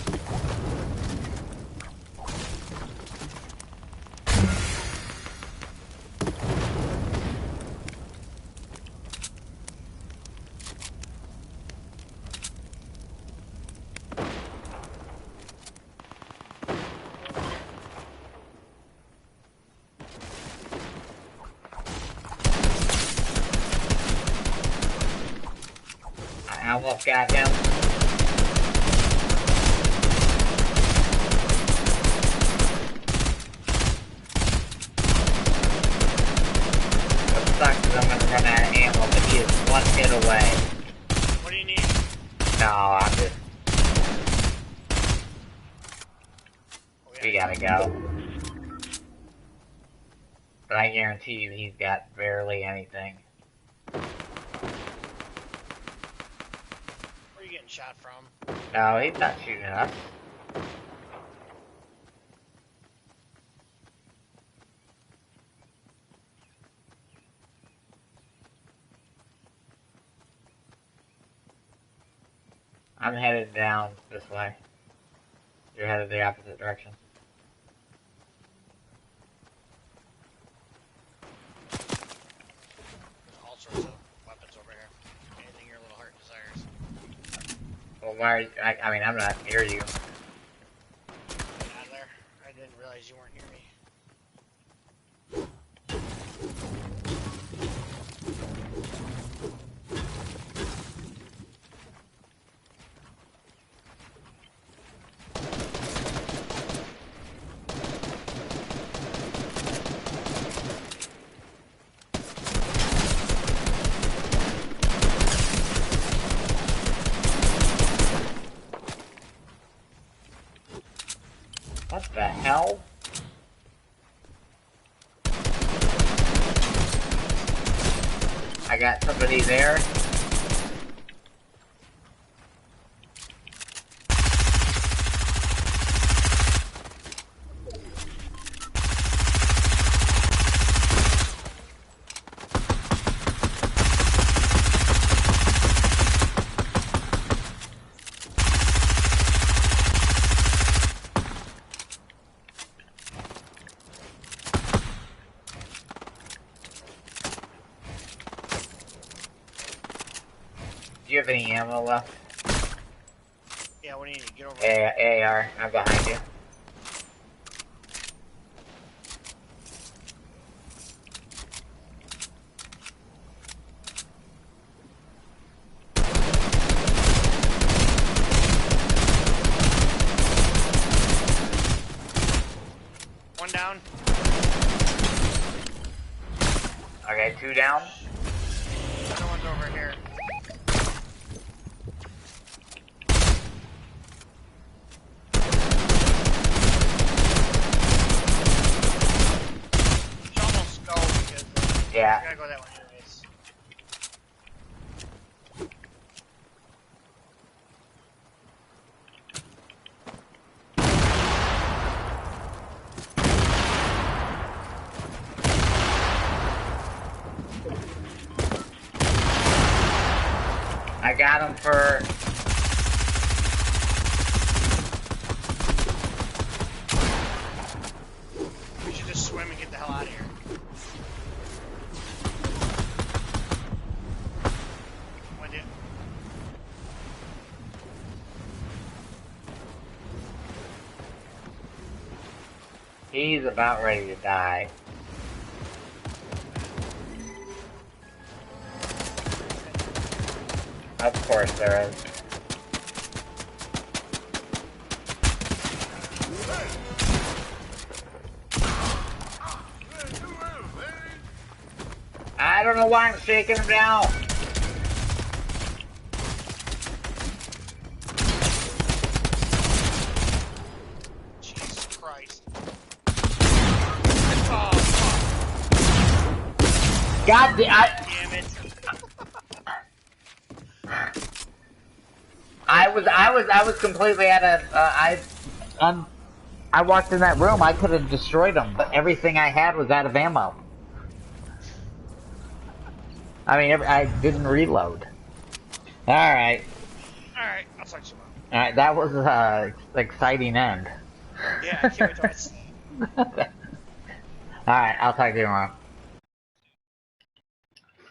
I almost got him. What sucks is I'm gonna run out of ammo, but he is 1 hit away. What do you need? No, I'm just... Oh, yeah. We gotta go. But I guarantee you he's got barely anything. Where are you getting shot from? No, he's not shooting us. I'm headed down this way. You're headed the opposite direction. There's all sorts of weapons over here. Anything your little heart desires. Well, why are you, I mean, I'm not near you. Get out of there. I didn't realize you weren't near me. got somebody there. Do you have any ammo left? Yeah, what do you need? Get over AR, I'm behind you. One down. Okay, 2 down. Another one's over here. Should almost go because Yeah. I gotta go that way anyways. I got him for... We should just swim and get the hell out of here. When you... He's about ready to die. Of course there is. I don't know why I'm shaking him down. Jesus Christ. Oh, fuck. God damn Damn it. I was completely at a, I walked in that room, I could have destroyed him, but everything I had was out of ammo. I mean, I didn't reload. Alright. Alright, I'll talk to you tomorrow. Alright, that was an exciting end. Yeah, I can't wait till I see. Alright, I'll talk to you tomorrow.